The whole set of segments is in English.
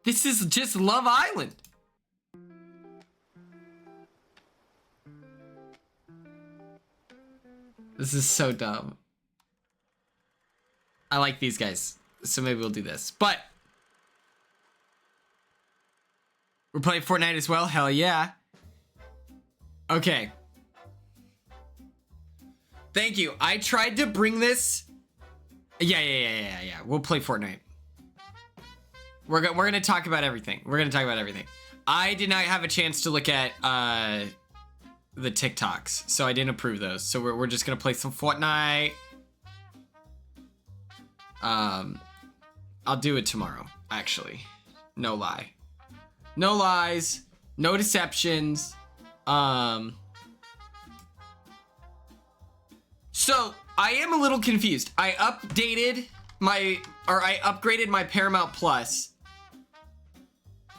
This is just Love Island. This is so dumb. I like these guys, so maybe we'll do this. But we're playing Fortnite as well. Hell yeah. Okay. Thank you. I tried to bring this. Yeah. We'll play Fortnite. We're gonna talk about everything. I did not have a chance to look at the TikToks, so I didn't approve those. So we're just gonna play some Fortnite. I'll do it tomorrow, actually. No lie. No lies. No deceptions. So I am a little confused. I upgraded my Paramount Plus.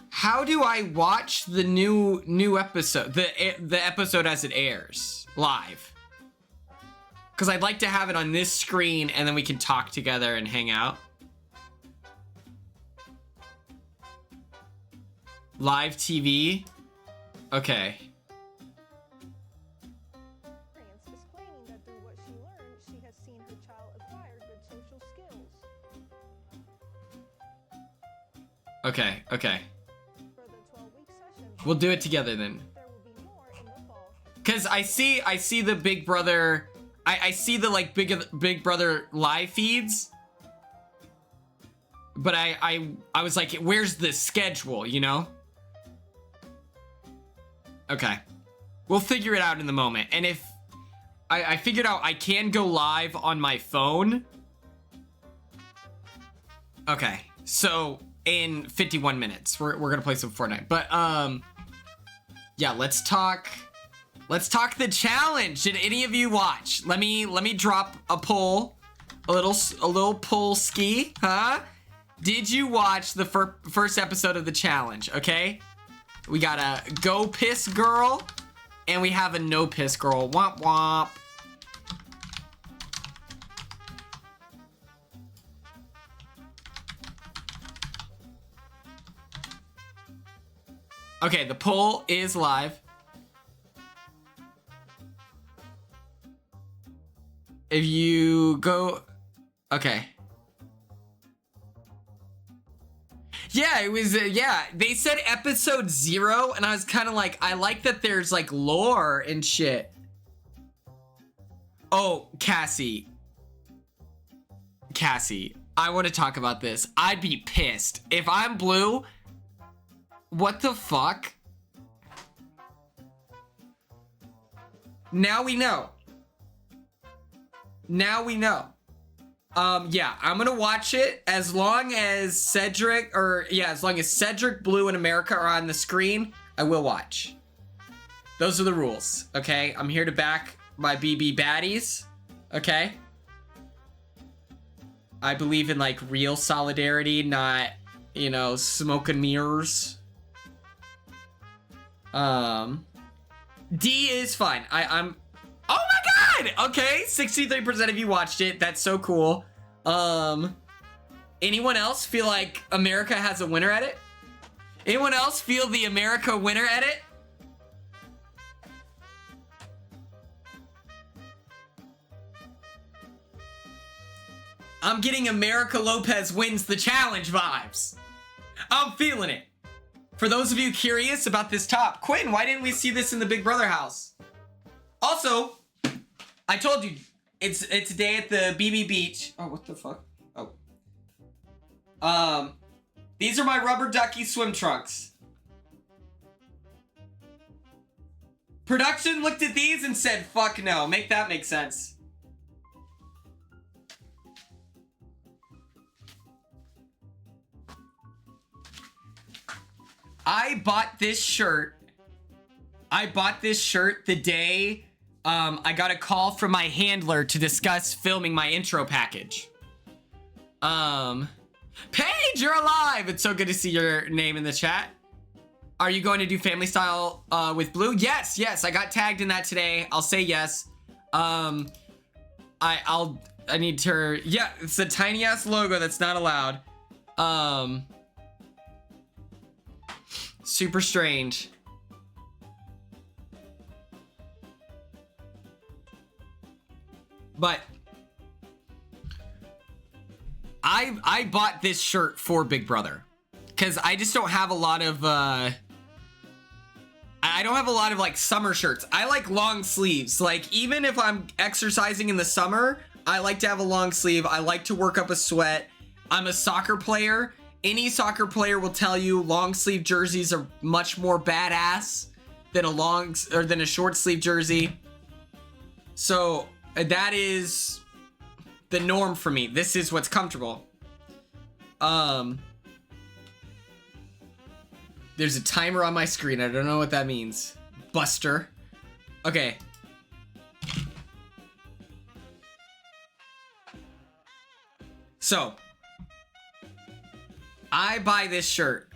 How do I watch the new episode, the episode as it airs live? Because I'd like to have it on this screen and then we can talk together and hang out. Live TV. Okay. Explaining that through what she learned, she has seen her child acquire good social skills. Okay. For the 12-week session, We'll do it together then. there will be more in the fall. Cause I see the Big Brother, I see the like Big Brother live feeds, but I was like, where's the schedule, you know? Okay, we'll figure it out in the moment. And if I figured out I can go live on my phone. Okay, so in 51 minutes, we're gonna play some Fortnite. But yeah, let's talk the challenge. Did any of you watch? Let me drop a poll, a little poll ski, huh? Did you watch the first episode of the challenge? Okay, we got a go piss girl, and we have a no piss girl. Womp womp. Okay, the poll is live. If you go, okay. Yeah, it was, yeah, they said episode 0, and I was kind of like, I like that there's like lore and shit. Oh, Cassie, I want to talk about this. I'd be pissed. If I'm blue, what the fuck? Now we know. Yeah, I'm gonna watch it as long as Cedric, Blue, and America are on the screen. I will watch. Those are the rules, okay? I'm here to back my BB baddies, okay? I believe in like real solidarity, not, you know, smoke and mirrors. D is fine. I'm. Oh my god! Okay, 63% of you watched it. That's so cool. Anyone else feel like America has a winner edit? Anyone else feel the America winner edit? I'm getting America Lopez wins the challenge vibes. I'm feeling it. For those of you curious about this top, Quinn, why didn't we see this in the Big Brother house? Also, I told you, it's a day at the BB Beach. Oh, what the fuck? Oh. These are my rubber ducky swim trunks. Production looked at these and said, fuck no, make that make sense. I bought this shirt the day I got a call from my handler to discuss filming my intro package. Paige, you're alive! It's so good to see your name in the chat. Are you going to do family style with Blue? Yes, I got tagged in that today. I'll say yes. I need to, yeah, it's a tiny ass logo that's not allowed. Super strange. But I bought this shirt for Big Brother because I just don't have a lot of I don't have a lot of like summer shirts. I like long sleeves. Like even if I'm exercising in the summer, I like to have a long sleeve. I like to work up a sweat. I'm a soccer player. Any soccer player will tell you long sleeve jerseys are much more badass than a short sleeve jersey. So that is the norm for me. This is what's comfortable. There's a timer on my screen. I don't know what that means. Buster. Okay. So, I buy this shirt.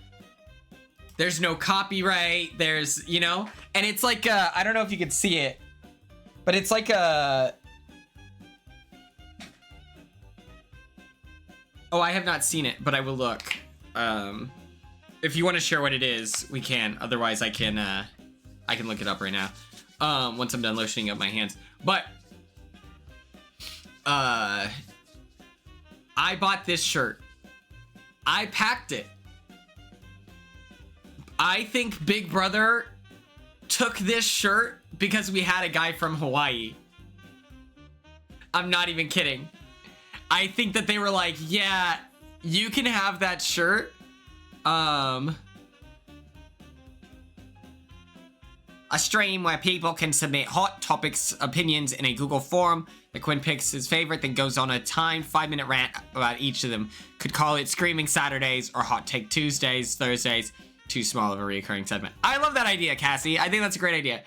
There's no copyright. There's, you know, and it's like I don't know if you can see it, but it's like a. Oh, I have not seen it, but I will look. If you want to share what it is, we can. Otherwise, I can look it up right now. Once I'm done lotioning up my hands. But I bought this shirt. I packed it. I think Big Brother took this shirt because we had a guy from Hawaii. I'm not even kidding. I think that they were like, yeah, you can have that shirt. A stream where people can submit hot topics, opinions in a Google form. The Quinn picks his favorite, then goes on a timed 5-minute rant about each of them. Could call it Screaming Saturdays or Hot Take Tuesdays, Thursdays. Too small of a recurring segment. I love that idea, Cassie. I think that's a great idea.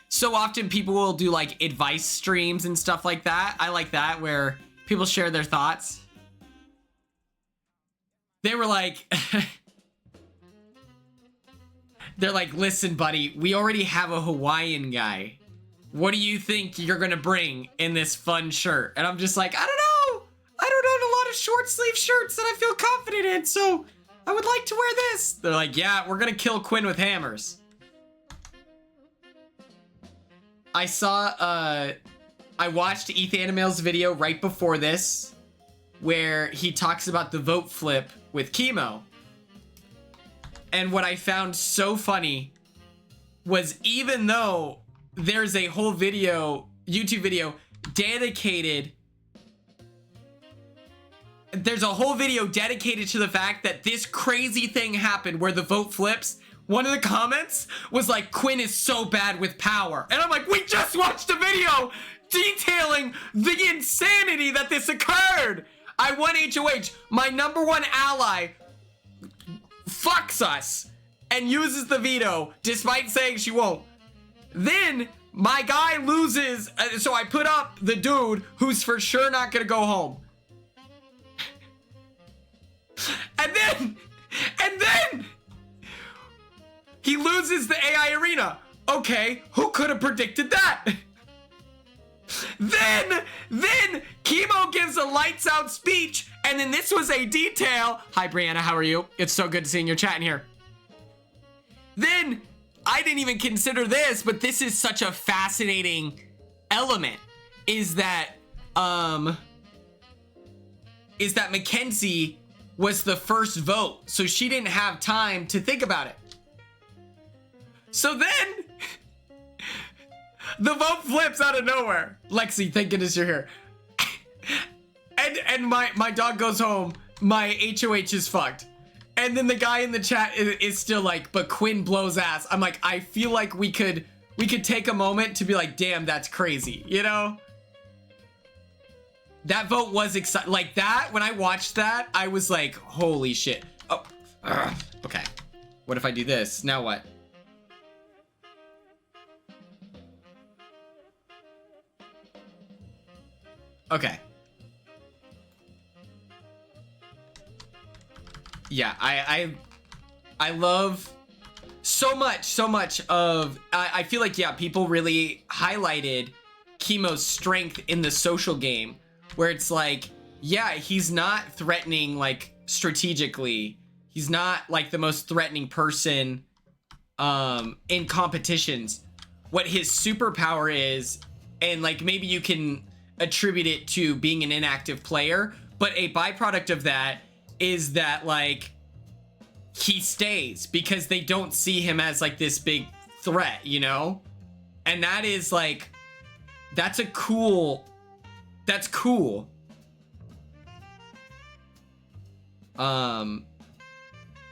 So often people will do like advice streams and stuff like that. I like that, where people share their thoughts. They were like, they're like, listen, buddy, we already have a Hawaiian guy. What do you think you're gonna bring in this fun shirt? And I'm just like, I don't know. I don't own a lot of short sleeve shirts that I feel confident in, so I would like to wear this. They're like, yeah, we're gonna kill Quinn with hammers. I watched Ethan Animale's video right before this, where he talks about the vote flip with Chemo. And what I found so funny was, even though there's a whole video, YouTube video dedicated, there's a whole video dedicated to the fact that this crazy thing happened where the vote flips, one of the comments was like, Quinn is so bad with power. And I'm like, we just watched a video detailing the insanity that this occurred. I won HOH. My number one ally fucks us and uses the veto despite saying she won't. Then my guy loses, so I put up the dude who's for sure not gonna go home. And then he loses the AI arena. Okay, who could have predicted that? Then Chemo gives a lights out speech, and then this was a detail. Hi Brianna, how are you? It's so good to see your chat in here. Then I didn't even consider this, but this is such a fascinating element, is that Mackenzie was the first vote, so she didn't have time to think about it. So then the vote flips out of nowhere. Lexi, thank goodness you're here. and my dog goes home. My HOH is fucked. And then the guy in the chat is still like, but Quinn blows ass. I'm like, I feel like we could take a moment to be like, damn, that's crazy, you know? That vote was exciting. Like that, when I watched that, I was like, holy shit. Oh, okay. What if I do this? Now what? Okay. Yeah, I love so much of, I feel like, yeah, people really highlighted Chemo's strength in the social game, where it's like, yeah, he's not threatening like strategically. He's not like the most threatening person in competitions. What his superpower is, and like maybe you can attribute it to being an inactive player, but a byproduct of that is that like he stays because they don't see him as like this big threat, you know? And that is like, that's cool.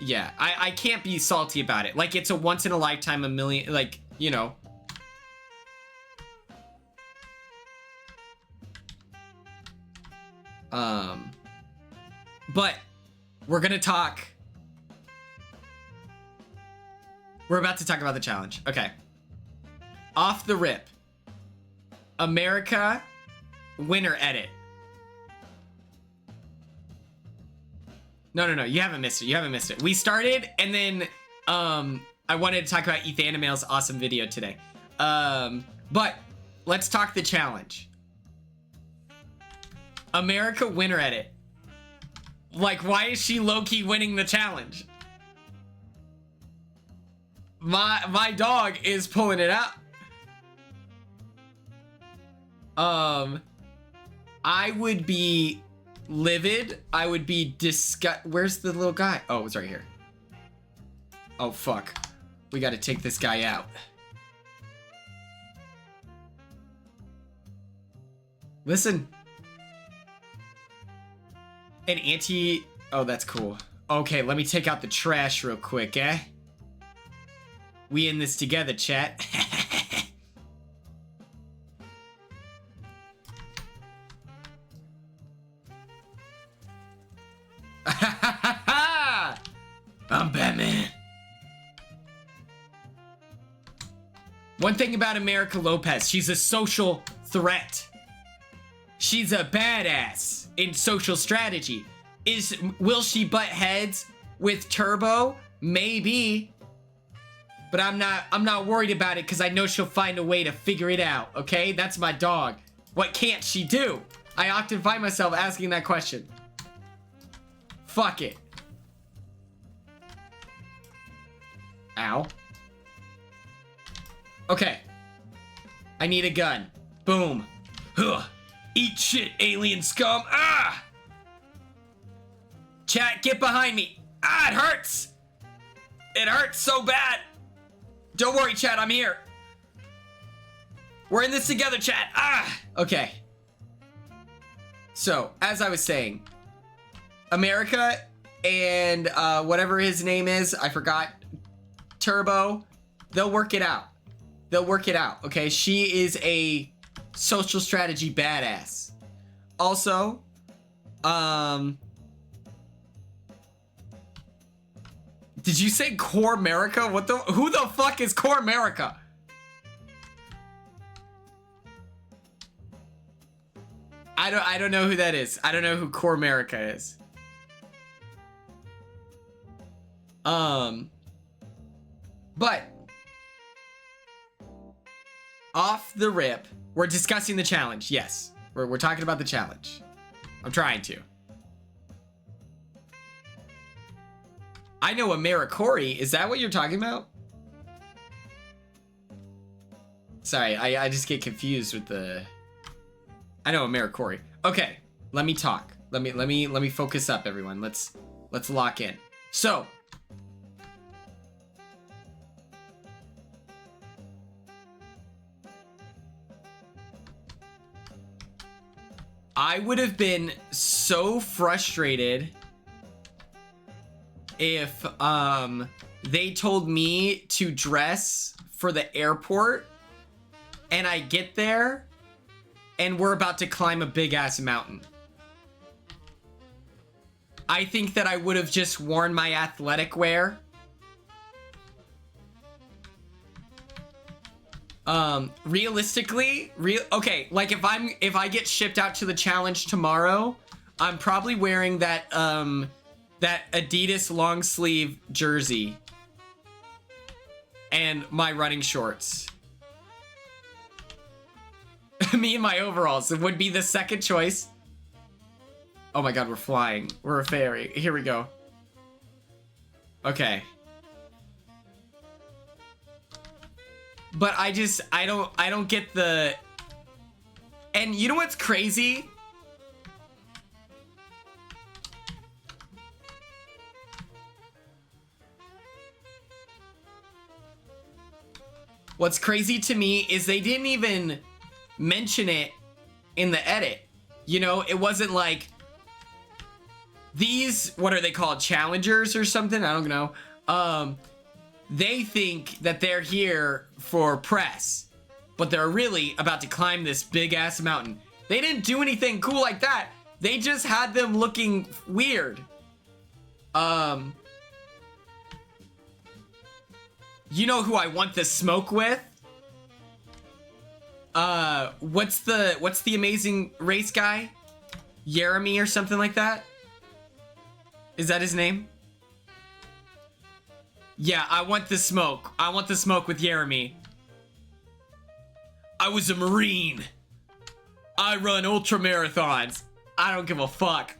Yeah, I can't be salty about it. Like, it's a once in a lifetime, a million, like, you know. But we're gonna talk. We're about to talk about the challenge. Okay. Off the rip. America winner edit. No, you haven't missed it. We started, and then I wanted to talk about Ethanimail's awesome video today. But let's talk the challenge. America winner edit. Like, why is she low-key winning the challenge? My dog is pulling it out. I would be livid. I would be Where's the little guy? Oh, it's right here. Oh, fuck. We gotta take this guy out. Listen. An anti... Oh, that's cool. Okay, let me take out the trash real quick, eh? We in this together, chat. I'm Batman. One thing about America Lopez, she's a social threat. She's a badass in social strategy. Will she butt heads with Turbo? Maybe. But I'm not worried about it because I know she'll find a way to figure it out, okay? That's my dog. What can't she do? I often find myself asking that question. Fuck it. Ow. Okay. I need a gun. Boom. Huh. Eat shit, alien scum. Ah! Chat, get behind me. Ah, it hurts. It hurts so bad. Don't worry, chat, I'm here. We're in this together, chat. Ah! Okay. So, as I was saying, America and whatever his name is, I forgot, Turbo, they'll work it out. They'll work it out, okay? She is a social strategy badass. Also, did you say Core America? Who the fuck is Core America? I don't know who that is. I don't know who Core America is. But off the rip, we're discussing the challenge. Yes, we're talking about the challenge. I'm trying to. I know AmeriCorey. Is that what you're talking about? Sorry, I just get confused with the. I know AmeriCorey. Okay, let me talk. Let me focus up, everyone. Let's lock in. So. I would have been so frustrated if they told me to dress for the airport and I get there and we're about to climb a big ass mountain. I think that I would have just worn my athletic wear. Realistically, okay, like if I get shipped out to the challenge tomorrow, I'm probably wearing that that Adidas long sleeve jersey and my running shorts. Me and my overalls would be the second choice. Oh my god, we're flying. We're a fairy. Here we go. Okay. But I don't get the... And you know what's crazy? What's crazy to me is they didn't even mention it in the edit. You know, it wasn't like these, what are they called? Challengers or something? I don't know. They think that they're here for press, but they're really about to climb this big ass mountain. They didn't do anything cool like that. They just had them looking weird. You know who I want the smoke with? What's the amazing race guy? Jeremy or something like that? Is that his name? Yeah, I want the smoke. I want the smoke with Jeremy. I was a Marine. I run ultra marathons. I don't give a fuck.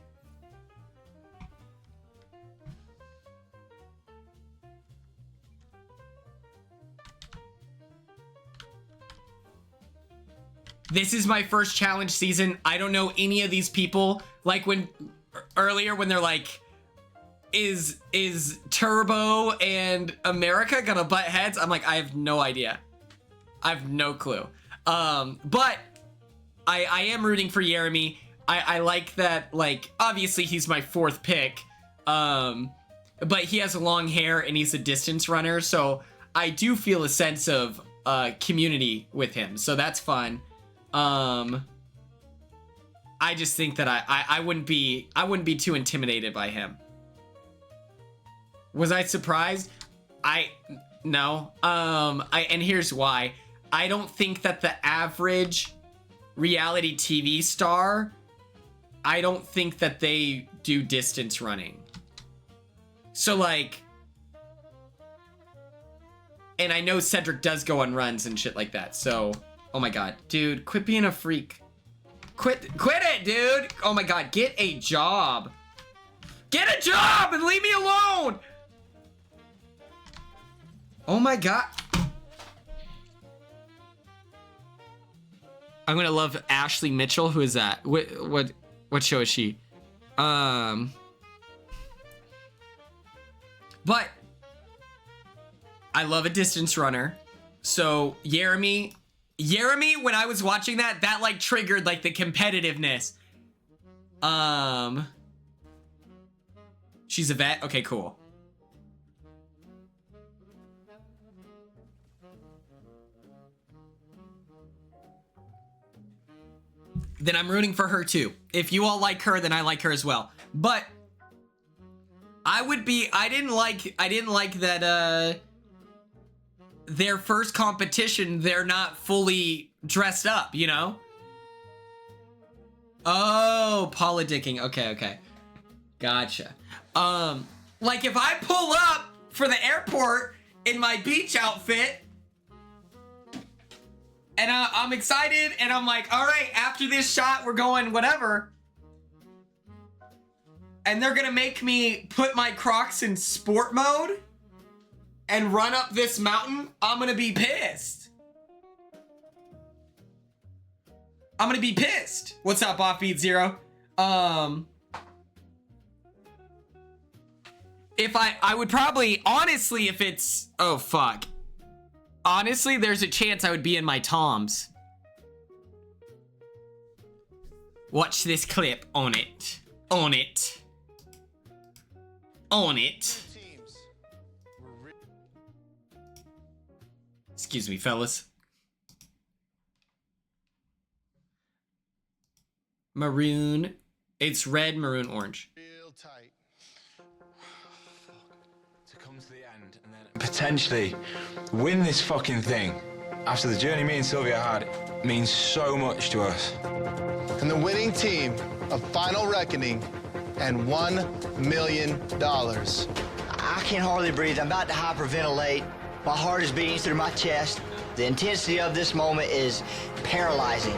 This is my first challenge season. I don't know any of these people. Like when earlier when they're like, is Turbo and America gonna butt heads? I'm like, I have no idea. I have no clue. But I am rooting for Jeremy. I like that, like, obviously he's my fourth pick. But he has long hair and he's a distance runner, so I do feel a sense of community with him. So that's fun. I just think that I wouldn't be too intimidated by him. Was I surprised? No. And here's why. I don't think that the average reality TV star, I don't think that they do distance running. So like, and I know Cedric does go on runs and shit like that. So, oh my God, dude, quit being a freak. Quit it, dude. Oh my God, get a job. Get a job and leave me alone. Oh my God. I'm gonna love Ashley Mitchell. Who is that? What show is she? But I love a distance runner. So Jeremy, when I was watching that like triggered like the competitiveness. She's a vet. Okay, cool. Then I'm rooting for her too. If you all like her, then I like her as well. But I didn't like that their first competition, they're not fully dressed up, you know? Oh, politicking. Okay. Gotcha. Like if I pull up for the airport in my beach outfit, and I'm excited, and I'm like, all right, after this shot, we're going whatever. And they're gonna make me put my Crocs in sport mode and run up this mountain. I'm gonna be pissed. I'm gonna be pissed. What's up, Offbeat Zero? If I would probably, honestly, if it's, oh fuck. Honestly, there's a chance I would be in my Toms. Watch this clip. On it. On it. On it. Excuse me, fellas. Maroon. It's red, maroon, orange. Real tight. To come to the end and then potentially win this fucking thing after the journey me and Sylvia had means so much to us. And the winning team of Final Reckoning and $1 million. I can hardly breathe. I'm about to hyperventilate. My heart is beating through my chest. The intensity of this moment is paralyzing.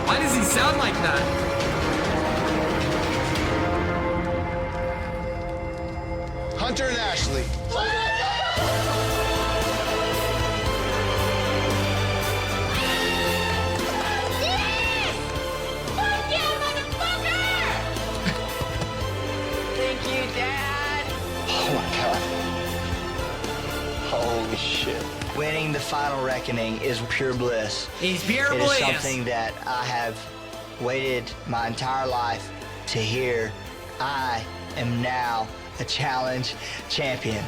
Why does he sound like that? Hunter and Ashley. Thank you, Dad. Oh my God. Holy shit. Winning the final reckoning is pure bliss. He's pure It bliss. is something that I have waited my entire life to hear. I am now a challenge champion.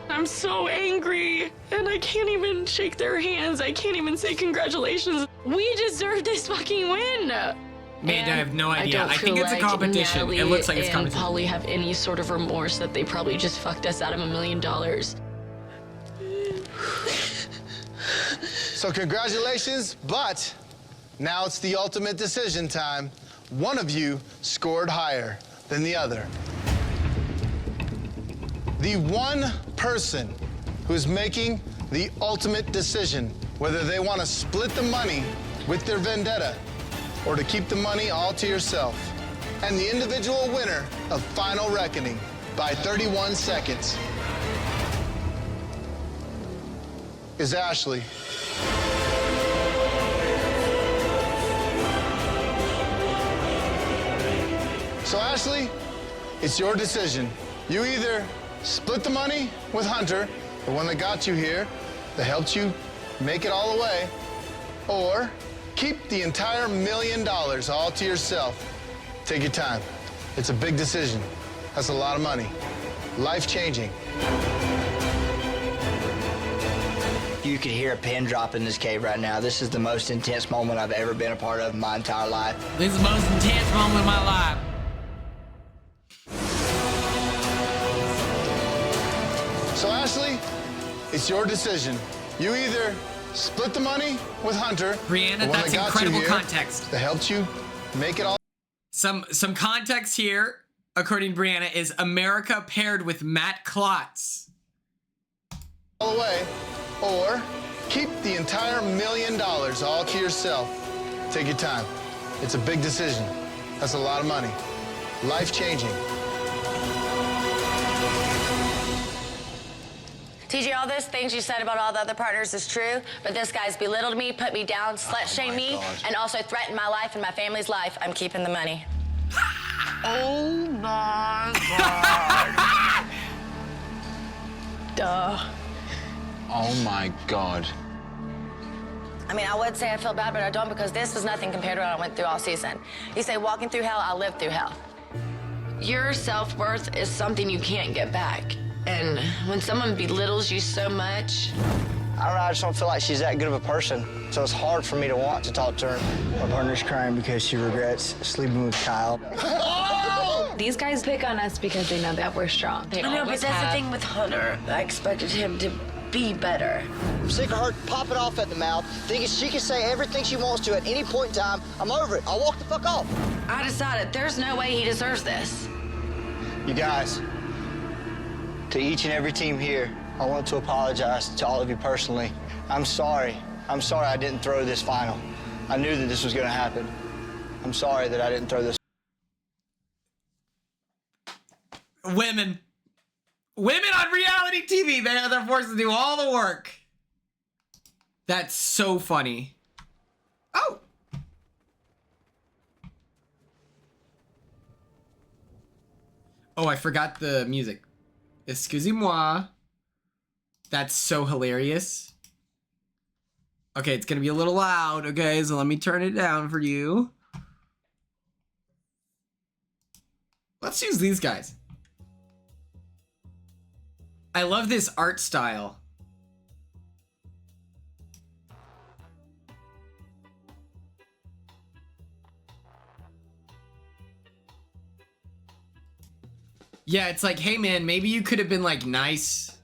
I'm so angry, and I can't even shake their hands. I can't even say congratulations. We deserve this fucking win. Man, I have no idea. don't I think feel it's a like competition. Natalie It looks like it's and competition. Polly have any sort of remorse that they probably just fucked us out of $1 million. So congratulations, but now it's the ultimate decision time. One of you scored higher than the other. The one person who's making the ultimate decision, whether they want to split the money with their vendetta or to keep the money all to yourself. And the individual winner of Final Reckoning by 31 seconds is Ashley. So Ashley, it's your decision. You either split the money with Hunter, the one that got you here, that helped you make it all the way, or keep the entire $1 million all to yourself. Take your time. It's a big decision. That's a lot of money. Life-changing. You could hear a pin drop in this cave right now. This is the most intense moment I've ever been a part of in my entire life. This is the most intense moment of my life. So Ashley, it's your decision. You either split the money with Hunter, Brianna, the one that's that got incredible you here, context. that helped you make it all Some context here, according to Brianna, is America paired with Matt Klotz. away, or keep the entire $1 million all to yourself. Take your time. It's a big decision. That's a lot of money. Life-changing. TJ, all those things you said about all the other partners is true, but this guy's belittled me, put me down, slut-shamed me, and also threatened my life and my family's life. I'm keeping the money. Oh my God. Duh. Oh my God. I mean, I would say I feel bad, but I don't, because this was nothing compared to what I went through all season. You say walking through hell, I lived through hell. Your self-worth is something you can't get back. And when someone belittles you so much, I don't know, I just don't feel like she's that good of a person. So it's hard for me to want to talk to her. My partner's crying because she regrets sleeping with Kyle. These guys pick on us because they know that we're strong. They I know, but always that's have. the thing with Hunter. I expected him to be better. I'm sick of her popping off at the mouth, thinking she can say everything she wants to at any point in time. I'm over it. I'll walk the fuck off. I decided there's no way he deserves this. You guys, to each and every team here, I want to apologize to all of you personally. I'm sorry. I'm sorry I didn't throw this final. I knew that this was going to happen. I'm sorry that I didn't throw this. Women on reality TV, they're forced to do all the work. That's so funny. Oh. Oh, I forgot the music. Excusez-moi. That's so hilarious. Okay, it's gonna be a little loud, okay, so let me turn it down for you. Let's use these guys. I love this art style. Yeah, it's like, hey man, maybe you could have been like nice.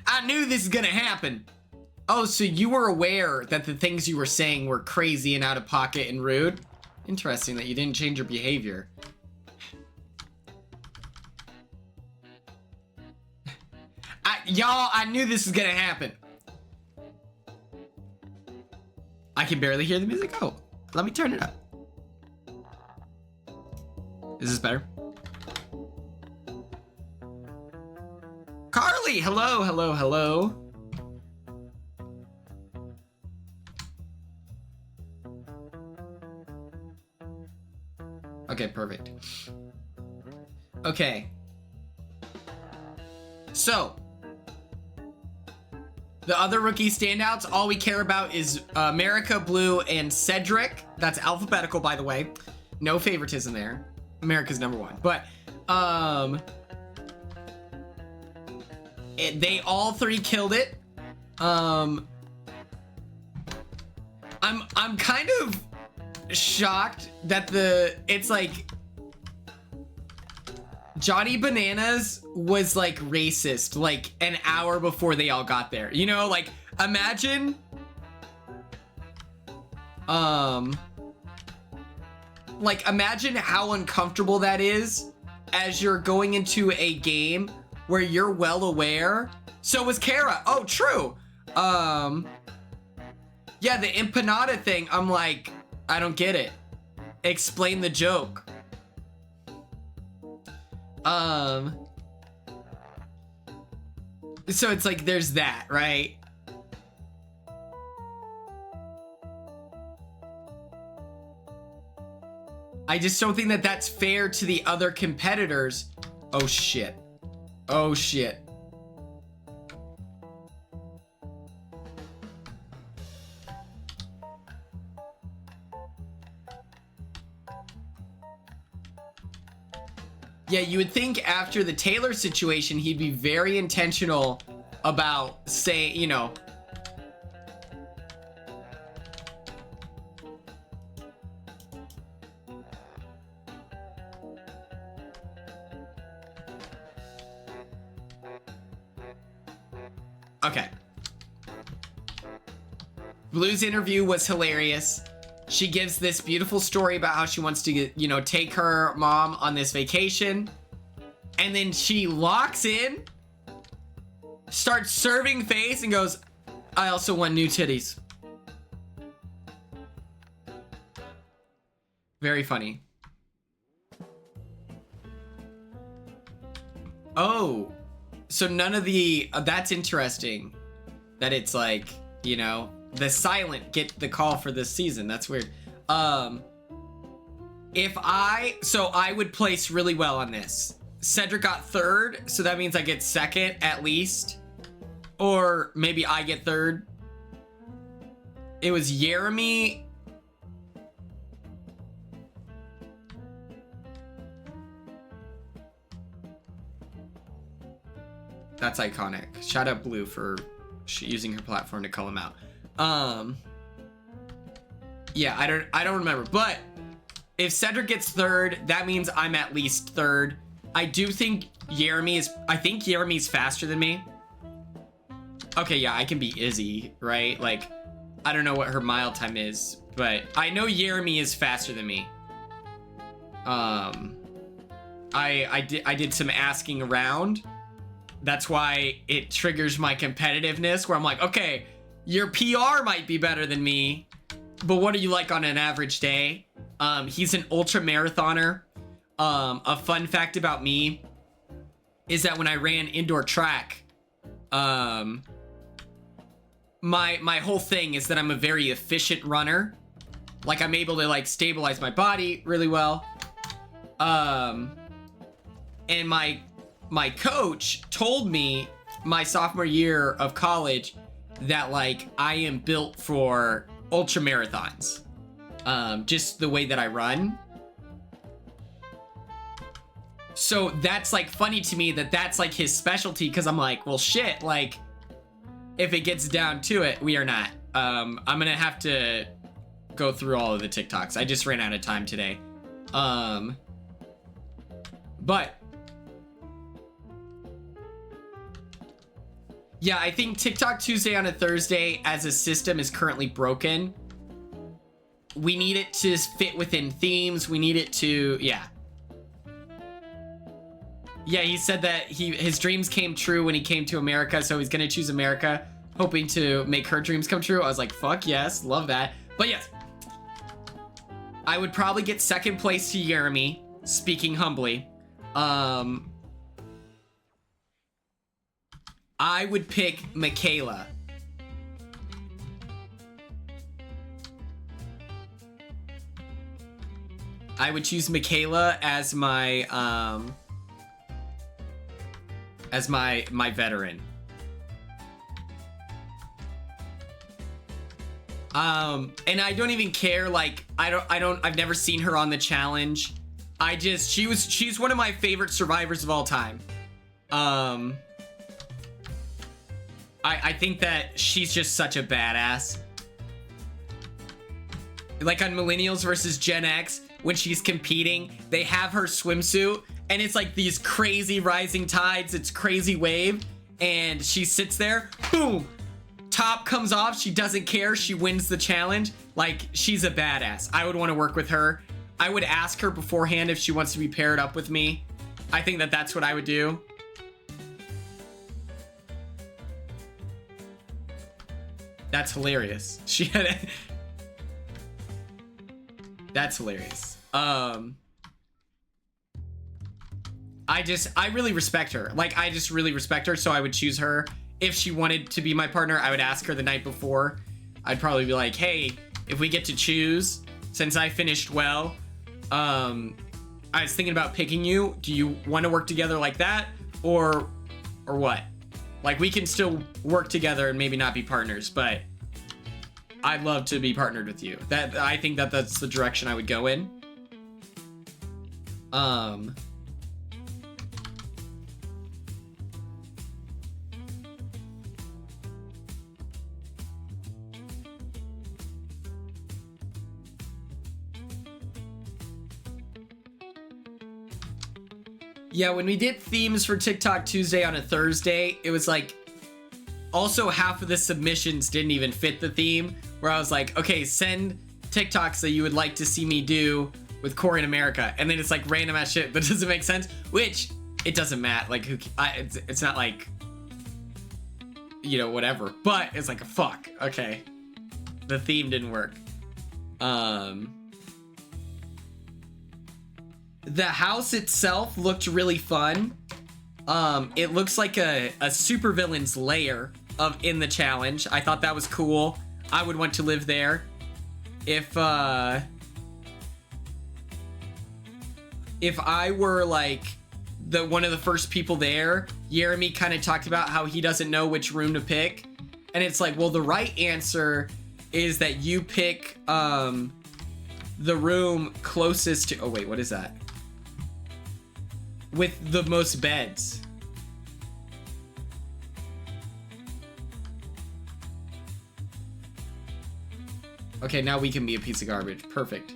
I knew this is gonna happen. Oh, so you were aware that the things you were saying were crazy and out of pocket and rude? Interesting that you didn't change your behavior. Y'all, I knew this was gonna happen. I can barely hear the music. Oh, let me turn it up. Is this better? Carly, hello, hello, hello. Okay, perfect. Okay. So, the other rookie standouts, all we care about is America, Blue, and Cedric. That's alphabetical, by the way. No favoritism there. America's number one. But, they all three killed it. I'm kind of shocked that it's like Johnny Bananas was like racist like an hour before they all got there. You know, like imagine imagine how uncomfortable that is as you're going into a game where you're well aware. So was Kara. Oh, true. Yeah, the empanada thing, I'm like, I don't get it. Explain the joke. So it's like there's that, right? I just don't think that that's fair to the other competitors. Oh shit. Oh shit. Yeah, you would think after the Taylor situation, he'd be very intentional about saying, you know. Okay. Blue's interview was hilarious. She gives this beautiful story about how she wants to get, you know, take her mom on this vacation. And then she locks in, starts serving face, and goes, I also want new titties. Very funny. Oh, so none of the, that's interesting. That it's like, you know, the silent get the call for this season. That's weird. So I would place really well on this. Cedric got third, so that means I get second at least. Or maybe I get third. It was Jeremy. That's iconic. Shout out Blue for using her platform to call him out. Yeah, I don't remember, but if Cedric gets third, that means I'm at least third. I do think Jeremy's faster than me. Okay, yeah, I can be Izzy, right? Like, I don't know what her mile time is, but I know Jeremy is faster than me. I did some asking around. That's why it triggers my competitiveness where I'm like, okay, your PR might be better than me, but what are you like on an average day? He's an ultra marathoner. A fun fact about me is that when I ran indoor track, my whole thing is that I'm a very efficient runner. Like I'm able to like stabilize my body really well. And my coach told me my sophomore year of college that like I am built for ultra marathons. Just the way that I run. So that's like funny to me that that's like his specialty, because I'm like, well shit, like if it gets down to it, we are not. I'm gonna have to go through all of the TikToks. I just ran out of time today. But yeah, I think TikTok Tuesday on a Thursday as a system is currently broken. We need it to fit within themes. We need it to, yeah. Yeah, he said that his dreams came true when he came to America, so he's gonna choose America, hoping to make her dreams come true. I was like, fuck yes, love that. But yes, I would probably get second place to Jeremy, speaking humbly. I would pick Michaela. I would choose Michaela as my veteran. And I don't even care, like, I've never seen her on the challenge. She's one of my favorite survivors of all time. I think that she's just such a badass. Like on Millennials versus Gen X, when she's competing, they have her swimsuit and it's like these crazy rising tides, it's crazy wave, and she sits there, boom, top comes off, she doesn't care, she wins the challenge. Like, she's a badass. I would want to work with her. I would ask her beforehand if she wants to be paired up with me. I think that that's what I would do. That's hilarious. That's hilarious. I really respect her. Like, I just really respect her, so I would choose her. If she wanted to be my partner, I would ask her the night before. I'd probably be like, hey, if we get to choose, since I finished well, I was thinking about picking you. Do you want to work together like that? Or what? Like, we can still work together and maybe not be partners, but I'd love to be partnered with you. I think that that's the direction I would go in. Yeah, when we did themes for TikTok Tuesday on a Thursday, it was like, also half of the submissions didn't even fit the theme, where I was like, okay, send TikToks that you would like to see me do with Corey in America. And then it's like random ass shit that doesn't make sense, which it doesn't matter. Like, it's not like, you know, whatever, but it's like, fuck, okay. The theme didn't work. The house itself looked really fun. It looks like a supervillain's lair in the challenge. I thought that was cool. I would want to live there. If I were like one of the first people there, Jeremy kind of talked about how he doesn't know which room to pick. And it's like, well, the right answer is that you pick the room closest to, oh wait, what is that? With the most beds. Okay, now we can be a piece of garbage. Perfect.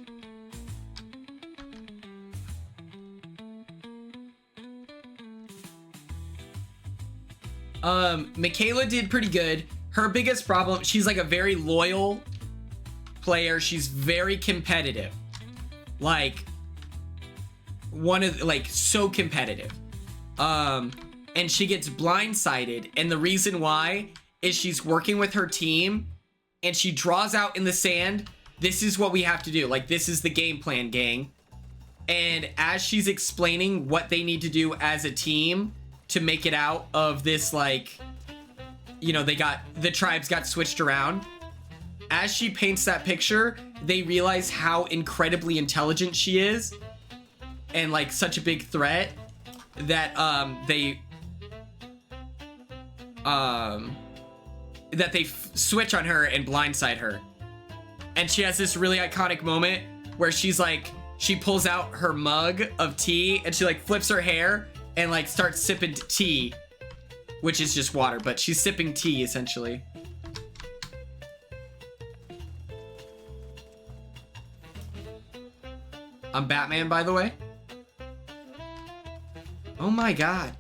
Michaela did pretty good. Her biggest problem, she's like a very loyal player. She's very competitive. Like, so competitive. And she gets blindsided, and the reason why is she's working with her team and she draws out in the sand, this is what we have to do, like, this is the game plan, gang. And as she's explaining what they need to do as a team to make it out of this, like, you know, the tribes got switched around, as she paints that picture, they realize how incredibly intelligent she is and like such a big threat that they switch on her and blindside her. And she has this really iconic moment where she's like, she pulls out her mug of tea and she like flips her hair and like starts sipping tea, which is just water, but she's sipping tea essentially. I'm Batman, by the way. Oh my god.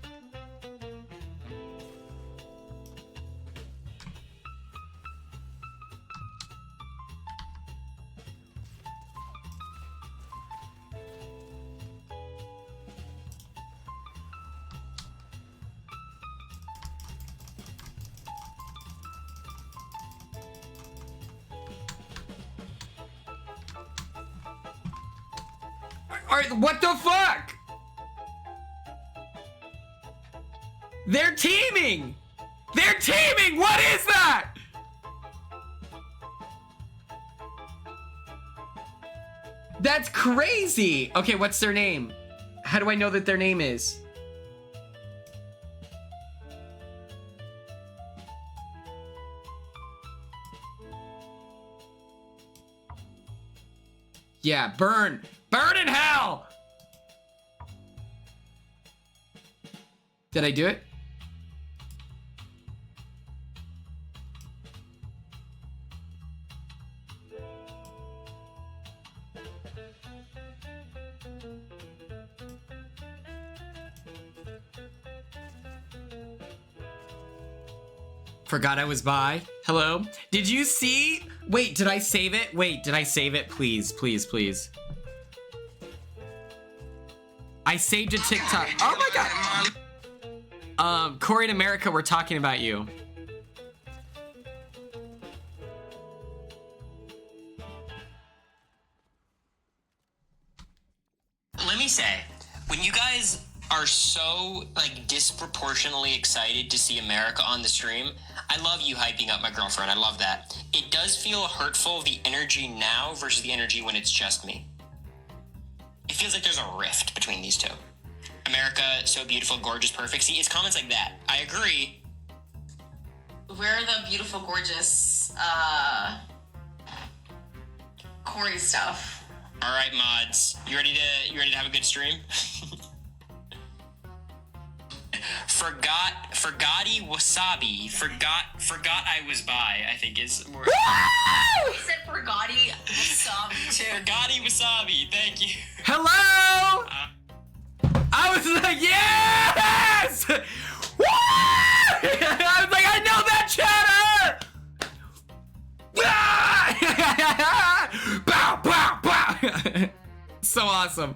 What the fuck? They're teaming! They're teaming! What is that? That's crazy! Okay, what's their name? How do I know that their name is? Yeah, burn! Burn in hell! Did I do it? Forgot I was by. Hello? Did you see? Wait, did I save it? Wait, did I save it? Please, please, please. I saved a TikTok. Oh my god. Corey in America, we're talking about you. Let me say, when you guys are so like disproportionately excited to see America on the stream, I love you hyping up my girlfriend. I love that. It does feel hurtful, the energy now versus the energy when it's just me. It feels like there's a rift between these two. America, so beautiful, gorgeous, perfect. See, it's comments like that. I agree. Where are the beautiful, gorgeous, Corey stuff? All right, mods. You ready to have a good stream? Forgotti wasabi. Forgot I was by, I think is more. I said Forgotti wasabi too. Forgotti wasabi, thank you. Hello? I was like, yes! Woo! I was like, I know that chatter! Bow, bow, bow! So awesome.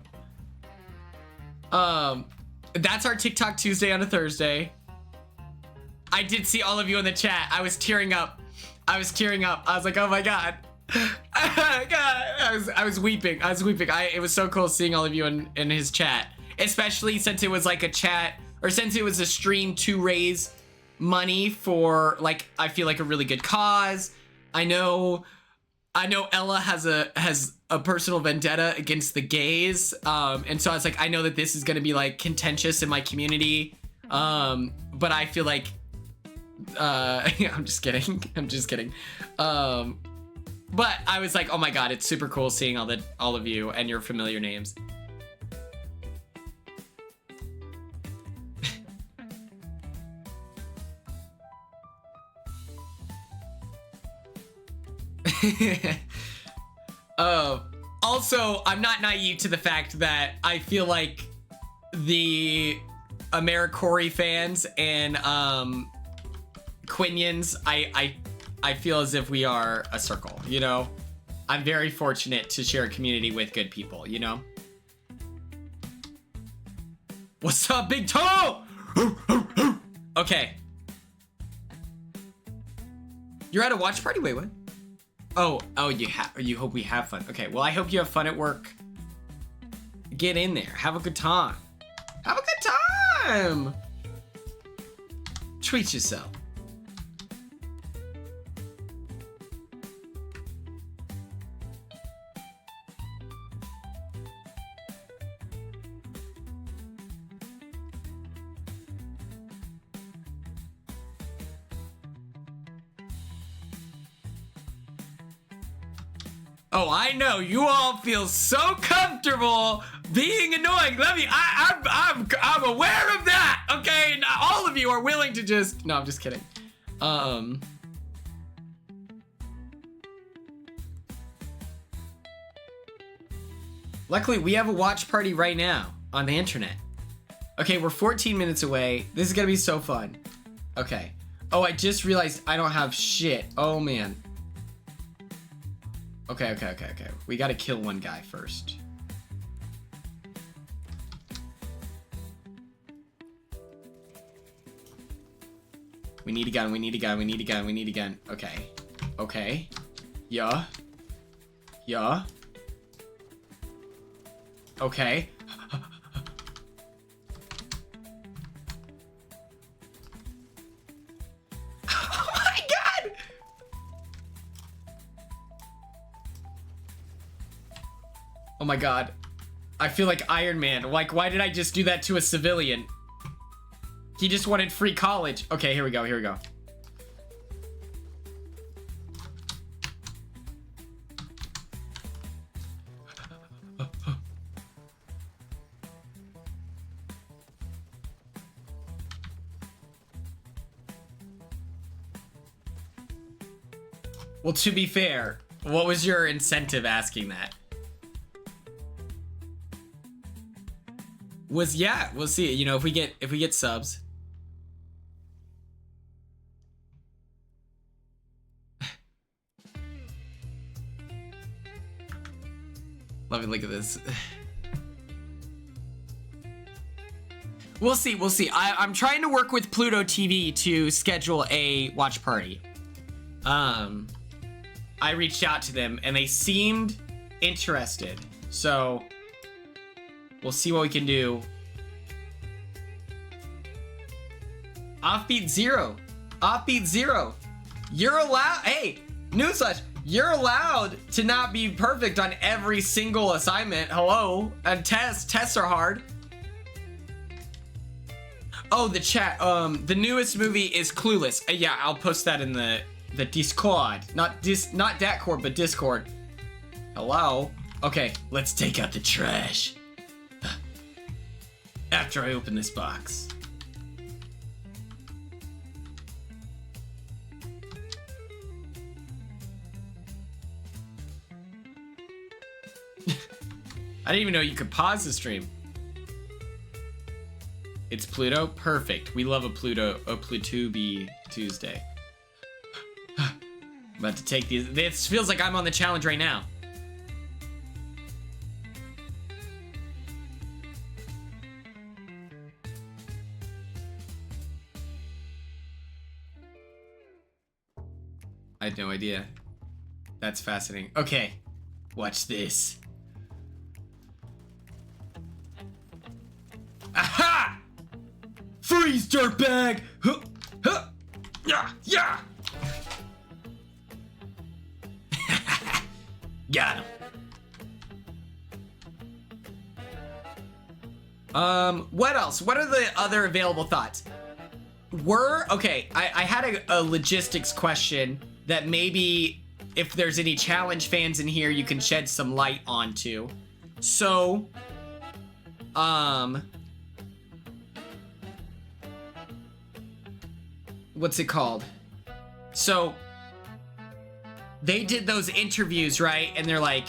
That's our TikTok Tuesday on a Thursday. I did see all of you in the chat. I was tearing up. I was like, oh my god. I was weeping. It was so cool seeing all of you in his chat. Especially since it was like a chat, or since it was a stream to raise money for, like, I feel like a really good cause. I know Ella has a personal vendetta against the gays, and so I was like, I know that this is gonna be like contentious in my community, but I feel like, I'm just kidding. But I was like, oh my god, it's super cool seeing all of you and your familiar names. Also, I'm not naive to the fact that I feel like the AmeriCorey fans and Quinions, I feel as if we are a circle, you know? I'm very fortunate to share a community with good people, you know? What's up, big toe? Okay. You're at a watch party? Wait, what? Oh, you hope we have fun. Okay, well, I hope you have fun at work. Get in there. Have a good time. Have a good time! Treat yourself. Oh, I know you all feel so comfortable being annoying. I'm aware of that. Okay, now all of you are willing to just. No, I'm just kidding. Luckily, we have a watch party right now on the internet. Okay, we're 14 minutes away. This is gonna be so fun. Okay. Oh, I just realized I don't have shit. Oh man. Okay. We gotta kill one guy first. We need a gun. Okay. Yeah. Okay. Oh my god! Oh my god. I feel like Iron Man. Like, why did I just do that to a civilian? He just wanted free college. Okay, here we go, here we go. Well, to be fair, what was your incentive asking that? Yeah, we'll see. You know, if we get subs. Let me look at this. We'll see, we'll see. I'm trying to work with Pluto TV to schedule a watch party. I reached out to them and they seemed interested. So we'll see what we can do. Offbeat Zero. Offbeat Zero. You're allowed. Hey, newsflash. You're allowed to not be perfect on every single assignment. Hello. And tests are hard. Oh, the chat. The newest movie is Clueless. Yeah, I'll post that in the Discord. Not Discord, but Discord. Hello. Okay, let's take out the trash. After I open this box. I didn't even know you could pause the stream. It's Pluto? Perfect. We love a Pluto-be Tuesday. I'm about to take these. This feels like I'm on the challenge right now. I had no idea. That's fascinating. Okay, watch this. Aha! Freeze, dirtbag! Huh, huh, yeah, yeah! Got him. What else? What are the other available thoughts? Okay, I had a logistics question that maybe if there's any challenge fans in here, you can shed some light onto. So, what's it called? So, they did those interviews, right? And they're like,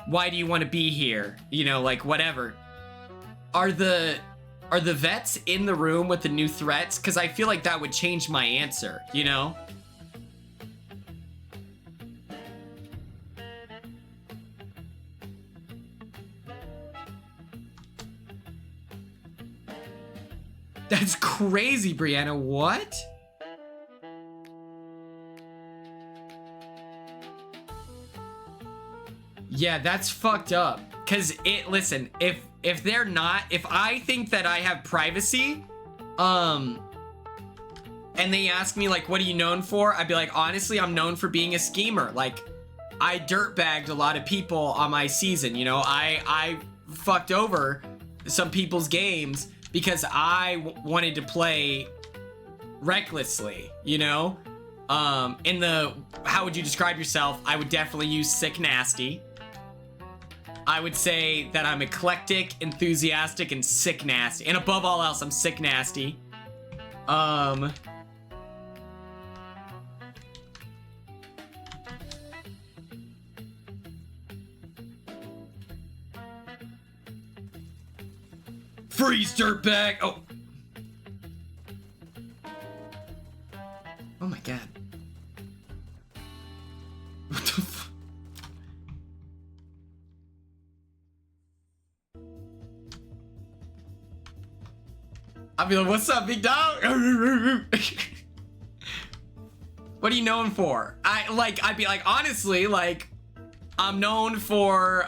why do you want to be here? You know, like, whatever. Are the vets in the room with the new threats? Because I feel like that would change my answer, you know? That's crazy, Brianna. What? Yeah, that's fucked up. Cause listen, if they're not, if I think that I have privacy, and they ask me like, what are you known for? I'd be like, honestly, I'm known for being a schemer. Like, I dirtbagged a lot of people on my season, you know? I fucked over some people's games because I wanted to play recklessly, you know? In the, how would you describe yourself? I would definitely use sick nasty. I would say that I'm eclectic, enthusiastic, and sick nasty. And above all else, I'm sick nasty. Freeze, dirtbag! Oh. Oh my god. What the fuck? I'll be like, what's up, big dog? What are you known for? I'd be like, honestly, like, I'm known for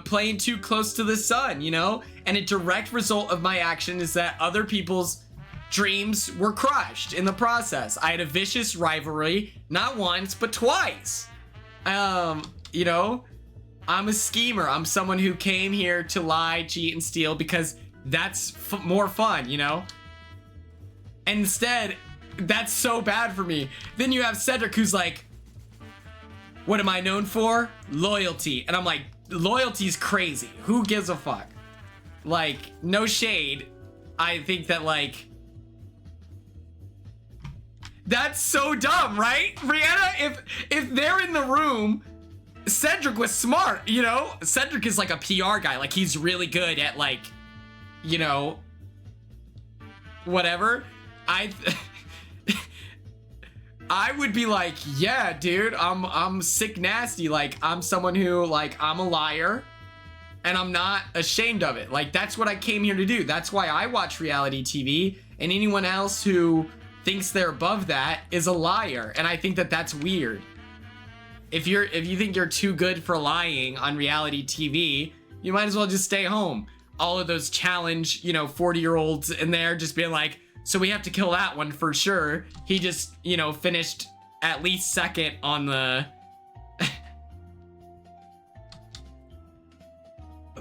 playing too close to the sun, you know? And a direct result of my action is that other people's dreams were crushed in the process. I had a vicious rivalry, not once, but twice. You know, I'm a schemer. I'm someone who came here to lie, cheat, and steal because that's more fun, you know? And instead, that's so bad for me. Then you have Cedric who's like, what am I known for? Loyalty. And I'm like, loyalty's crazy. Who gives a fuck? Like, no shade. I think that, like, that's so dumb, right? Brianna, if they're in the room, Cedric was smart, you know? Cedric is like a PR guy. Like, he's really good at, like, you know, whatever. I would be like, yeah, dude, I'm sick nasty. Like, I'm someone who, like, I'm a liar and I'm not ashamed of it. Like, that's what I came here to do. That's why I watch reality TV, and anyone else who thinks they're above that is a liar. And I think that that's weird. If you think you're too good for lying on reality TV, you might as well just stay home. All of those challenge, you know, 40-year-olds in there just being like, so we have to kill that one for sure. He just, you know, finished at least second on the...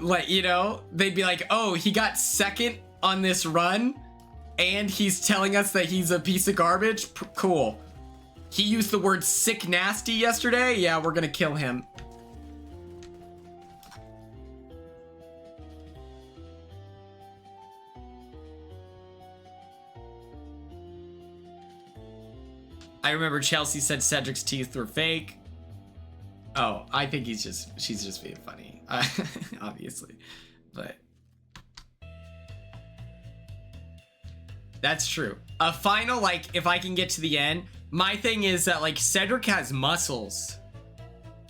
like, you know, they'd be like, oh, he got second on this run and he's telling us that he's a piece of garbage? Cool. He used the word sick nasty yesterday? Yeah, we're gonna kill him. I remember Chelsea said Cedric's teeth were fake. Oh, I think she's just being funny, obviously, but that's true. A final, like, if I can get to the end, my thing is that, like, Cedric has muscles.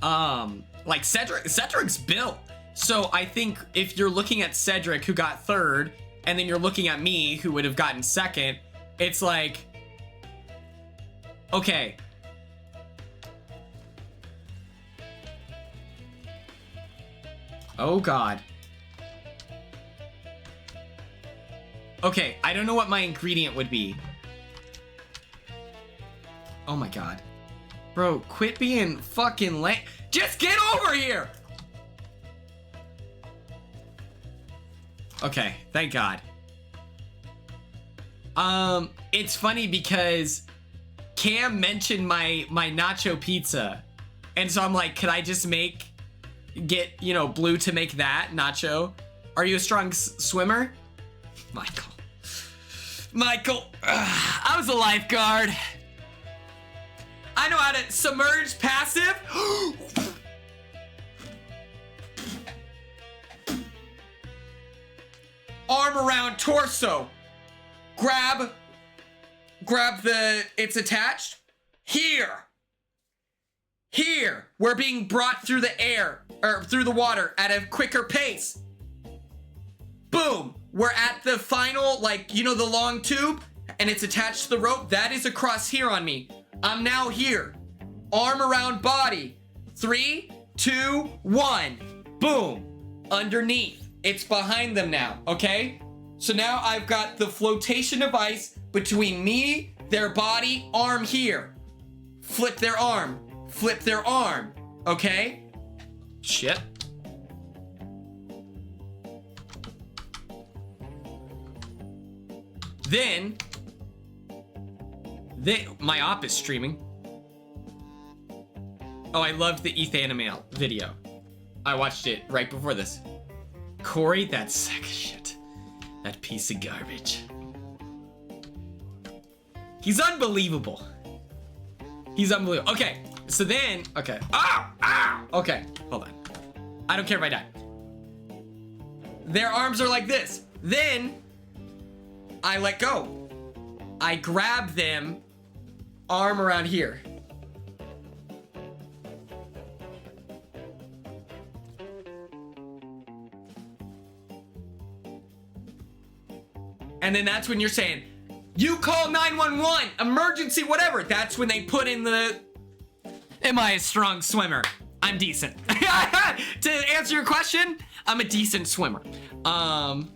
Like, Cedric's built. So I think if you're looking at Cedric, who got third, and then you're looking at me, who would have gotten second, it's like, okay. Oh, God. Okay, I don't know what my ingredient would be. Oh, my God. Bro, quit being fucking lame. Just get over here! Okay, thank God. It's funny because Cam mentioned my nacho pizza, and so I'm like, could I just get, you know, Blue to make that nacho? Are you a strong swimmer? Michael, I was a lifeguard. I know how to submerge passive. Arm around torso. Grab it's attached. Here. We're being brought through the air, or through the water at a quicker pace. Boom. We're at the final, like, you know, the long tube, and it's attached to the rope. That is across here on me. I'm now here. Arm around body. 3, 2, 1. Boom. Underneath. It's behind them now, okay? So now I've got the flotation device between me, their body, arm here. Flip their arm. Flip their arm. Okay? Shit. Then my op is streaming. Oh, I loved the Ethanimale video. I watched it right before this. Corey, that sack of shit. That piece of garbage. He's unbelievable. He's unbelievable. Okay, so then, okay. Ow! Ow! Okay, hold on. I don't care if I die. Their arms are like this. Then I let go. I grab them, arm around here. And then that's when you're saying, you call 911, emergency, whatever. That's when they put in the, am I a strong swimmer? I'm decent. To answer your question, I'm a decent swimmer.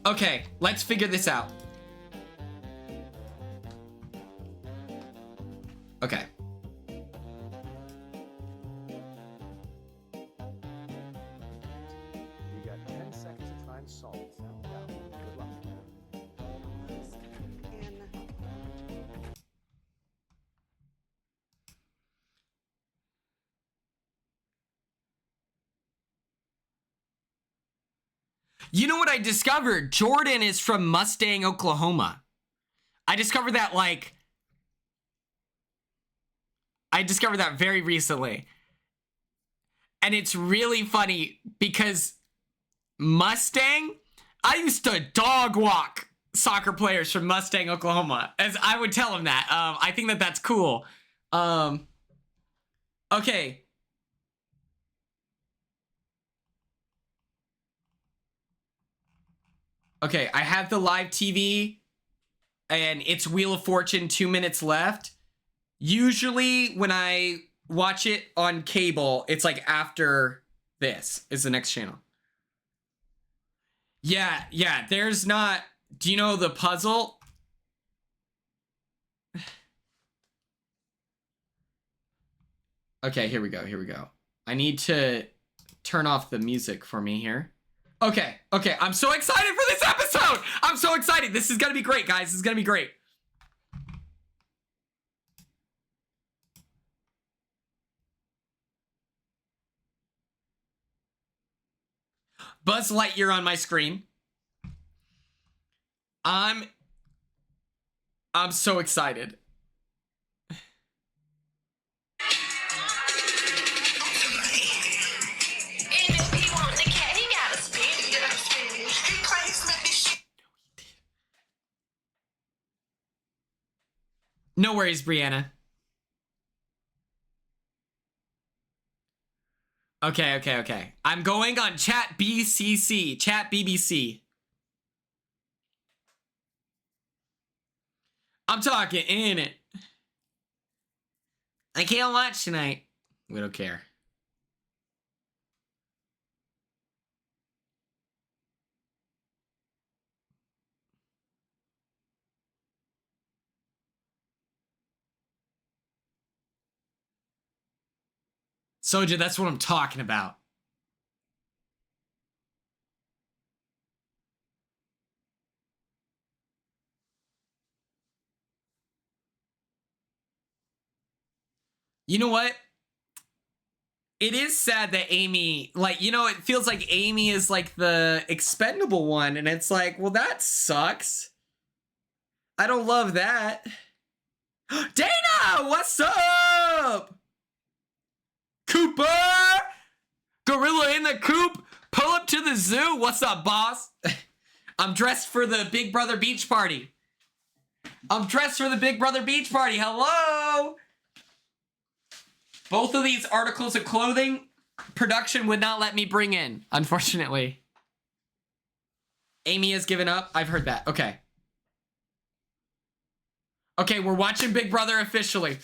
Okay, let's figure this out. Okay. You got 10 seconds to try and solve this. Now, good luck. You know what I discovered? Jordan is from Mustang, Oklahoma. I discovered that very recently. And it's really funny because Mustang, I used to dog walk soccer players from Mustang, Oklahoma, as I would tell them that. I think that that's cool. Okay. Okay, I have the live TV and it's Wheel of Fortune, 2 minutes left. Usually when I watch it on cable, it's like after this is the next channel. Yeah, there's not... Do you know the puzzle? Okay, here we go. I need to turn off the music for me here. Okay, I'm so excited for this episode! I'm so excited! This is gonna be great, guys. This is gonna be great. Buzz Lightyear on my screen. I'm so excited. No worries, Brianna. Okay. I'm going on Chat BCC, Chat BBC. I'm talking in it. I can't watch tonight. We don't care. Soja, that's what I'm talking about. You know what? It is sad that Amy, like, you know, it feels like Amy is like the expendable one, and it's like, well, that sucks. I don't love that. Dana, what's up? Cooper! Gorilla in the coop! Pull up to the zoo! What's up, boss? I'm dressed for the Big Brother beach party. Hello! Both of these articles of clothing, production would not let me bring in, unfortunately. Amy has given up. I've heard that. Okay. Okay, we're watching Big Brother officially.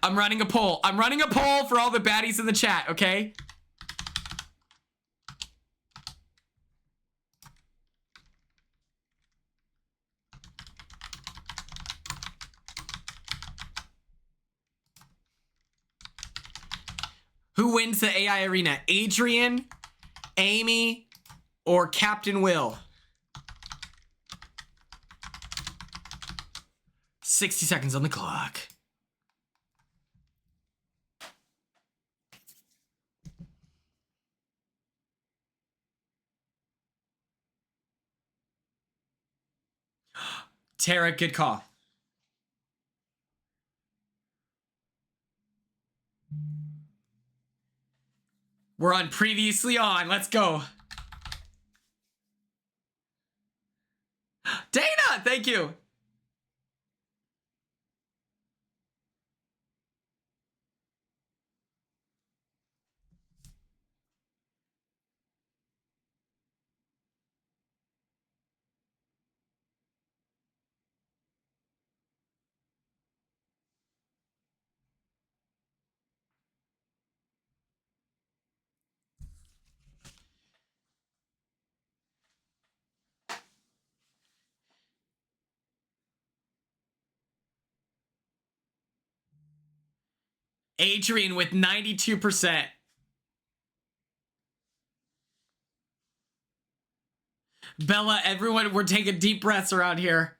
I'm running a poll. For all the baddies in the chat, okay? Who wins the AI arena? Adrian, Amy, or Captain Will? 60 seconds on the clock. Tara, good call. We're on previously on. Let's go. Dana, thank you. Adrian with 92%. Bella, everyone, we're taking deep breaths around here.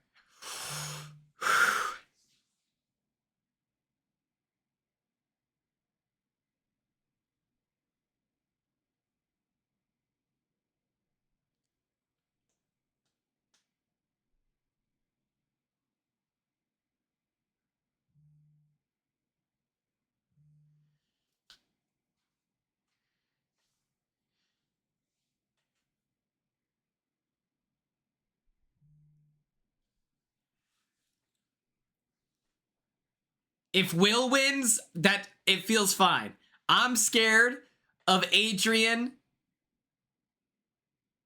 If Will wins, that it feels fine. I'm scared of Adrian.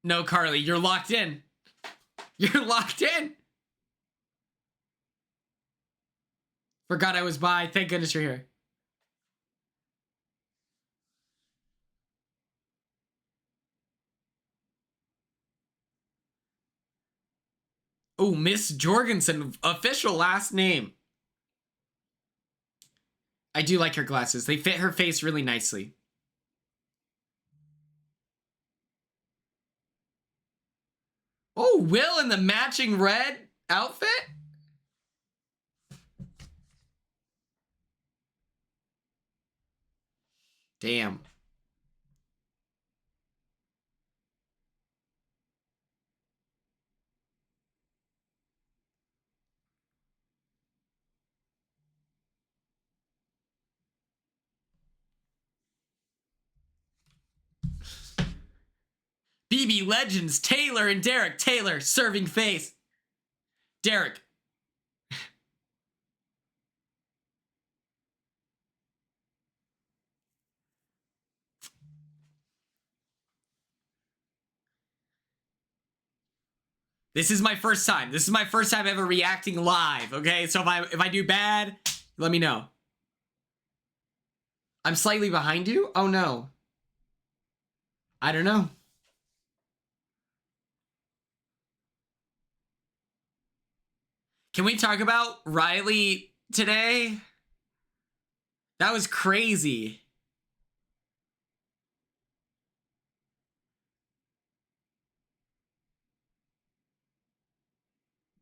No, Carly, you're locked in. You're locked in. Forgot I was by. Thank goodness you're here. Oh, Miss Jorgensen, official last name. I do like her glasses. They fit her face really nicely. Oh, Will in the matching red outfit? Damn. BB Legends, Taylor and Derek. Taylor, serving face. Derek. This is my first time. This is my first time ever reacting live, okay? So if I do bad, let me know. I'm slightly behind you? Oh no. I don't know. Can we talk about Riley today? That was crazy.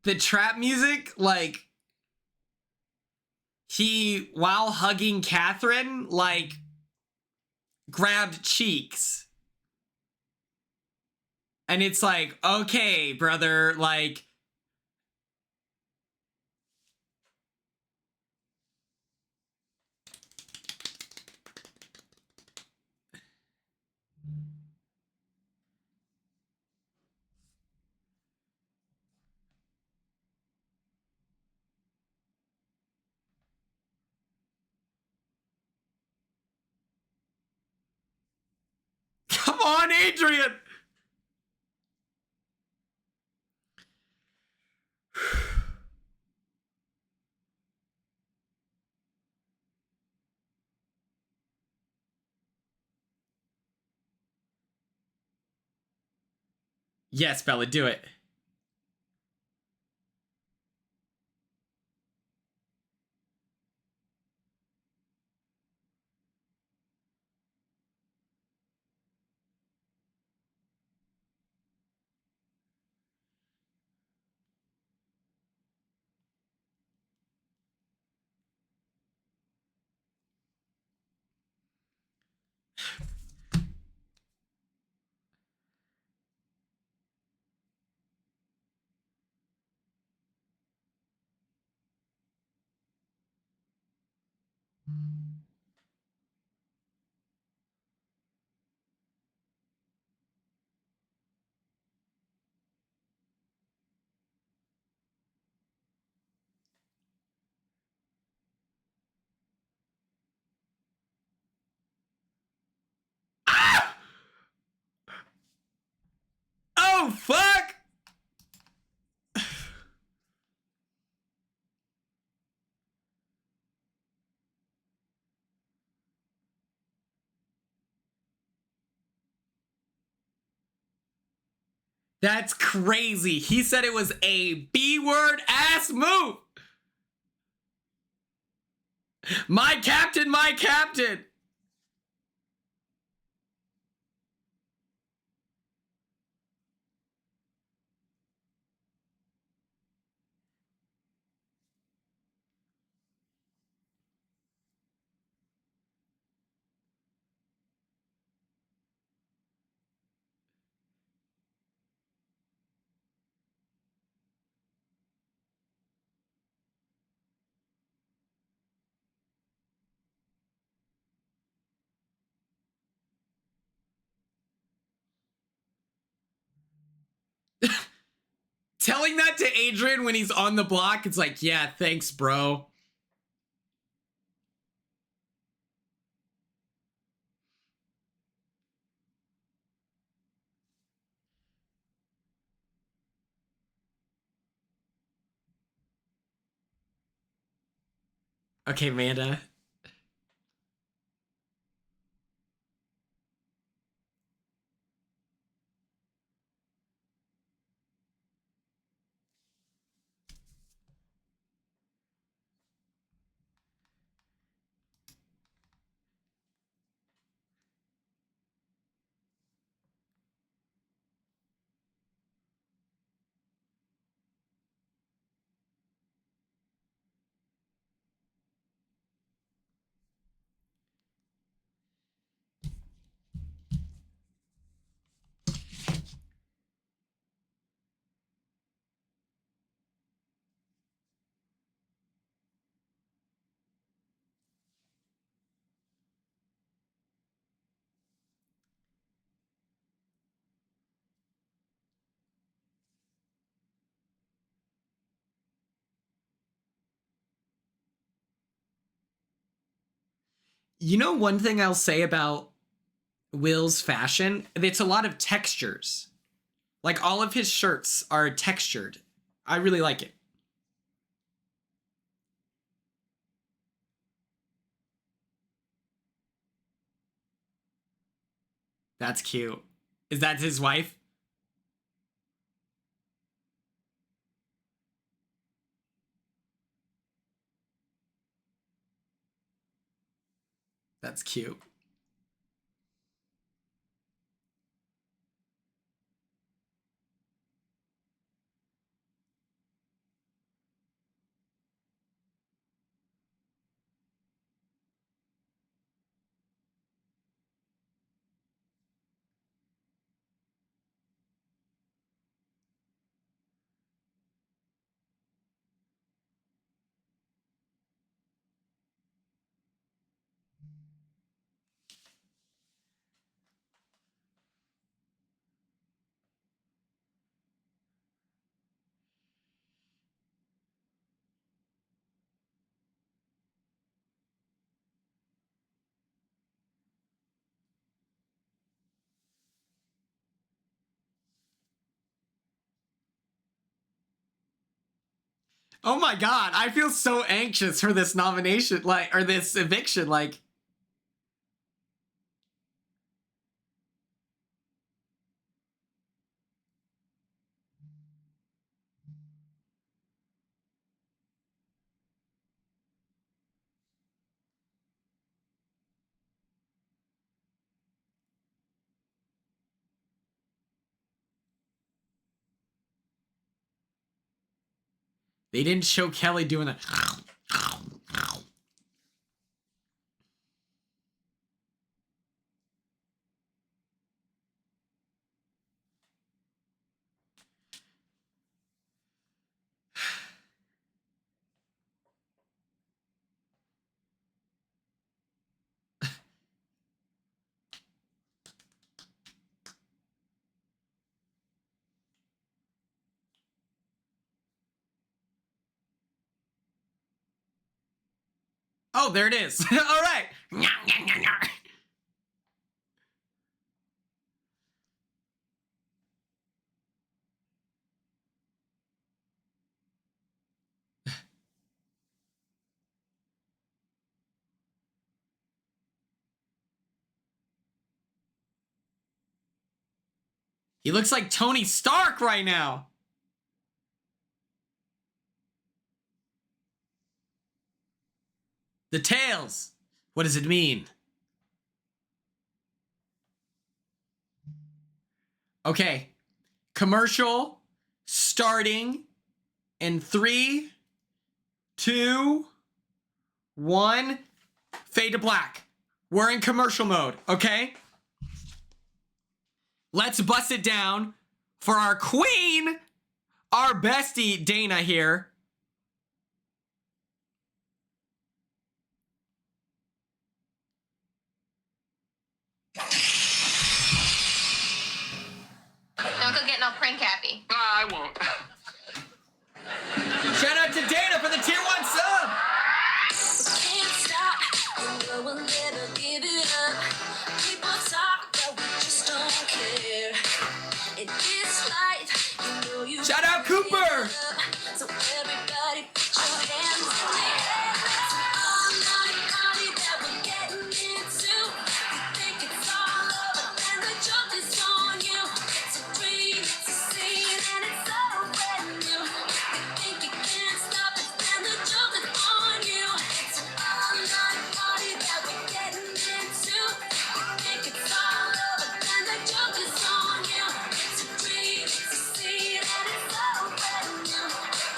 The trap music, like, he, while hugging Catherine, like, grabbed cheeks. And it's like, okay, brother, like, come on, Adrian! Yes, Bella, do it. Ah! Oh, fuck! That's crazy. He said it was a B-word ass move. My captain, my captain. Telling that to Adrian when he's on the block, it's like, yeah, thanks, bro. Okay, Amanda. You know, one thing I'll say about Will's fashion, it's a lot of textures. Like all of his shirts are textured. I really like it. That's cute. Is that his wife? That's cute. Oh my god, I feel so anxious for this nomination, like, or this eviction, like. They didn't show Kelly doing that. Oh, there it is. All right. He looks like Tony Stark right now. The tails. What does it mean? Okay. Commercial starting in 3, 2, 1. Fade to black. We're in commercial mode, okay? Let's bust it down for our queen, our bestie Dana here. Don't go get no prank happy. I won't. Shout out to Dana for the tier 1 sub. Can't stop, we'll never give it up. People talk, but we just don't care. In this life, you know you Shout out Cooper. So everybody put your hands in the air. It's an all-night party that we're getting into. You think it's all over, and the joke is on you. It's a dream, it's a scene, and it's so brand new. You think you can't stop it, and the joke is on you. It's an all-night party that we're getting into. You think it's all over, and the joke is on you. It's a dream, it's a scene, and it's so brand new.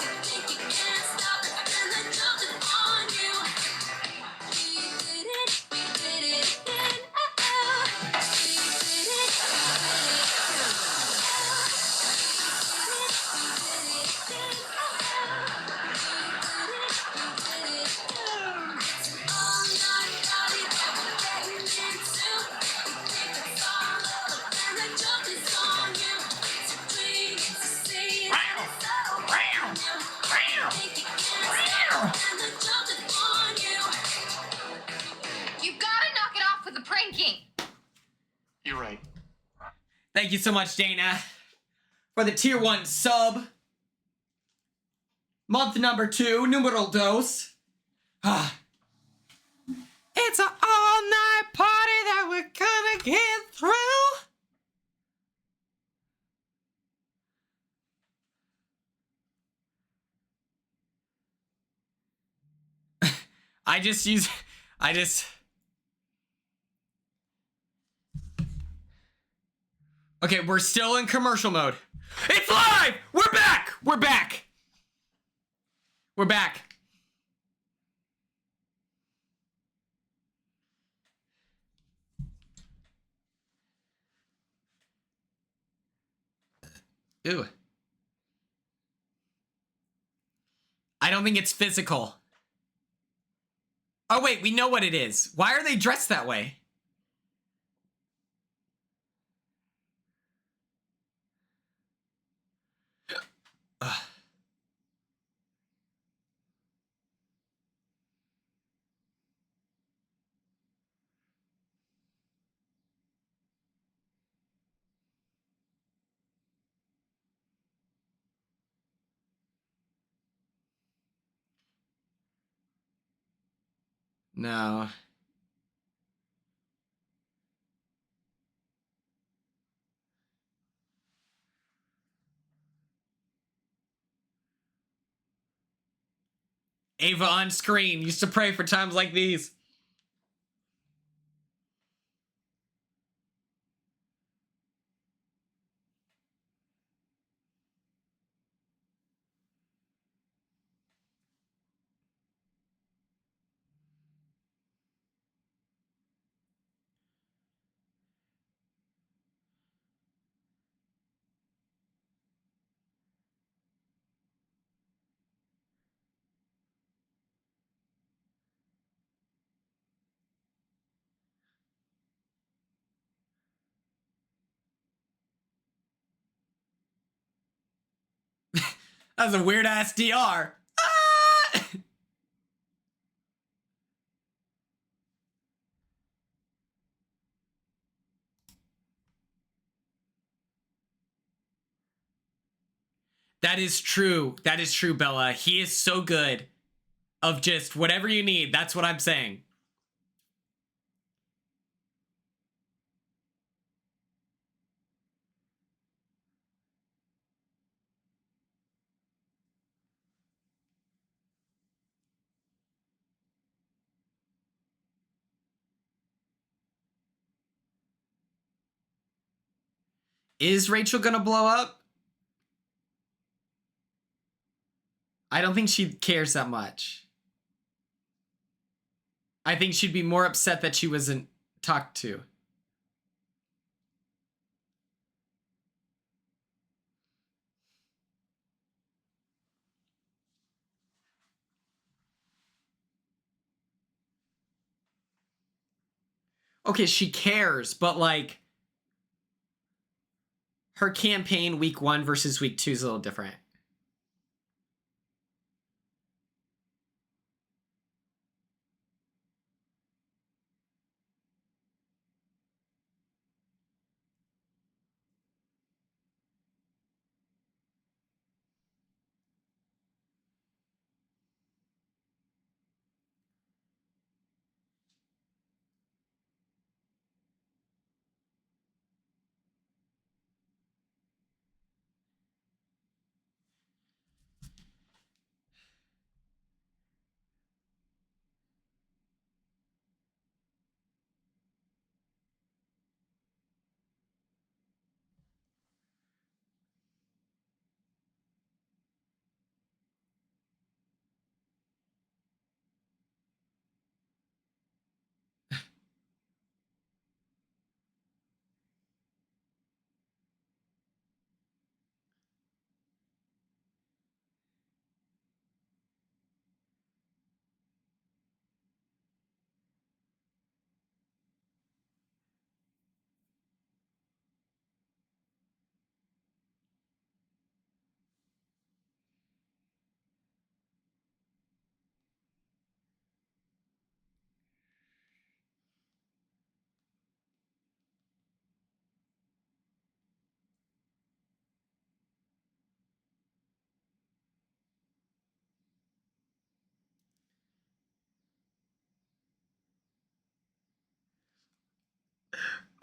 You think you can't stop it, and the joke is on you. We did it again, oh. We did it You gotta knock it off with the pranking. You're right. Thank you so much, Dana, for the tier 1 sub. Month number 2, numero dos. It's an all-night party that we're gonna get through. I just. Okay, we're still in commercial mode. It's live! We're back! We're back! We're back. Ew. I don't think it's physical. Oh, wait, we know what it is. Why are they dressed that way? Ugh. No. Ava on screen used to pray for times like these. That was a weird ass DR. Ah! That is true. That is true, Bella. He is so good of just whatever you need. That's what I'm saying. Is Rachel gonna blow up? I don't think she cares that much. I think she'd be more upset that she wasn't talked to. Okay, she cares, but like her campaign week 1 versus week 2 is a little different.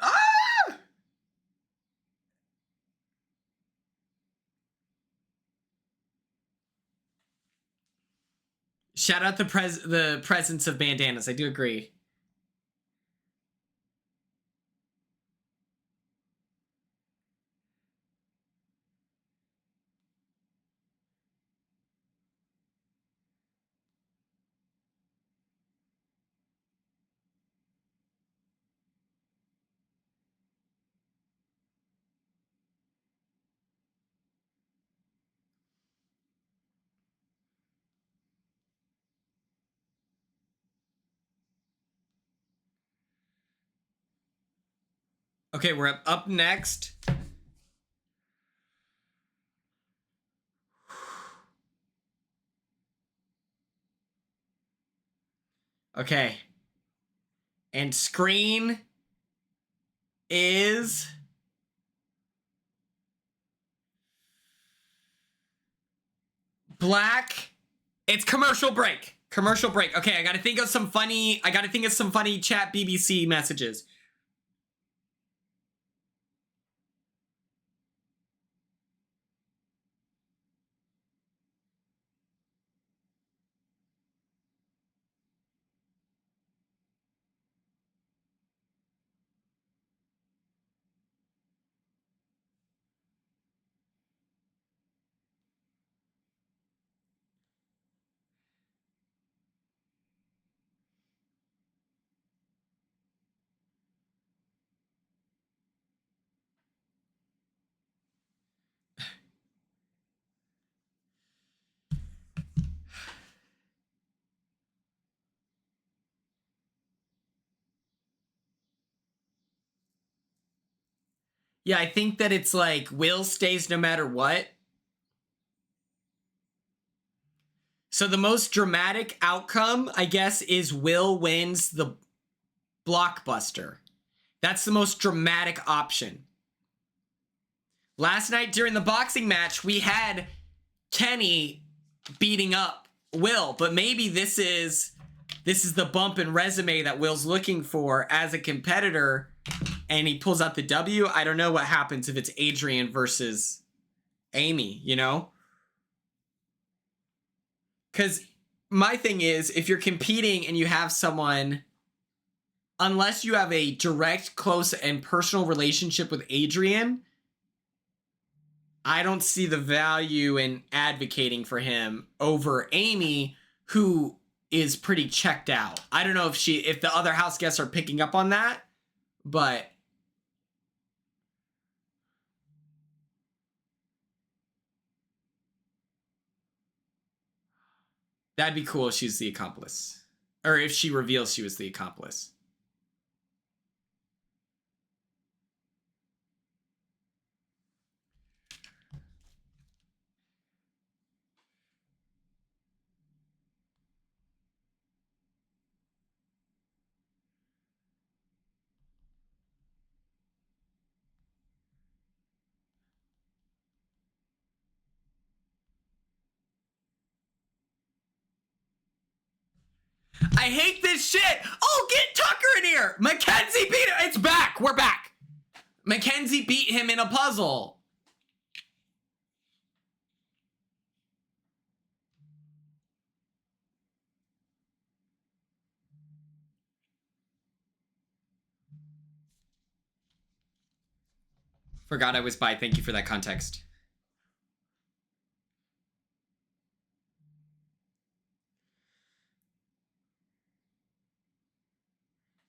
Ah! Shout out the presence of bandanas. I do agree. Okay, we're up next. Okay. And screen is black. It's commercial break. Commercial break. Okay, I gotta think of some funny chat BBC messages. Yeah, I think that it's like Will stays no matter what. So the most dramatic outcome, I guess, is Will wins the blockbuster. That's the most dramatic option. Last night during the boxing match, we had Kenny beating up Will, but maybe this is the bump in resume that Will's looking for as a competitor, and he pulls out the W. I don't know what happens if it's Adrian versus Amy, you know? Because my thing is, if you're competing and you have someone, unless you have a direct, close, and personal relationship with Adrian, I don't see the value in advocating for him over Amy, who is pretty checked out. I don't know if the other house guests are picking up on that, but that'd be cool if she's the accomplice. Or if she reveals she was the accomplice. I hate this shit. Oh, get Tucker in here. Mackenzie beat him. It's back. We're back. Mackenzie beat him in a puzzle. Forgot I was by. Thank you for that context.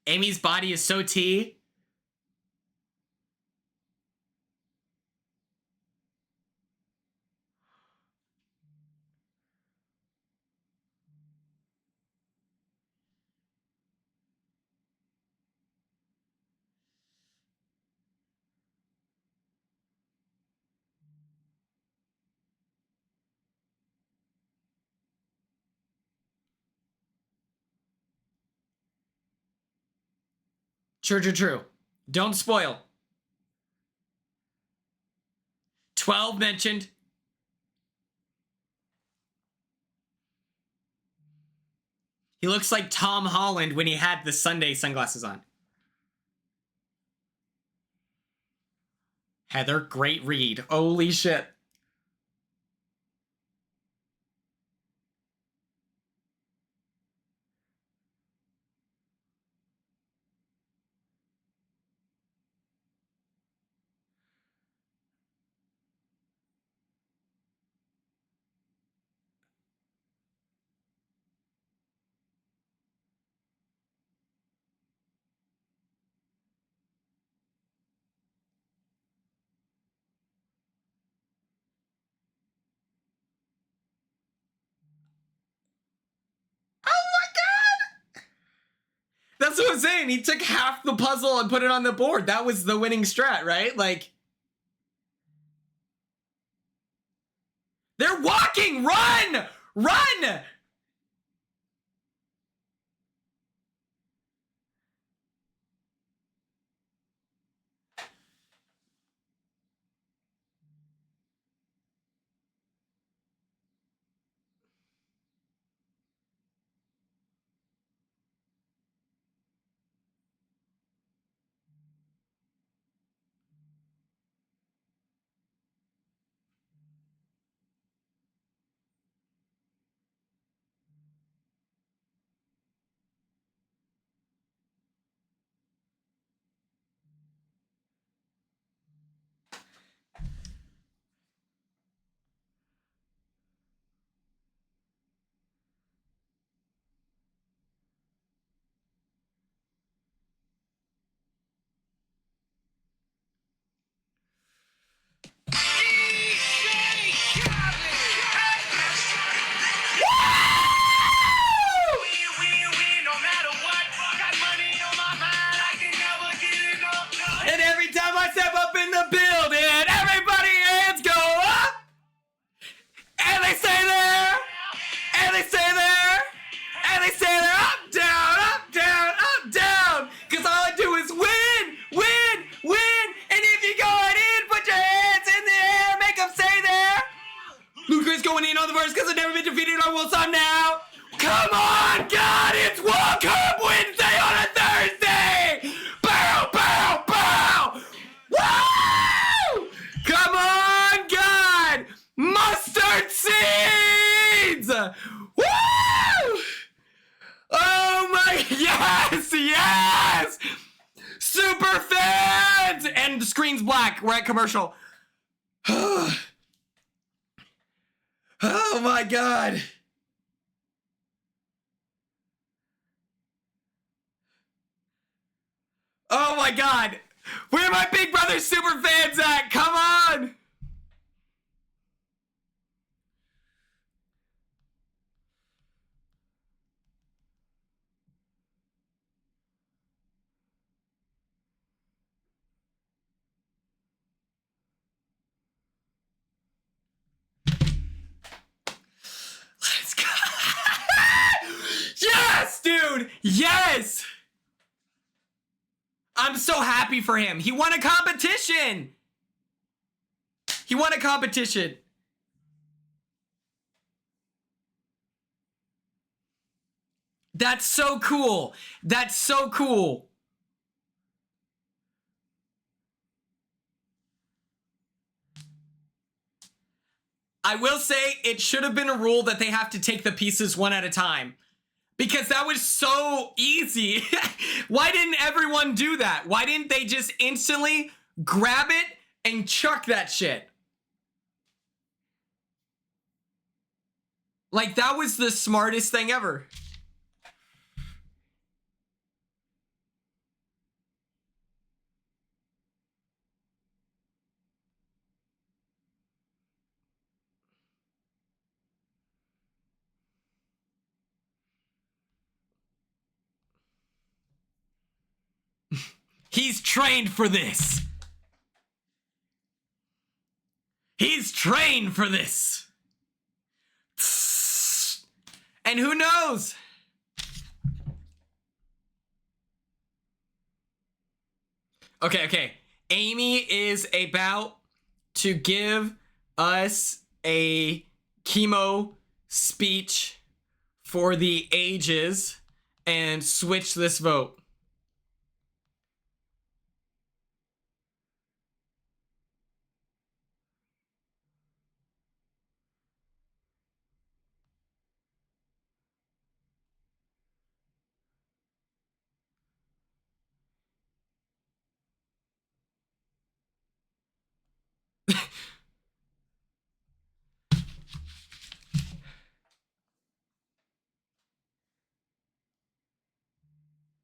Amy's body is so tea. True. Don't spoil. 12 mentioned. He looks like Tom Holland when he had the Sunday sunglasses on. Heather, great read. Holy shit. That's what I'm saying. He took half the puzzle and put it on the board. That was the winning strat, right? Like, they're walking. Run! Run! Yes! Super fans! And the screen's black. We're at commercial. Oh my God. Oh my God. Where are my Big Brother super fans at? Come on. Let's go. Yes, dude. Yes. I'm so happy for him. He won a competition. He won a competition. That's so cool. That's so cool. I will say it should have been a rule that they have to take the pieces one at a time. Because that was so easy. Why didn't everyone do that? Why didn't they just instantly grab it and chuck that shit? Like, that was the smartest thing ever. He's trained for this. He's trained for this. And who knows? Okay. Amy is about to give us a chemo speech for the ages and switch this vote.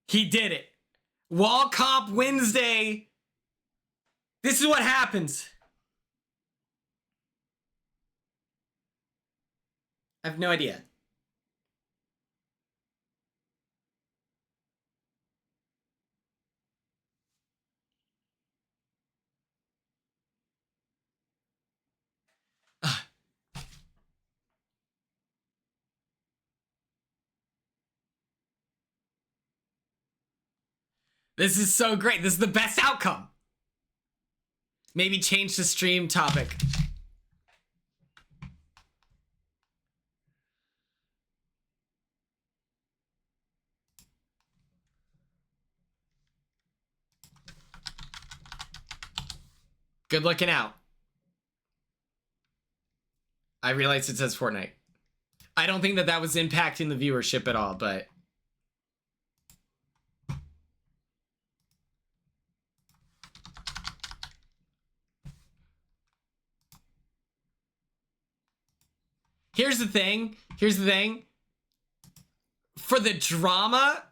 He did it. Wall Comp Wednesday. This is what happens. I have no idea. This is so great. This is the best outcome. Maybe change the stream topic. Good looking out. I realize it says Fortnite. I don't think that that was impacting the viewership at all, but... Here's the thing. For the drama,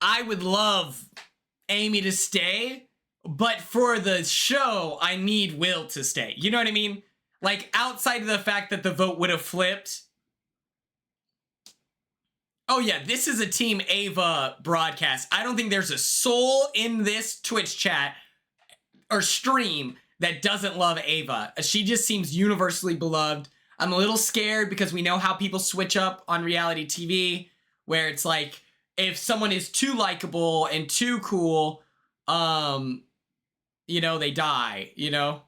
I would love Amy to stay, but for the show, I need Will to stay. You know what I mean? Like, outside of the fact that the vote would have flipped. Oh yeah, this is a Team Ava broadcast. I don't think there's a soul in this Twitch chat or stream that doesn't love Ava. She just seems universally beloved. I'm a little scared because we know how people switch up on reality TV, where it's like, if someone is too likable and too cool, you know, they die, you know?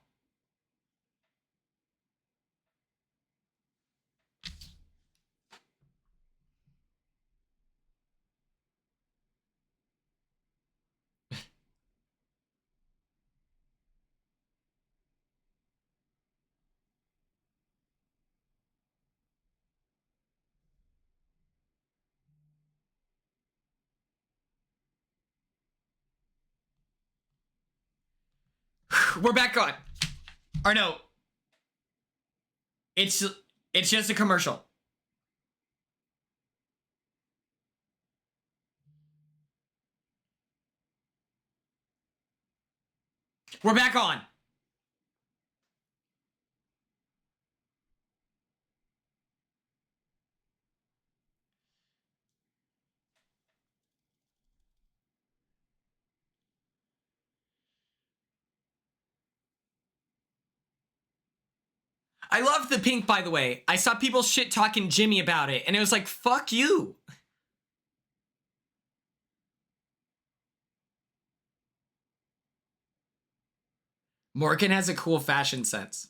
We're back on. Or no. It's just a commercial. We're back on. I love the pink, by the way. I saw people shit talking Jimmy about it, and it was like, fuck you. Morgan has a cool fashion sense.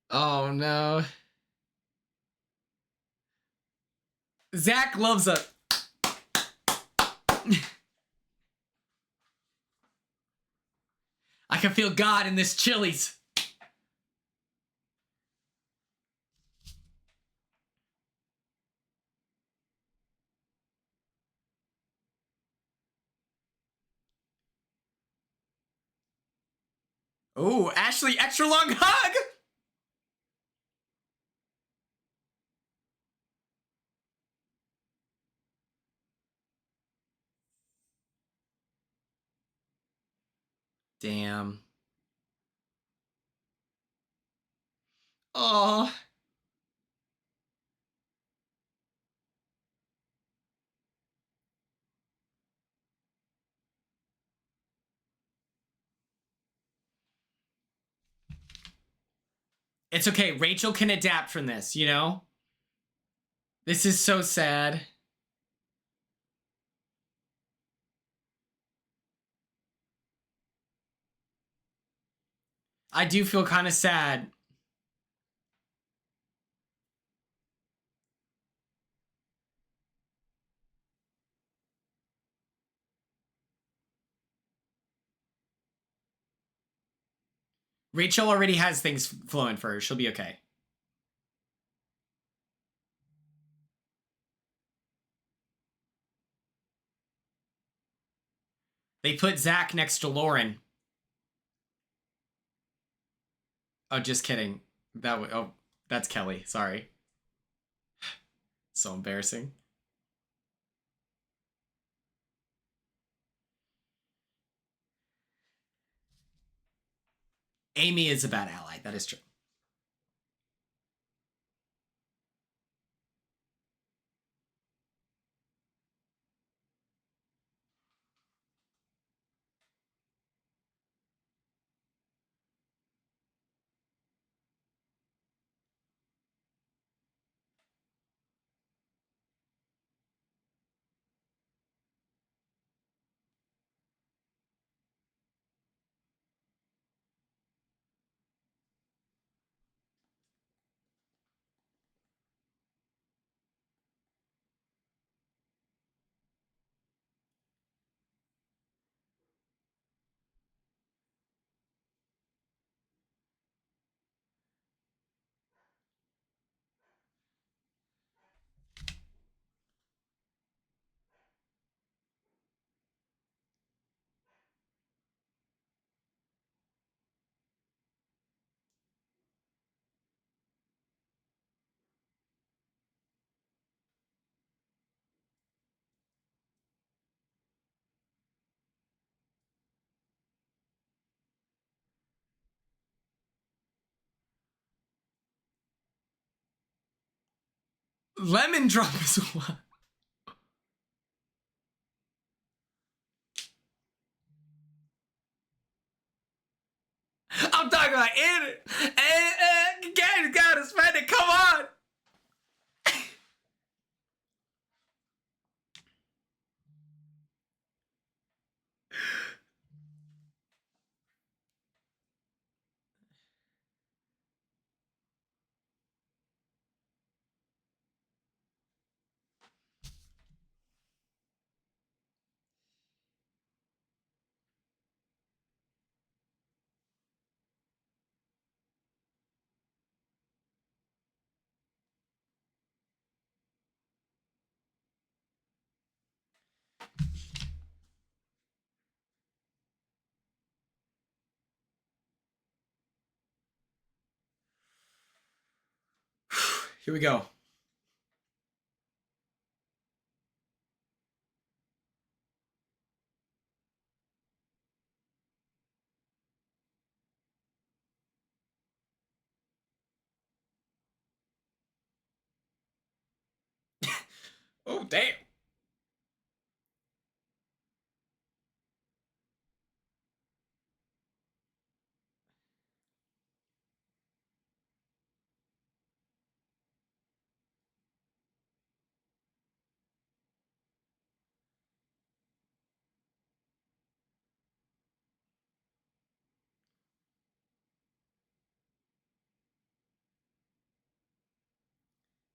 Oh no. Zach loves a... I can feel God in this Chili's. Oh, Ashley, extra long hug! Damn. Oh. It's okay. Rachel can adapt from this, you know? This is so sad. I do feel kind of sad. Rachel already has things flowing for her. She'll be okay. They put Zach next to Lauren. Oh, just kidding. Oh, that's Kelly. Sorry. So embarrassing. Amy is a bad ally. That is true. Lemon drop is what? I'm talking about it. And guys gotta spend it. Come on. Here we go. Oh, damn.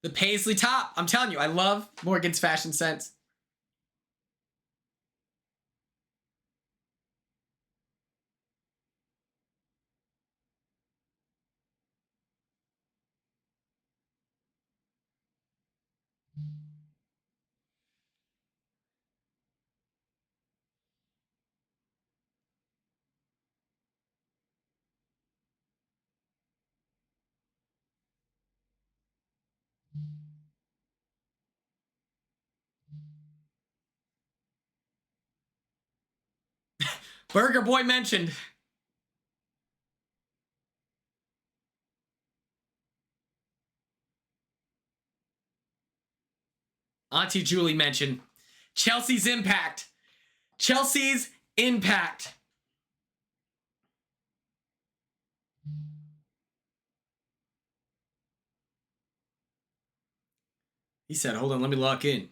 The paisley top. I'm telling you, I love Morgan's fashion sense. Burger Boy mentioned. Auntie Julie mentioned. Chelsea's impact. Chelsea's impact. He said, hold on, let me lock in.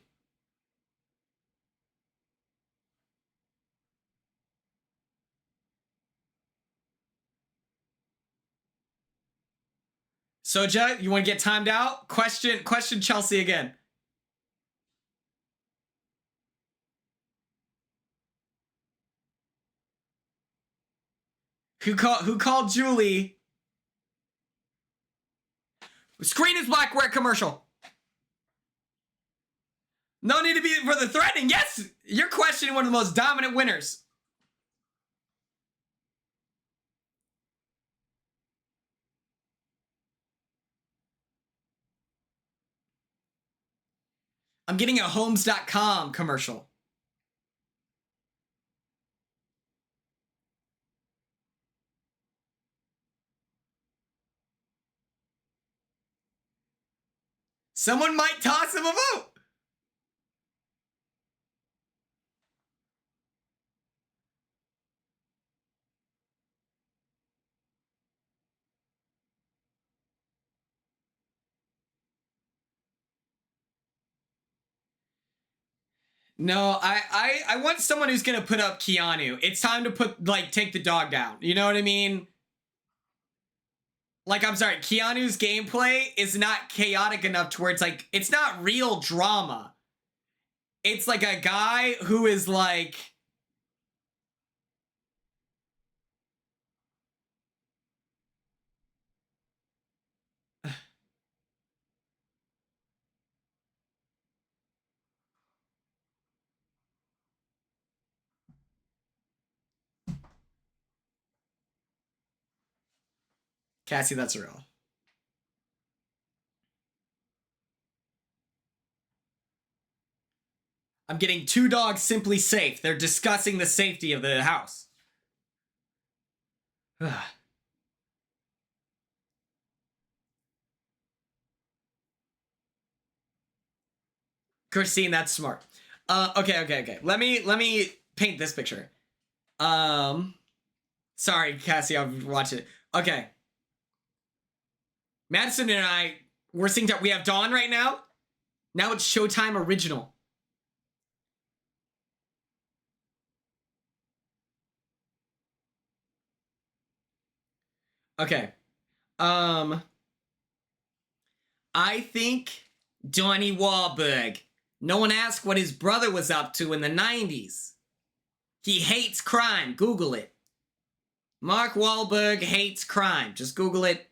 Soja, you want to get timed out? Question Chelsea again. Who called Julie? Screen is black, wear commercial. No need to be for the threatening. Yes, you're questioning one of the most dominant winners. I'm getting a homes.com commercial. Someone might toss him a vote. No, I want someone who's gonna put up Keanu. It's time to take the dog down. You know what I mean? Like, I'm sorry, Keanu's gameplay is not chaotic enough to where it's not real drama. It's like a guy who is like... Cassie, that's real. I'm getting 2 dogs simply safe. They're discussing the safety of the house. Christine, that's smart. Okay. Let me paint this picture. Sorry, Cassie, I've watched it. Okay. Madison and I, we're synced up. We have Dawn right now. Now it's Showtime Original. Okay. I think Donnie Wahlberg. No one asked what his brother was up to in the 90s. He hates crime. Google it. Mark Wahlberg hates crime. Just Google it.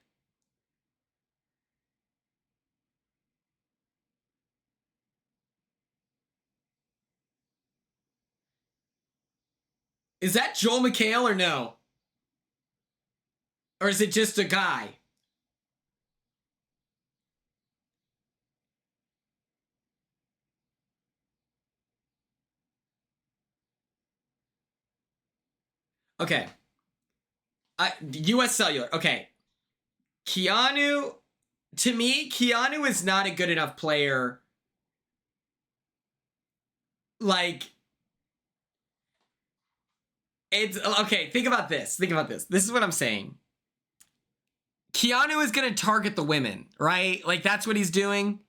Is that Joel McHale or no? Or is it just a guy? Okay. US Cellular. Okay. Keanu, to me, Keanu is not a good enough player. Like, it's okay. Think about this. Think about this. This is what I'm saying. Keanu is going to target the women, right? Like, that's what he's doing.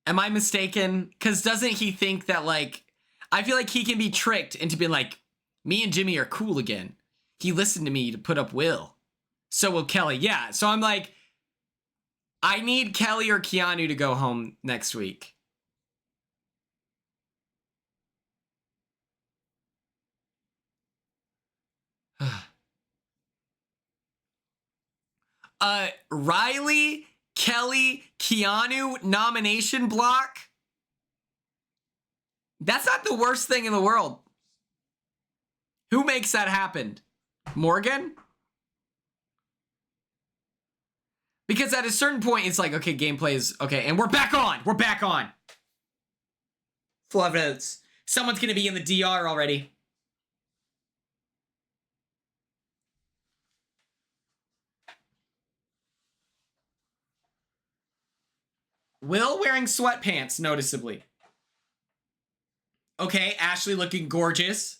Am I mistaken? Because doesn't he think that, like, I feel like he can be tricked into being like, me and Jimmy are cool again. He listened to me to put up Will. So will Kelly. Yeah. So I'm like, I need Kelly or Keanu to go home next week. Riley, Kelly, Keanu nomination block. That's not the worst thing in the world. Who makes that happen? Morgan? Because at a certain point, it's like, okay, gameplay is okay, and we're back on. We're back on. Full votes. Someone's gonna be in the DR already. Will wearing sweatpants noticeably. Okay, Ashley looking gorgeous.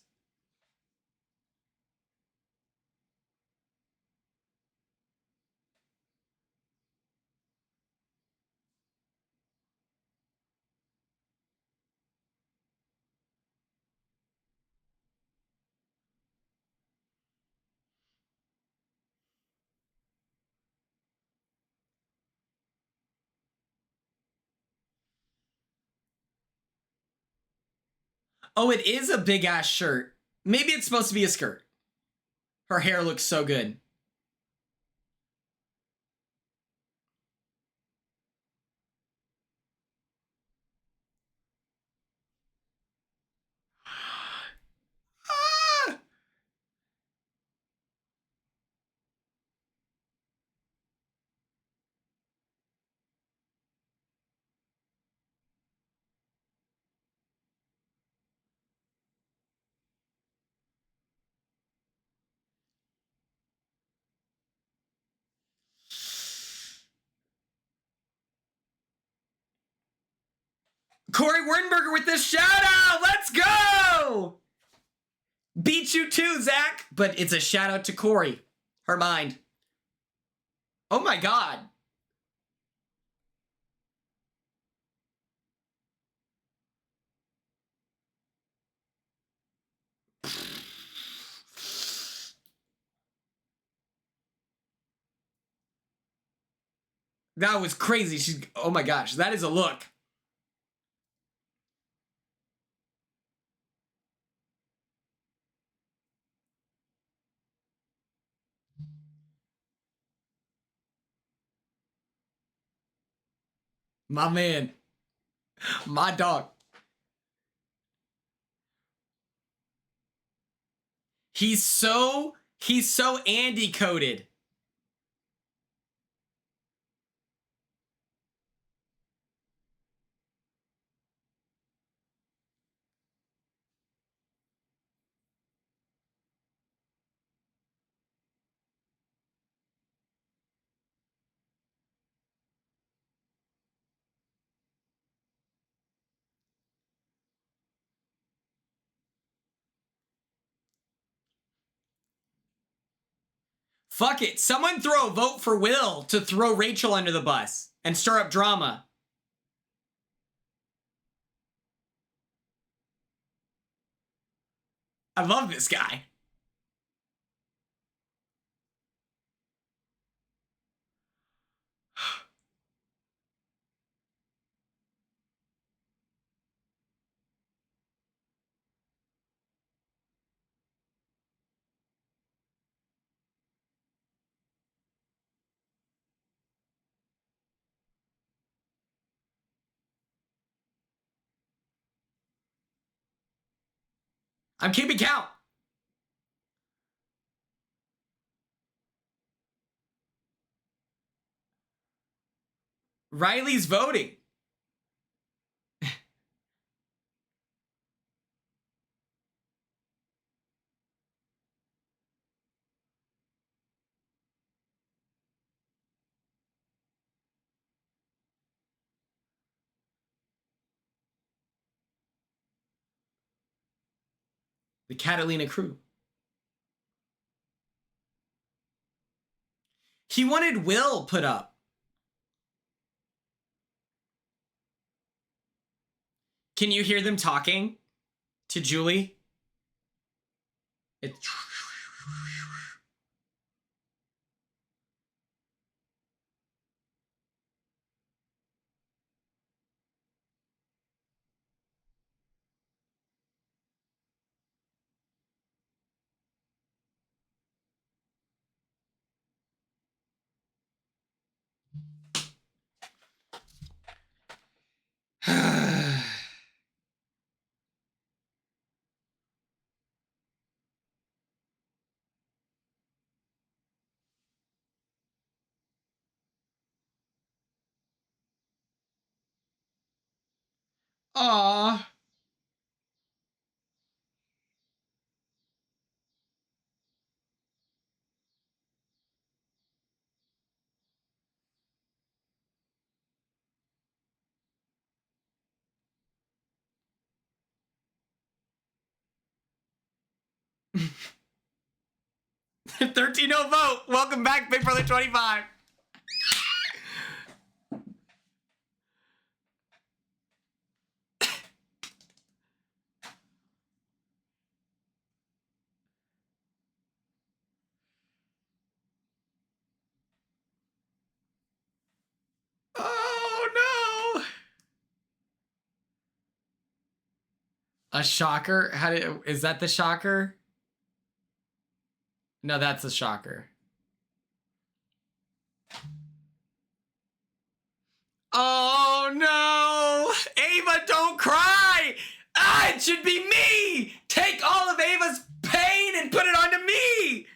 Oh, it is a big ass shirt. Maybe it's supposed to be a skirt. Her hair looks so good. Ah! Corey Wernberger with this shout out. Let's go. Beat you too, Zach. But it's a shout out to Corey. Her mind. Oh my God. That was crazy. She's, oh my gosh, that is a look. My man. My dog. He's so Andy coded. Fuck it. Someone throw a vote for Will to throw Rachel under the bus and stir up drama. I love this guy. I'm keeping count. Riley's voting. The Catalina crew. He wanted Will put up. Can you hear them talking to Julie? It's... Aww. $13 vote. Welcome back, Big Brother 25. Oh no! A shocker? Is that the shocker? No, that's a shocker. Oh no! Ava, don't cry! Ah, it should be me! Take all of Ava's pain and put it onto me!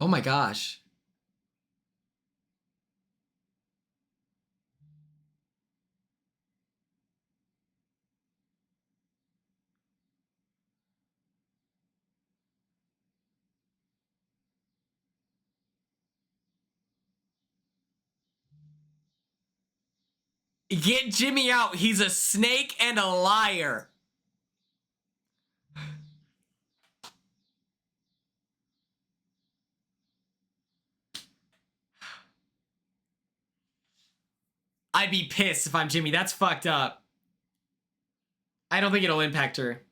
Oh my gosh. Get Jimmy out. He's a snake and a liar. I'd be pissed if I'm Jimmy. That's fucked up. I don't think it'll impact her.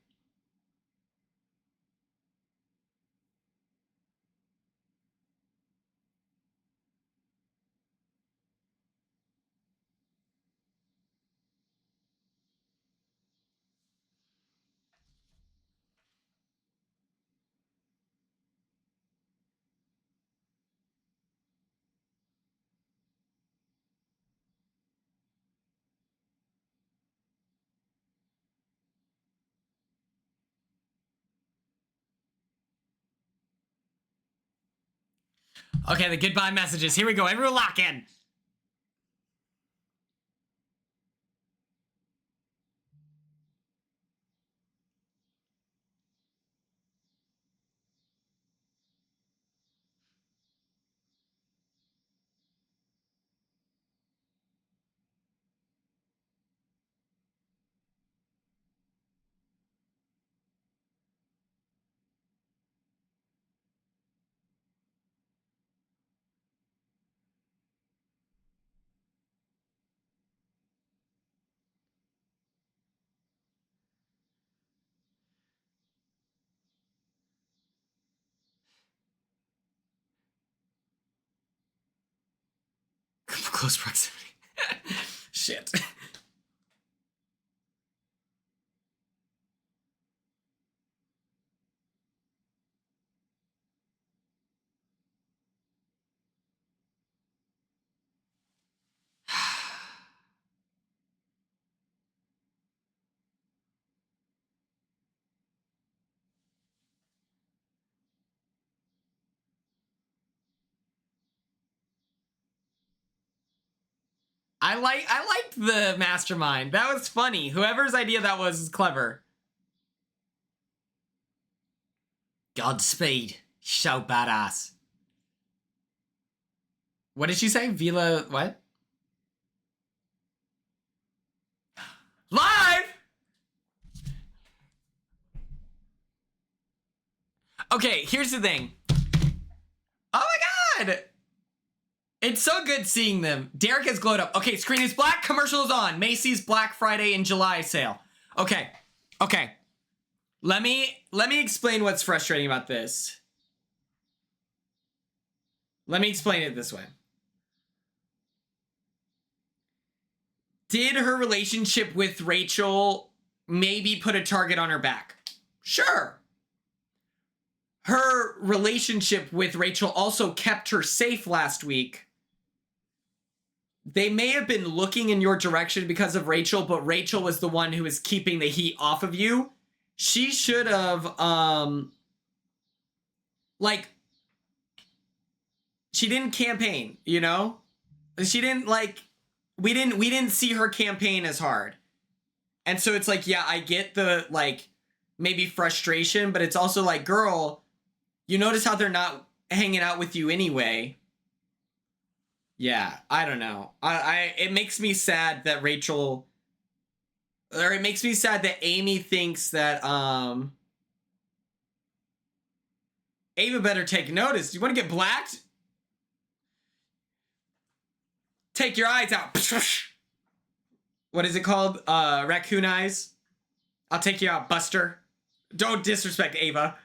Okay, the goodbye messages. Here we go. Everyone lock in. Close proximity. Shit. I liked the mastermind. That was funny. Whoever's idea that was clever. Godspeed. So badass. What did she say? Vila what? Live? Okay, here's the thing. Oh my god! It's so good seeing them. Derek has glowed up. Okay, screen is black, commercial is on. Macy's Black Friday and July sale. Okay, okay. Let me explain what's frustrating about this. Let me explain it this way. Did her relationship with Rachel maybe put a target on her back? Sure. Her relationship with Rachel also kept her safe last week. They may have been looking in your direction because of Rachel, but Rachel was the one who was keeping the heat off of you. She should have, like, she didn't campaign, you know? She didn't, like, we didn't see her campaign as hard. And so it's like, yeah, I get the, like, maybe frustration, but it's also like, girl, you notice how they're not hanging out with you anyway. Yeah, I don't know. It makes me sad that Rachel, or it makes me sad that Amy thinks that, Ava better take notice. You want to get blacked? Take your eyes out. What is it called? Raccoon eyes? I'll take you out, Buster. Don't disrespect Ava.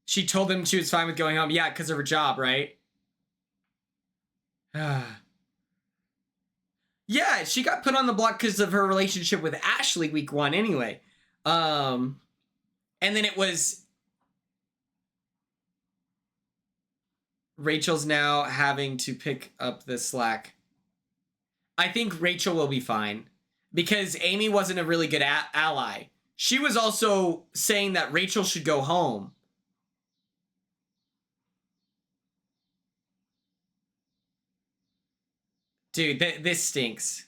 She told him she was fine with going home. Yeah, because of her job, right? Yeah, she got put on the block because of her relationship with Ashley week 1 anyway. And then it was Rachel's now having to pick up the slack. I think Rachel will be fine because Amy wasn't a really good ally. She was also saying that Rachel should go home. Dude, this stinks.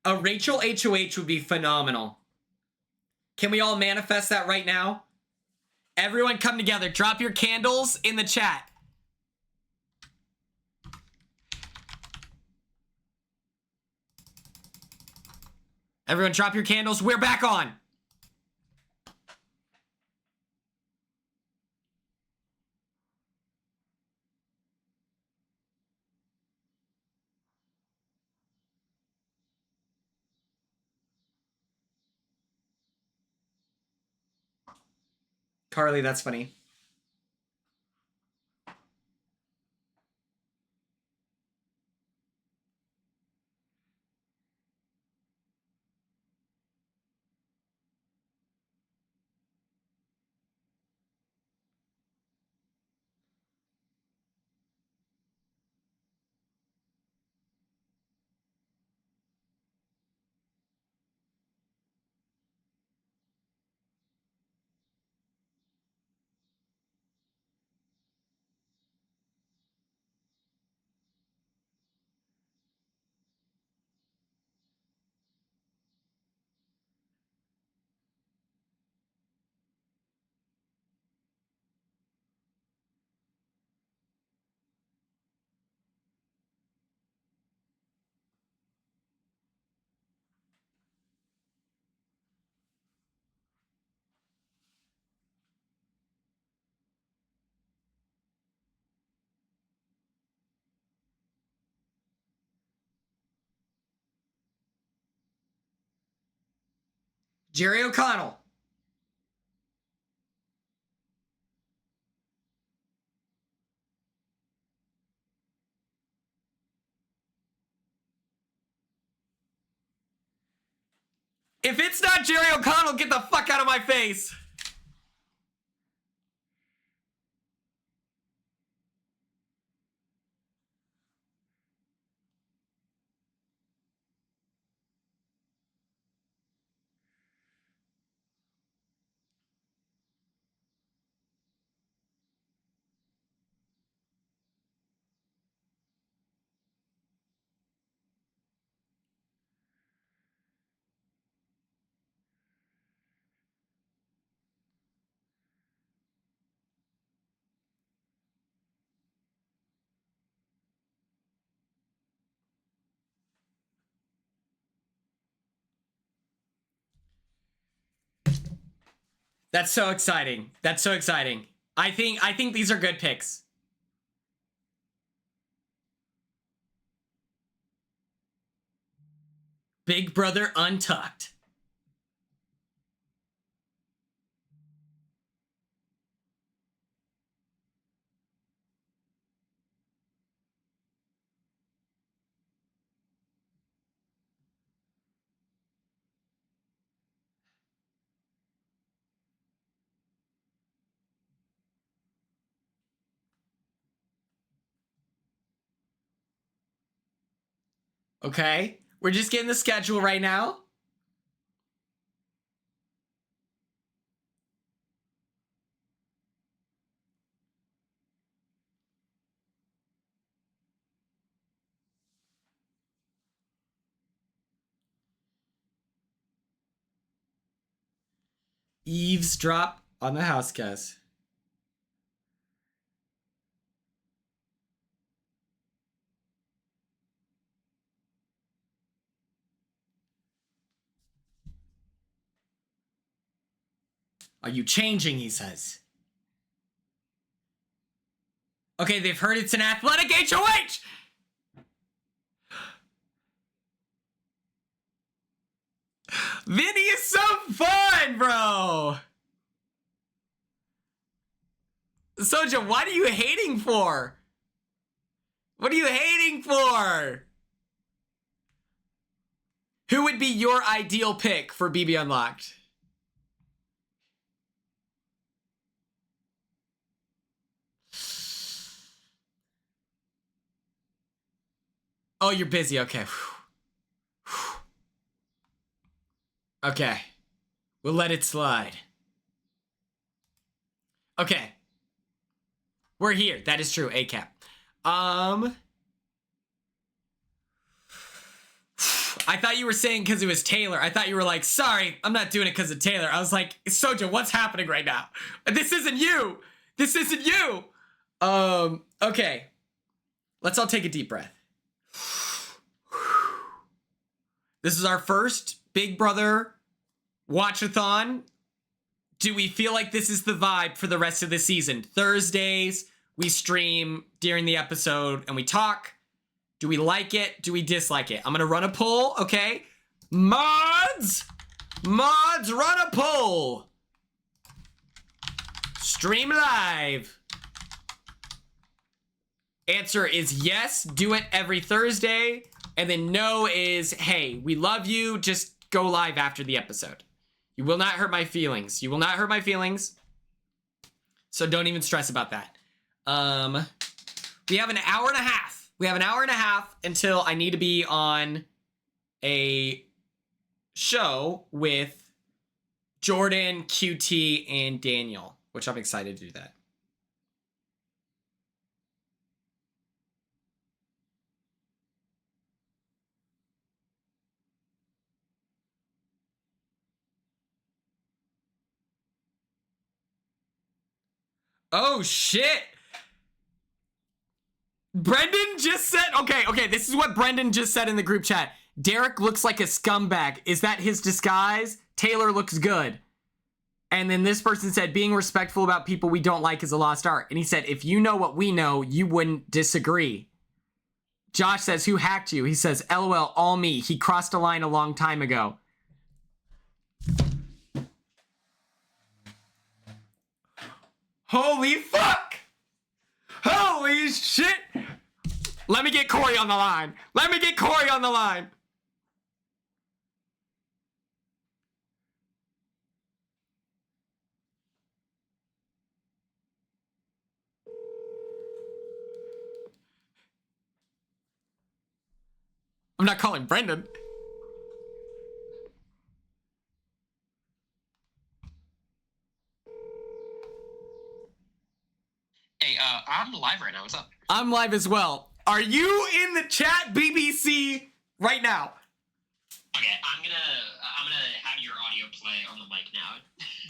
A Rachel HOH would be phenomenal. Can we all manifest that right now? Everyone come together. Drop your candles in the chat. Everyone drop your candles. We're back on. Carly, that's funny. Jerry O'Connell. If it's not Jerry O'Connell, get the fuck out of my face. That's so exciting. That's so exciting. I think these are good picks. Big Brother Untucked. Okay, we're just getting the schedule right now. Eavesdrop on the house guest. Are you changing, he says. Okay, they've heard it's an athletic HOH! Vinny is so fun, bro! Soja, what are you hating for? What are you hating for? Who would be your ideal pick for BB Unlocked? Oh, you're busy. Okay. Okay. We'll let it slide. Okay. We're here. That is true. ACAP. I thought you were saying because it was Taylor. I thought you were like, sorry, I'm not doing it because of Taylor. I was like, Soja, what's happening right now? This isn't you. This isn't you. Okay. Let's all take a deep breath. This is our first Big Brother watch-a-thon. Do we feel like this is the vibe for the rest of the season? Thursdays, we stream during the episode and we talk. Do we like it? Do we dislike it? I'm gonna run a poll, okay? Mods, run a poll. Stream live. Answer is yes, do it every Thursday. And then no is, hey, we love you, just go live after the episode. You will not hurt my feelings. You will not hurt my feelings. So don't even stress about that. We have an hour and a half. We have an hour and a half until I need to be on a show with Jordan, QT, and Daniel, which I'm excited to do that. Oh, shit. Brendan just said, okay, this is what Brendan just said in the group chat. Derek looks like a scumbag. Is that his disguise? Taylor looks good. And then this person said, being respectful about people we don't like is a lost art. And he said, if you know what we know, you wouldn't disagree. Josh says, who hacked you? He says, LOL, all me. He crossed a line a long time ago. Holy fuck! Holy shit! Let me get Corey on the line. Let me get Corey on the line. I'm not calling Brendan. Hey, I'm live right now. What's up? I'm live as well. Are you in the chat, BBC, right now? Okay, I'm gonna have your audio play on the mic now.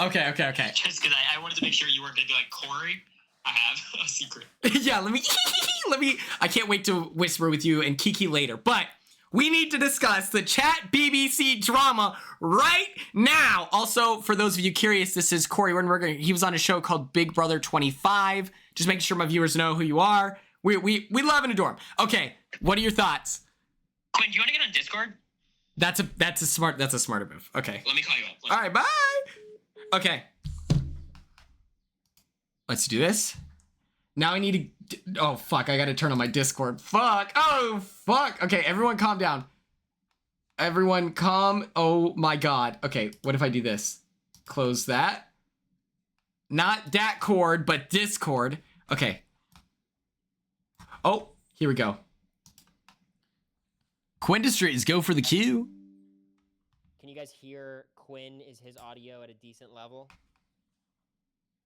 Okay. Just because I wanted to make sure you weren't gonna be like, Corey, I have a secret. Yeah, let me, I can't wait to whisper with you and Kiki later. But We need to discuss the Chat BBC drama right now. Also, for those of you curious, this is Corey Wittenberger. He was on a show called Big Brother 25. Just making sure my viewers know who you are. We love and adore him. Okay, what are your thoughts? Quinn, do you want to get on Discord? That's a smarter move. Okay. Let me call you up. All right, bye. Okay. Let's do this. Now I need to... Oh, fuck. I got to turn on my Discord. Fuck. Oh, fuck. Okay, everyone calm down. Everyone calm. Oh, my God. Okay, what if I do this? Close that. Not that cord, but Discord. Okay. Oh, here we go. Quindustries, go for the queue. Can you guys hear Quinn? Is his audio at a decent level?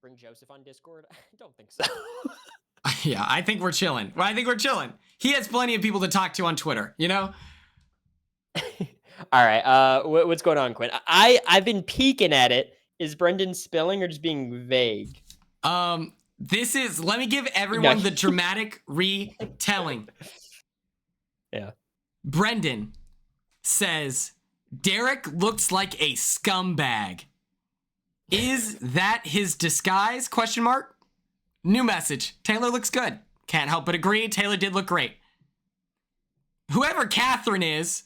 Bring Joseph on Discord? I don't think so. Yeah, I think we're chilling. Well, I think we're chilling. He has plenty of people to talk to on Twitter, you know? All right, what's going on, Quinn? I've been peeking at it. Is Brendan spilling or just being vague? This is... Let me give everyone the dramatic retelling. Yeah. Brendan says, Derek looks like a scumbag. Is that his disguise? Question mark. New message. Taylor looks good. Can't help but agree. Taylor did look great. Whoever Catherine is,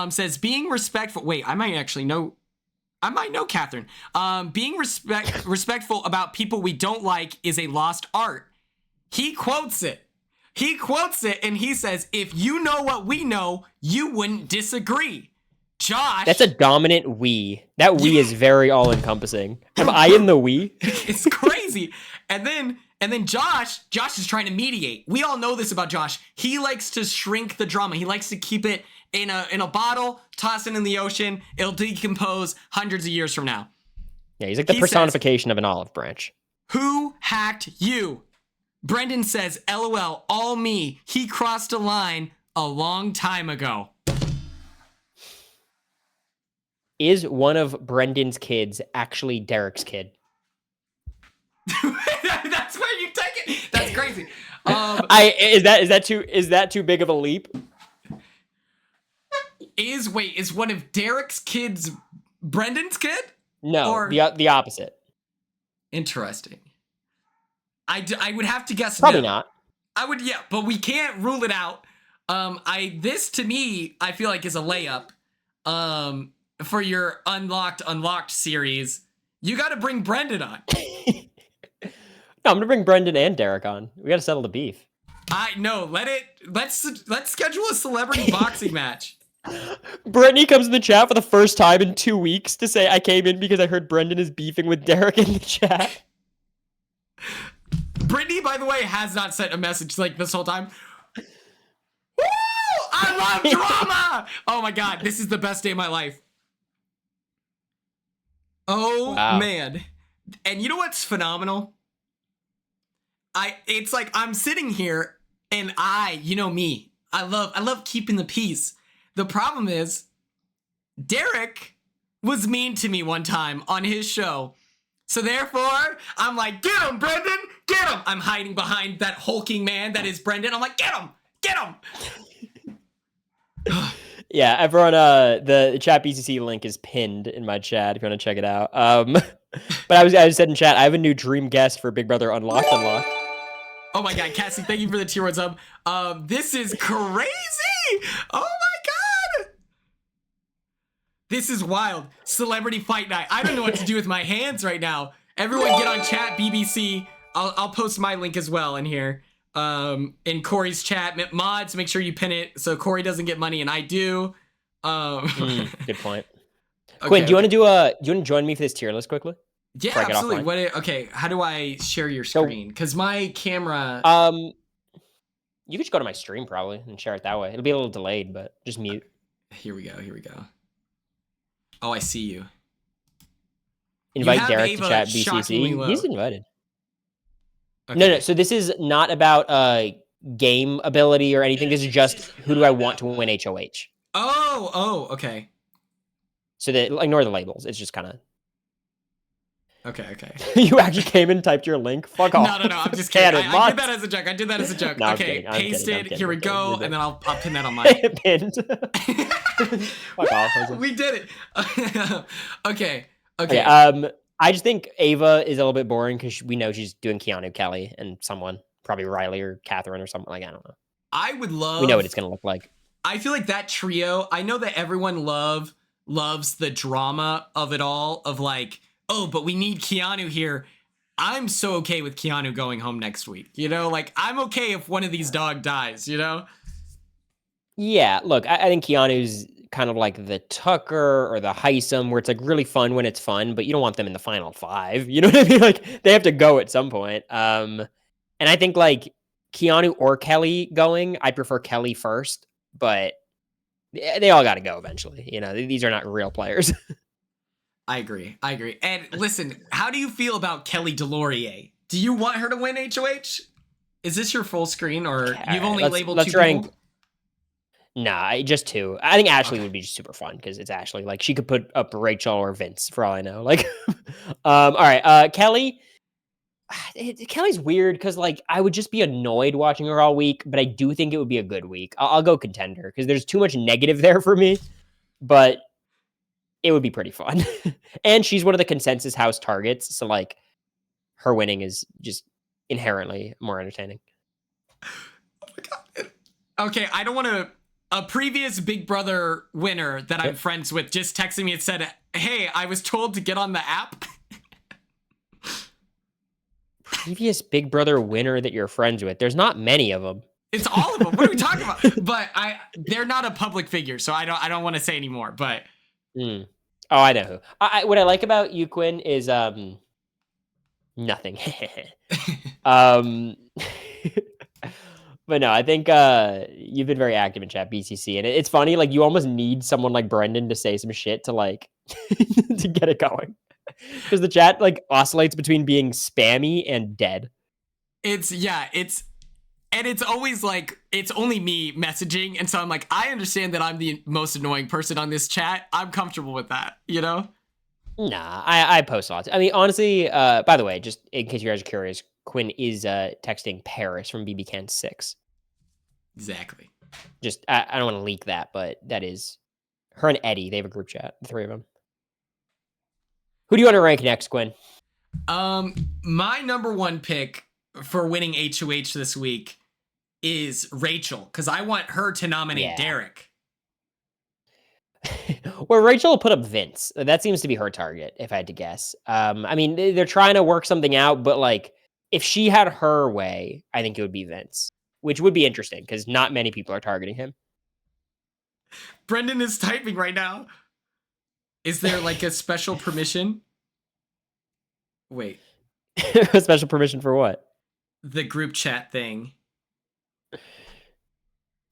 says being respectful. Wait, I might know Catherine. Being respectful about people we don't like is a lost art. He quotes it. And he says, if you know what we know, you wouldn't disagree. Josh. That's a dominant we. That we is very all-encompassing. Am I in the we? It's crazy. And then Josh is trying to mediate. We all know this about Josh. He likes to shrink the drama. He likes to keep it in a bottle, toss it in the ocean. It'll decompose hundreds of years from now. Yeah, he's like the personification of an olive branch. Who hacked you? Brendan says, LOL, all me. He crossed a line a long time ago. Is one of Brendan's kids actually Derek's kid? That's where you take it. That's crazy. Is that too big of a leap? Is one of Derek's kids Brendan's kid? No, or... the opposite. Interesting. I would have to guess probably no. not. I would, yeah, but we can't rule it out. This to me, I feel like is a layup. For your unlocked series, you got to bring Brendan on. No, I'm gonna bring Brendan and Derek on. We got to settle the beef. Let's schedule a celebrity boxing match. Brittany comes in the chat for the first time in 2 weeks to say, I came in because I heard Brendan is beefing with Derek in the chat. Brittany, by the way, has not sent a message like this whole time. Woo! I love drama! Oh my God, this is the best day of my life. Oh, wow. Man. And you know what's phenomenal? It's like I'm sitting here and you know me. I love keeping the peace. The problem is Derek was mean to me one time on his show. So therefore, I'm like, get him, Brendan, get him. I'm hiding behind that hulking man that is Brendan. I'm like, get him. Yeah, everyone, the chat BCC link is pinned in my chat if you want to check it out. But I said in chat, I have a new dream guest for Big Brother Unlocked. Oh my God, Cassie, thank you for the tier 1 sub. This is crazy. Oh my God. This is wild. Celebrity fight night. I don't know what to do with my hands right now. Everyone get on chat BBC. I'll post my link as well in here. In Corey's chat. Mods, make sure you pin it so Corey doesn't get money and I do. Good point. Okay, Quinn, do you want to join me for this tier list quickly? Yeah, absolutely. Okay, how do I share your screen? Because my camera... You could just go to my stream probably and share it that way. It'll be a little delayed, but just mute. Here we go. Oh, I see you. Invite Derek to chat BCC. He's invited. Okay. No. So this is not about game ability or anything. This is just who do I want to win HOH. Oh, okay. So ignore the labels. It's just kind of... Okay. You actually came and typed your link? Fuck off. No. I'm just kidding. I did that as a joke. No, Okay, I'm kidding. pasted. Here we go. And then I'll pin that on my pinned. Fuck off. Jose. We did it. Okay. I just think Ava is a little bit boring because we know she's doing Keanu, Kelly, and someone, probably Riley or Catherine or something. Like, I don't know. I would love. We know what it's gonna look like. I feel like that trio. I know that everyone loves the drama of it all. Of like, oh, but we need Keanu here. I'm so okay with Keanu going home next week. You know, like I'm okay if one of these dog dies. You know. Yeah. Look, I think Keanu's kind of like the Tucker or the Heisem, where it's like really fun when it's fun, but you don't want them in the final 5. You know what I mean? Like they have to go at some point. And I think like Keanu or Kelly going, I prefer Kelly first, but they all got to go eventually. You know, these are not real players. I agree. And listen, how do you feel about Kelly Delorier? Do you want her to win HOH? Is this your full screen, or you've only labeled 2 people? Nah, just 2. I think Ashley would be just super fun because it's Ashley. Like she could put up Rachel or Vince for all I know. Like, all right, Kelly. Kelly's weird because like I would just be annoyed watching her all week, but I do think it would be a good week. I'll go contender because there's too much negative there for me, but it would be pretty fun. And she's one of the consensus house targets, so like her winning is just inherently more entertaining. Oh my god. Okay, I don't want to. A previous Big Brother winner that I'm friends with just texted me and said, "Hey, I was told to get on the app." Previous Big Brother winner that you're friends with. There's not many of them. It's all of them. What are we talking about? But they're not a public figure, so I don't want to say anymore. But oh, I know who. What I like about you, Quinn, is nothing. But no, I think you've been very active in chat BCC, and it's funny. Like you almost need someone like Brendan to say some shit to like to get it going, because the chat like oscillates between being spammy and dead. It's always like it's only me messaging, and so I'm like, I understand that I'm the most annoying person on this chat. I'm comfortable with that, you know. Nah, I post lots. I mean, honestly, by the way, just in case you guys are curious, Quinn is texting Paris from BB Can 6. Exactly. Just I don't want to leak that, but that is her and Eddie. They have a group chat, the 3 of them. Who do you want to rank next, Quinn? My number 1 pick for winning HOH this week is Rachel, because I want her to nominate Derek. Well, Rachel will put up Vince. That seems to be her target, if I had to guess. I mean, they're trying to work something out, but like, if she had her way, I think it would be Vince, which would be interesting because not many people are targeting him. Brendan is typing right now. Is there like a special permission? Wait. A special permission for what? The group chat thing.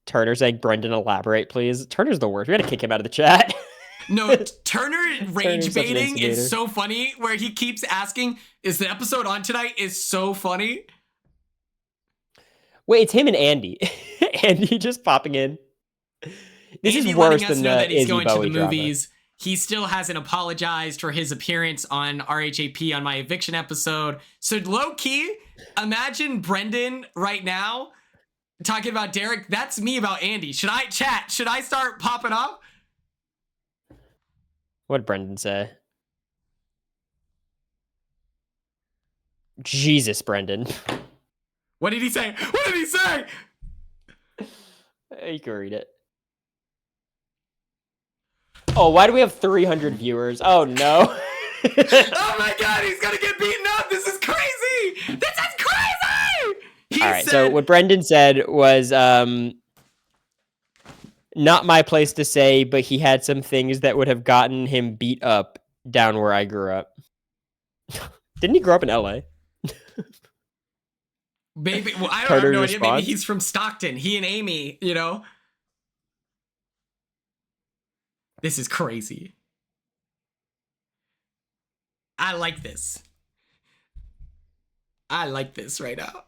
Turner's saying, Brendan, elaborate, please. Turner's the worst. We gotta kick him out of the chat. No, Turner rage baiting is so funny, where he keeps asking, is the episode on tonight? Is so funny. Wait, it's him and Andy. Andy just popping in. This Andy is worse letting us than know that he's Izzy going Bowie to the drama. movies. He still hasn't apologized for his appearance on RHAP on my eviction episode. So low key, imagine Brendan right now talking about Derek. That's me about Andy. Should I start popping up? What'd Brendan say? Jesus, Brendan. What did he say? What did he say? You can read it. Oh, why do we have 300 viewers? Oh, no. Oh, my God. He's going to get beaten up. This is crazy. This is crazy. All right. So what Brendan said was not my place to say, but he had some things that would have gotten him beat up down where I grew up. Didn't he grow up in LA? Maybe. Well, I don't have no idea. Maybe he's from Stockton. He and Amy, you know. This is crazy. I like this. I like this right now.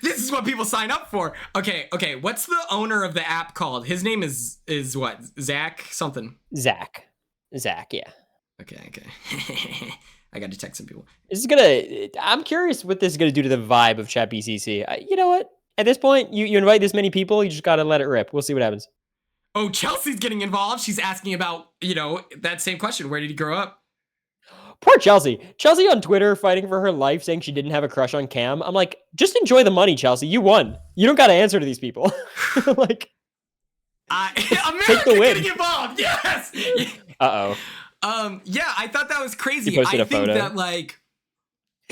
This is what people sign up for. Okay. What's the owner of the app called? His name is what? Zach something. Zach, yeah. Okay. I got to text some people. I'm curious what this is gonna do to the vibe of Chat BCC. You know what? At this point, you invite this many people, you just gotta let it rip. We'll see what happens. Oh, Chelsea's getting involved. She's asking about, that same question. Where did he grow up? Poor Chelsea. Chelsea on Twitter fighting for her life, saying she didn't have a crush on Cam. I'm like, just enjoy the money, Chelsea. You won. You don't got to answer to these people. Like, America getting involved. Yes. Yeah, I thought that was crazy. I think that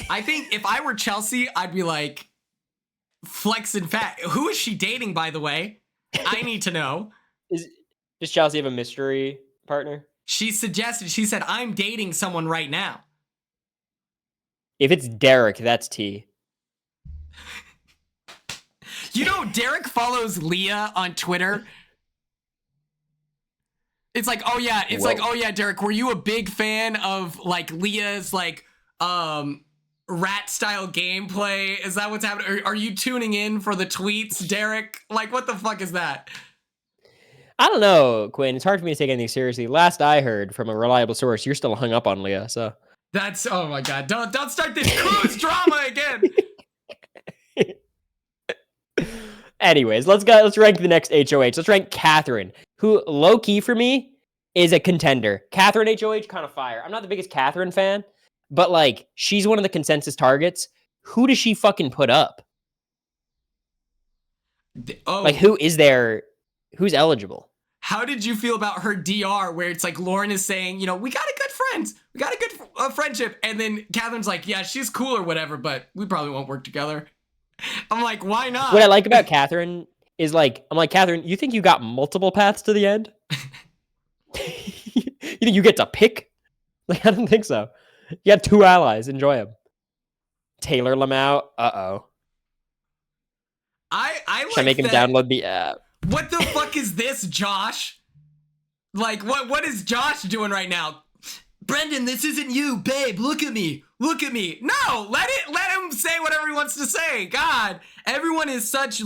I think if I were Chelsea, I'd be like flexing fat. Who is she dating, by the way? I need to know. Does Chelsea have a mystery partner? She said, I'm dating someone right now. If it's Derek, that's T. Derek follows Leah on Twitter. It's like, oh yeah, Derek, were you a big fan of Leah's rat style gameplay? Is that what's happening? Are you tuning in for the tweets, Derek? What the fuck is that? I don't know, Quinn. It's hard for me to take anything seriously. Last I heard from a reliable source, you're still hung up on Leah, so. That's, oh my God. Don't start this cruise drama again. Anyways, let's rank the next HOH. Let's rank Catherine, who low-key for me is a contender. Catherine HOH, kind of fire. I'm not the biggest Catherine fan, but she's one of the consensus targets. Who does she fucking put up? Who is there? Who's eligible? How did you feel about her DR where it's Lauren is saying, we got a good friends. We got a good friendship. And then Catherine's like, yeah, she's cool or whatever, but we probably won't work together. I'm like, why not? What I like about Catherine is I'm like, Catherine, you think you got multiple paths to the end? You think you get to pick? I don't think so. You have 2 allies. Enjoy them. Taylor Lamau. Uh-oh. Should I make him download the app? What the fuck is this, Josh? What is Josh doing right now? Brendan, this isn't you, babe. Look at me. Look at me. No, let him say whatever he wants to say. God, everyone is such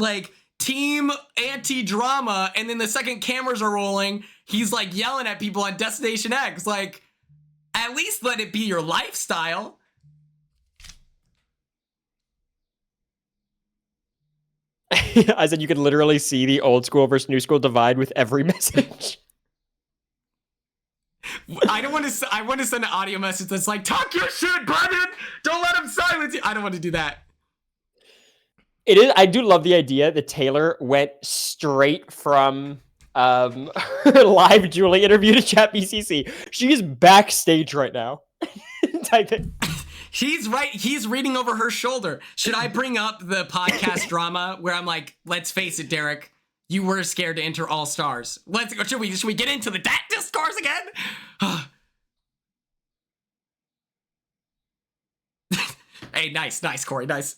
team anti-drama, and then the second cameras are rolling, he's yelling at people on Destination X. At least let it be your lifestyle. I said you could literally see the old school versus new school divide with every message. I want to send an audio message that's talk your shit, Brendan. Don't let him silence you. I don't want to do that. It is. I do love the idea that Taylor went straight from her live Julie interview to Chat BCC. She is backstage right now. Type it. He's right. He's reading over her shoulder. Should I bring up the podcast drama where I'm like, let's face it, Derek, you were scared to enter All Stars. Should we get into that discourse again? Hey, nice, Corey, nice.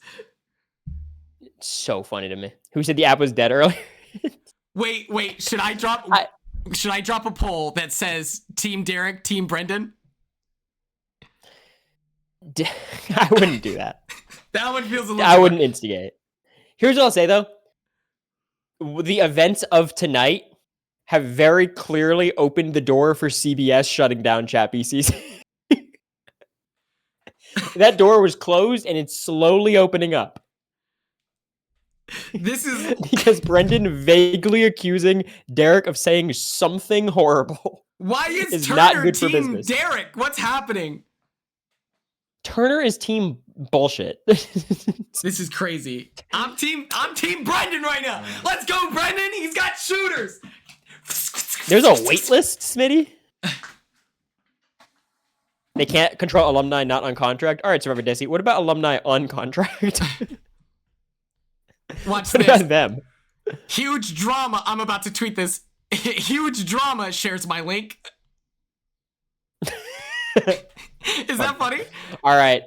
So funny to me. Who said the app was dead earlier? Wait. Should I drop a poll that says Team Derek, Team Brendan? I wouldn't do that. That one feels a little. I wouldn't instigate. Here's what I'll say though: the events of tonight have very clearly opened the door for CBS shutting down Chat BCC. That door was closed, and it's slowly opening up. This is because Brendan vaguely accusing Derek of saying something horrible. Why is Turner not good team for business. Derek? What's happening? Turner is team bullshit. This is crazy. I'm team Brendan right now. Let's go, Brendan. He's got shooters. There's a wait list, Smitty. They can't control alumni not on contract. All right, Survivor Desi. What about alumni on contract? Watch what this. about them? Huge drama. I'm about to tweet this. Huge drama shares my link. Is that funny? All right.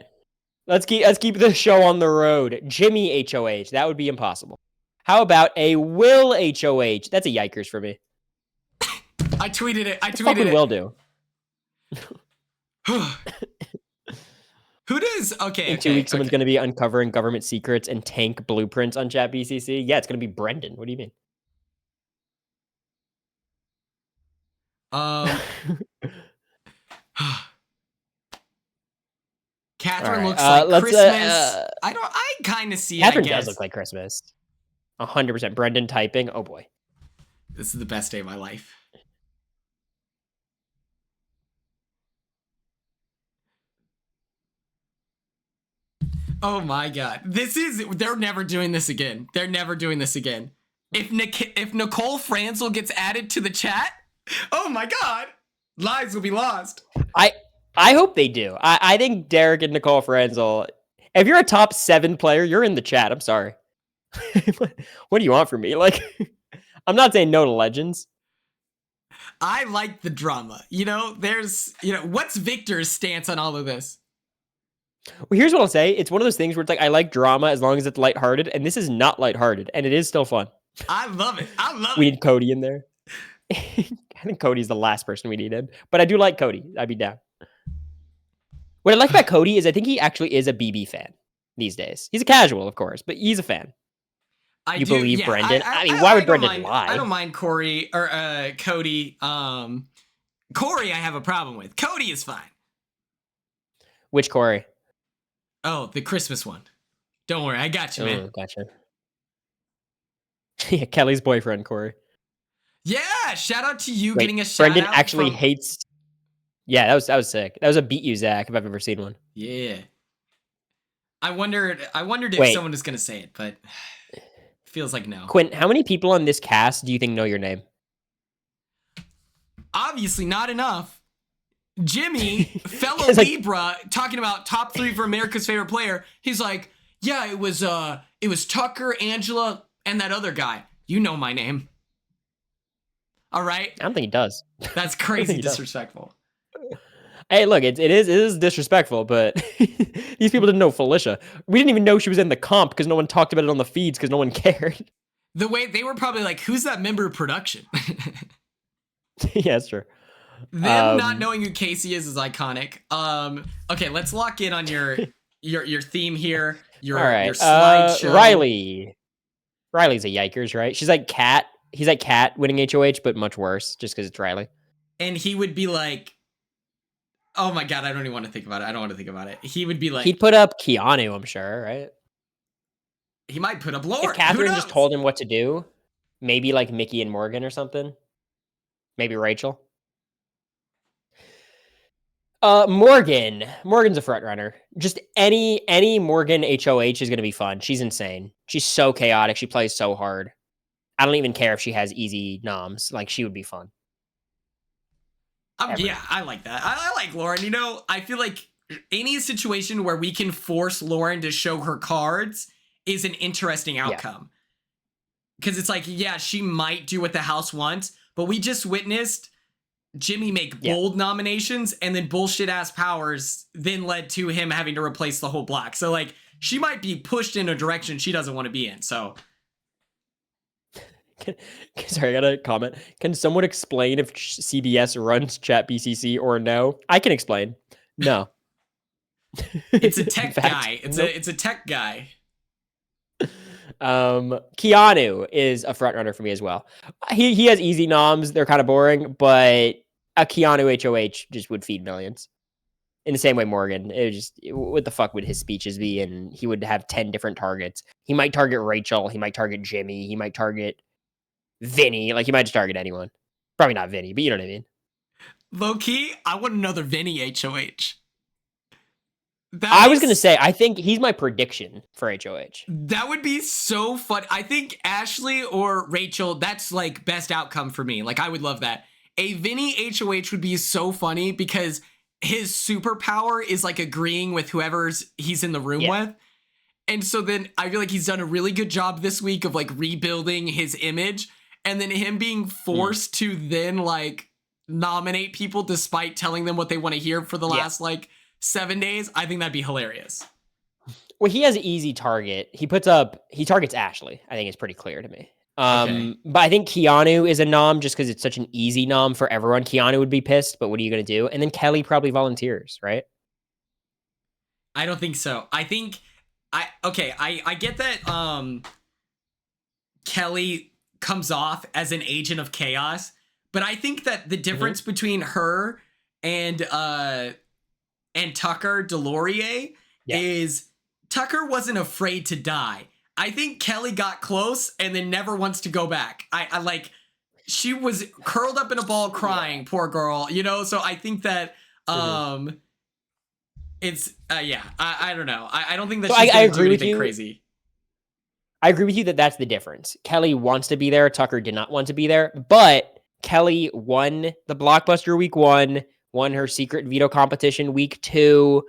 Let's keep the show on the road. Jimmy HOH. That would be impossible. How about a Will HOH? That's a yikers for me. I tweeted it. What would Will do? Who does? Okay. In 2 weeks, someone's going to be uncovering government secrets and tank blueprints on Chat BCC. Yeah, it's going to be Brendan. What do you mean? Catherine right, looks like let's, Christmas. I kind of see Catherine it, I guess. does look like Christmas. 100%. Brendan typing. Oh boy. This is the best day of my life. Oh my god. They're never doing this again. They're never doing this again. If Nicole Franzel gets added to the chat, oh my god, lives will be lost. I hope they do. I think Derek and Nicole Franzel, if you're a top 7 player, you're in the chat. I'm sorry. What do you want from me? Like, I'm not saying no to legends. I like the drama. What's Victor's stance on all of this? Well, here's what I'll say. It's one of those things where it's like, I like drama as long as it's lighthearted, and this is not lighthearted, and it is still fun. I love it. We need Cody in there. I think Cody's the last person we needed, but I do like Cody. I'd be down. What I like about Cody is I think he actually is a BB fan these days. He's a casual, of course, but he's a fan. You believe Brendan? I mean, why would Brendan lie? I don't mind Corey or Cody. Corey, I have a problem with. Cody is fine. Which Corey? Oh, the Christmas one. Don't worry, I got you, man. Gotcha. Yeah, Kelly's boyfriend, Corey. Yeah, shout out to you getting a shout Brendan out. actually hates. Yeah, that was sick. That was a beat you, Zach, if I've ever seen one. Yeah. I wondered if someone was gonna say it, but feels like no. Quinn, how many people on this cast do you think know your name? Obviously not enough. Jimmy, fellow Libra, talking about top 3 for America's favorite player. He's like, yeah, it was Tucker, Angela, and that other guy. You know my name. All right. I don't think he does. That's crazy disrespectful. Hey, look, it is disrespectful, but these people didn't know Felicia. We didn't even know she was in the comp because no one talked about it on the feeds because no one cared. The way they were probably like, who's that member of production? Yeah, that's true. Them not knowing who Casey is iconic. Okay, let's lock in on your theme here. Your slideshow. Riley's a yikers, right? She's like Kat. He's like Kat winning HOH, but much worse, just because it's Riley. And he would be like, oh my god, I don't even want to think about it. He would be like, he'd put up Keanu, I'm sure, right? He might put up Lauren. If Catherine just told him what to do, maybe like Mickey and Morgan or something. Maybe Rachel. Morgan's a front runner. Just any Morgan HOH is going to be fun. She's insane. She's so chaotic. She plays so hard. I don't even care if she has easy noms. Like, she would be fun. Yeah, I like that. I like Lauren. I feel like any situation where we can force Lauren to show her cards is an interesting outcome. Because it's like, yeah, she might do what the house wants, but we just witnessed Jimmy make bold nominations, and then bullshit ass powers then led to him having to replace the whole block. So like, she might be pushed in a direction she doesn't want to be in. So sorry, I got a comment. Can someone explain if CBS runs Chat BCC or no? I can explain. No. It's a tech guy. It's a tech guy. Keanu is a front runner for me as well. He has easy noms. They're kind of boring, but a Keanu HOH just would feed millions. In the same way Morgan, what the fuck would his speeches be? And he would have 10 different targets. He might target Rachel. He might target Jimmy. He might target Vinny. Like, he might just target anyone. Probably not Vinny, but you know what I mean. Low key, I want another Vinny HOH. I was going to say, I think he's my prediction for HOH. That would be so fun. I think Ashley or Rachel, that's like best outcome for me. Like, I would love that. A Vinny HOH would be so funny because his superpower is like agreeing with whoever's he's in the room with. And so then I feel like he's done a really good job this week of like rebuilding his image. And then him being forced to then like nominate people despite telling them what they want to hear for the last like 7 days. I think that'd be hilarious. Well, he has an easy target. He targets Ashley. I think it's pretty clear to me. But I think Keanu is a nom just because it's such an easy nom for everyone. Keanu would be pissed, but what are you going to do? And then Kelly probably volunteers, right? I don't think so. I think I get that Kelly comes off as an agent of chaos, but I think that the difference between her and and Tucker Delorier is Tucker wasn't afraid to die. I think Kelly got close and then never wants to go back. I like, she was curled up in a ball crying, poor girl, you know? So I think that, it's, I don't know. I don't think that she's going to do anything crazy. I agree with you that that's the difference. Kelly wants to be there. Tucker did not want to be there, but Kelly won the Blockbuster week 1, won her secret veto competition week 2.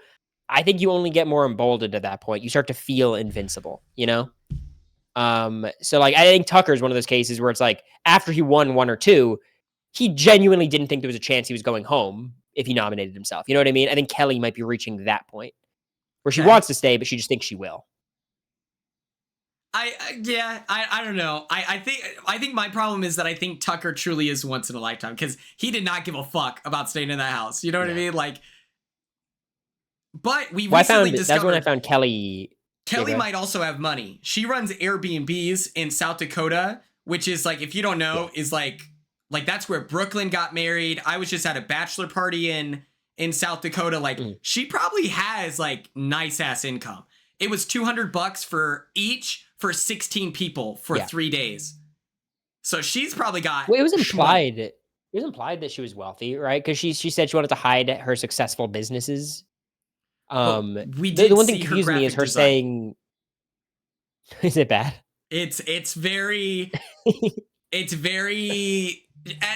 I think you only get more emboldened at that point. You start to feel invincible, you know? So like, I think Tucker's one of those cases where it's like, after he won 1 or 2, he genuinely didn't think there was a chance he was going home if he nominated himself. You know what I mean? I think Kelly might be reaching that point where she wants to stay, but she just thinks she will. I don't know. I think my problem is that I think Tucker truly is once in a lifetime because he did not give a fuck about staying in that house. You know what I mean? Like, but we recently discovered that's when I found Kelly. Kelly might also have money. She runs Airbnbs in South Dakota, which is like, if you don't know, is like that's where Brooklyn got married. I was just at a bachelor party in South Dakota. Like, she probably has like nice ass income. It was $200 for each for 16 people for 3 days. So she's probably got. Well, it was implied. It was implied that she was wealthy, right? Because she said she wanted to hide her successful businesses. We did the one thing see that confused me is her design. saying, "Is it bad?" It's very, it's very.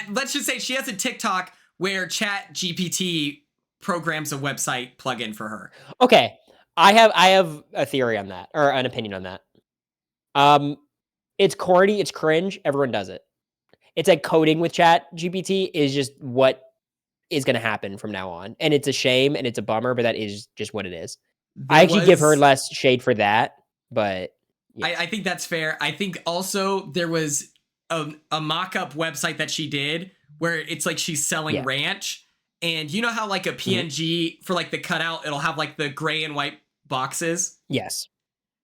Let's just say she has a TikTok where Chat GPT programs a website plugin for her. Okay, I have a theory on that, or an opinion on that. It's corny, it's cringe. Everyone does it. It's like coding with Chat GPT is just what is going to happen from now on, and it's a shame and it's a bummer, but that is just what it is. I actually give her less shade for that, but yeah. I think that's fair. I think also there was a mock-up website that she did where it's like she's selling ranch, and you know how like a PNG for like the cutout, it'll have like the gray and white boxes. Yes.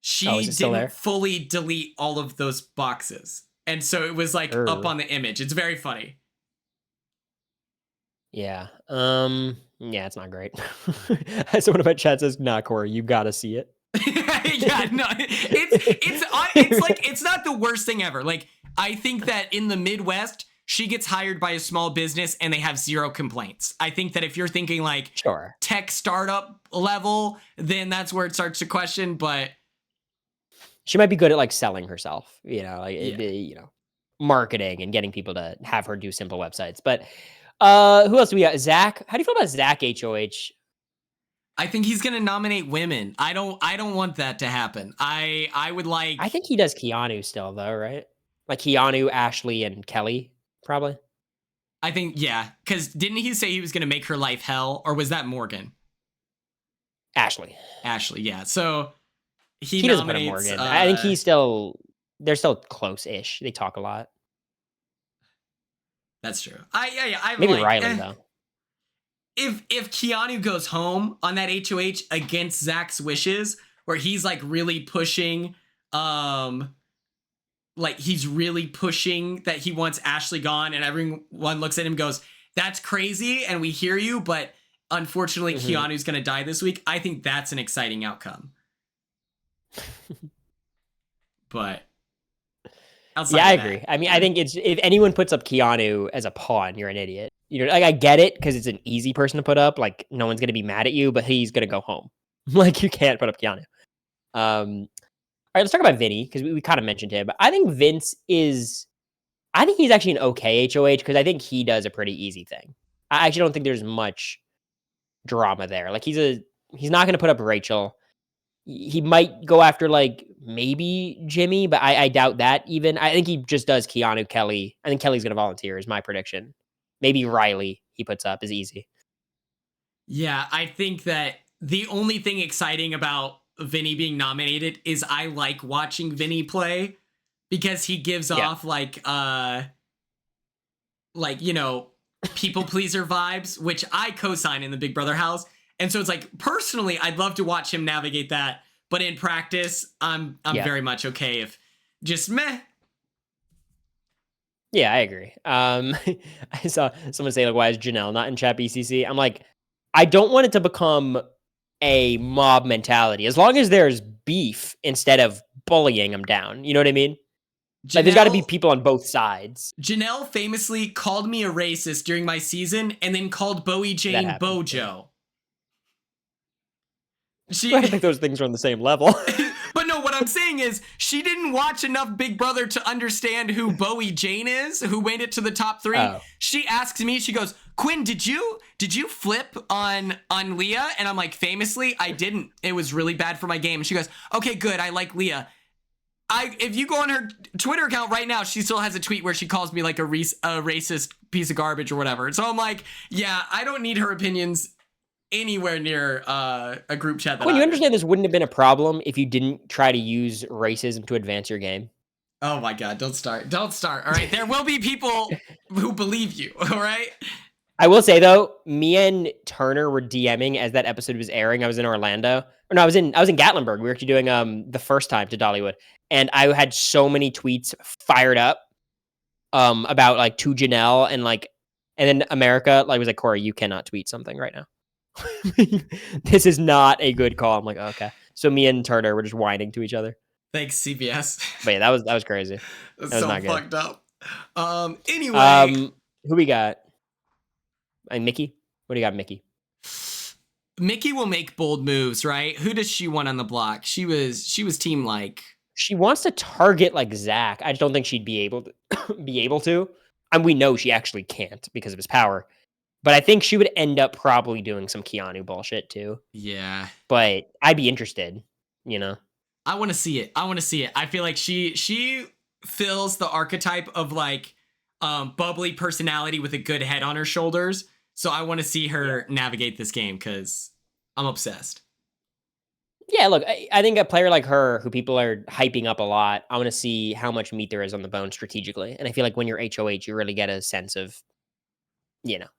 She didn't fully delete all of those boxes. And so it was like up on the image. It's very funny. Yeah. Yeah, it's not great. So one of my chat says, "Nah, Corey, you gotta see it." Yeah, no, it's like, it's not the worst thing ever. Like, I think that in the Midwest, she gets hired by a small business and they have 0 complaints. I think that if you're thinking like tech startup level, then that's where it starts to question, but she might be good at like selling herself, you know, like you know, marketing and getting people to have her do simple websites. But who else do we got? Zach. How do you feel about Zach HOH? I think he's gonna nominate women. I don't want that to happen. I would like. I think he does Keanu still though, right? Like Keanu, Ashley, and Kelly, probably. I think because didn't he say he was gonna make her life hell, or was that Morgan? Ashley, yeah. So he doesn't put a Morgan. I think they're still close-ish. They talk a lot. That's true. I maybe like, Riley though. If Keanu goes home on that HOH against Zach's wishes, where he's like really pushing, like he's really pushing that he wants Ashley gone, and everyone looks at him and goes, "That's crazy," and we hear you, but unfortunately Keanu's gonna die this week. I think that's an exciting outcome. But I agree. I mean, I think it's, if anyone puts up Keanu as a pawn, you're an idiot. You know, like I get it because it's an easy person to put up. Like no one's gonna be mad at you, but he's gonna go home. Like you can't put up Keanu. All right, let's talk about Vinny because we kind of mentioned him. I think Vince is. I think he's actually an okay HOH because I think he does a pretty easy thing. I actually don't think there's much drama there. Like he's not gonna put up Rachel. He might go after like maybe Jimmy, but I doubt that even. I think he just does Keanu, Kelly. I think Kelly's going to volunteer is my prediction. Maybe Riley he puts up is easy. Yeah, I think that the only thing exciting about Vinny being nominated is I like watching Vinny play because he gives off like, you know, people pleaser vibes, which I co-sign in the Big Brother house. And so it's like, personally, I'd love to watch him navigate that. But in practice, I'm very much okay if just meh. Yeah, I agree. I saw someone say, like, why is Janelle not in chat BCC? I'm like, I don't want it to become a mob mentality. As long as there's beef instead of bullying them down. You know what I mean? Like, there's got to be people on both sides. Janelle famously called me a racist during my season and then called Bowie Jane Bojo. I don't think those things are on the same level. But no, what I'm saying is she didn't watch enough Big Brother to understand who Bowie Jane is, who made it to the top 3. Oh. She asks me, she goes, Quinn, did you flip on Leah? And I'm like, famously, I didn't. It was really bad for my game. And she goes, okay, good. I like Leah. If you go on her Twitter account right now, she still has a tweet where she calls me like a racist piece of garbage or whatever. So I'm like, yeah, I don't need her opinions anywhere near a group chat. Well, you understand this wouldn't have been a problem if you didn't try to use racism to advance your game. Oh my God, don't start. All right, there will be people who believe you. All right. I will say though, me and Turner were DMing as that episode was airing. I was in Orlando. Or no, I was in Gatlinburg. We were actually doing the first time to Dollywood. And I had so many tweets fired up about like to Janelle and then America was like, Corey, you cannot tweet something right now. This is not a good call. I'm like, okay. So me and Turner were just whining to each other. Thanks, CBS. But yeah, that was crazy. That's so fucked up. Anyway, who we got? Mickey. What do you got, Mickey? Mickey will make bold moves, right? Who does she want on the block? She was team like. She wants to target like Zach. I just don't think she'd be able to. And we know she actually can't because of his power. But I think she would end up probably doing some Keanu bullshit too. Yeah. But I'd be interested, you know? I want to see it. I feel like she fills the archetype of like bubbly personality with a good head on her shoulders. So I want to see her navigate this game because I'm obsessed. Yeah, look, I think a player like her, who people are hyping up a lot, I want to see how much meat there is on the bone strategically. And I feel like when you're HOH, you really get a sense of,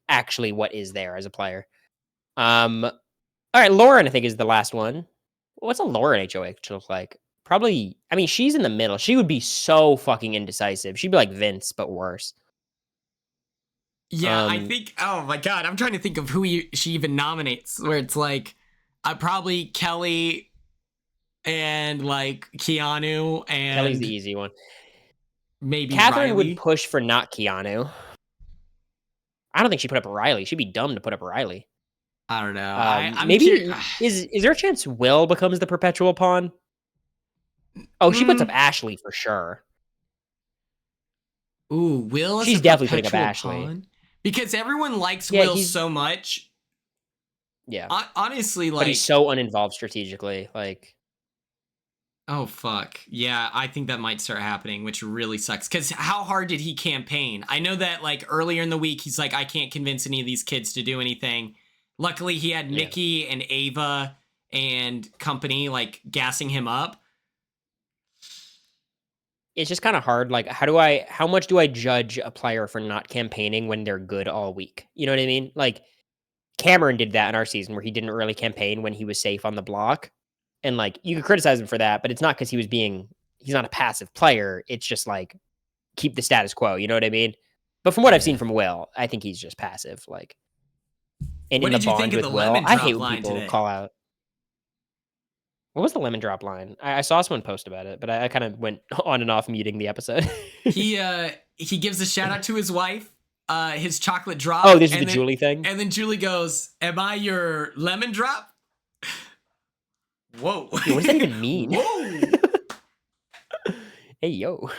actually what is there as a player. All right, Lauren, I think, is the last one. What's a Lauren HOH look like? Probably, she's in the middle. She would be so fucking indecisive. She'd be like Vince, but worse. Yeah, I think, oh my God, I'm trying to think of who she even nominates, where it's like, probably Kelly and like Keanu and... Kelly's the easy one. Maybe Catherine Riley would push for not Keanu. I don't think she'd put up Riley. She'd be dumb to put up Riley. I don't know. Maybe is there a chance Will becomes the perpetual pawn? Oh, she puts up Ashley for sure. Ooh, Will is She's definitely putting up Ashley. Pawn? Because everyone likes Will so much. Yeah. Honestly, like... But he's so uninvolved strategically, like... Oh, fuck. Yeah, I think that might start happening, which really sucks. Because how hard did he campaign? I know that, like, earlier in the week, he's like, I can't convince any of these kids to do anything. Luckily, he had Mickey and Ava and company, like, gassing him up. It's just kind of hard. Like, how much do I judge a player for not campaigning when they're good all week? You know what I mean? Like, Cameron did that in our season where he didn't really campaign when he was safe on the block. And like, you could criticize him for that, but it's not because he's not a passive player. It's just like, keep the status quo. You know what I mean? But from what I've seen from Will, I think he's just passive. Like, and in the bond with Will, I hate when people call out. What was the lemon drop line? I saw someone post about it, but I kind of went on and off muting the episode. He gives a shout out to his wife, his chocolate drop. Oh, this is the Julie thing? And then Julie goes, am I your lemon drop? Whoa. Yo, what does that even mean? Whoa. Hey, yo.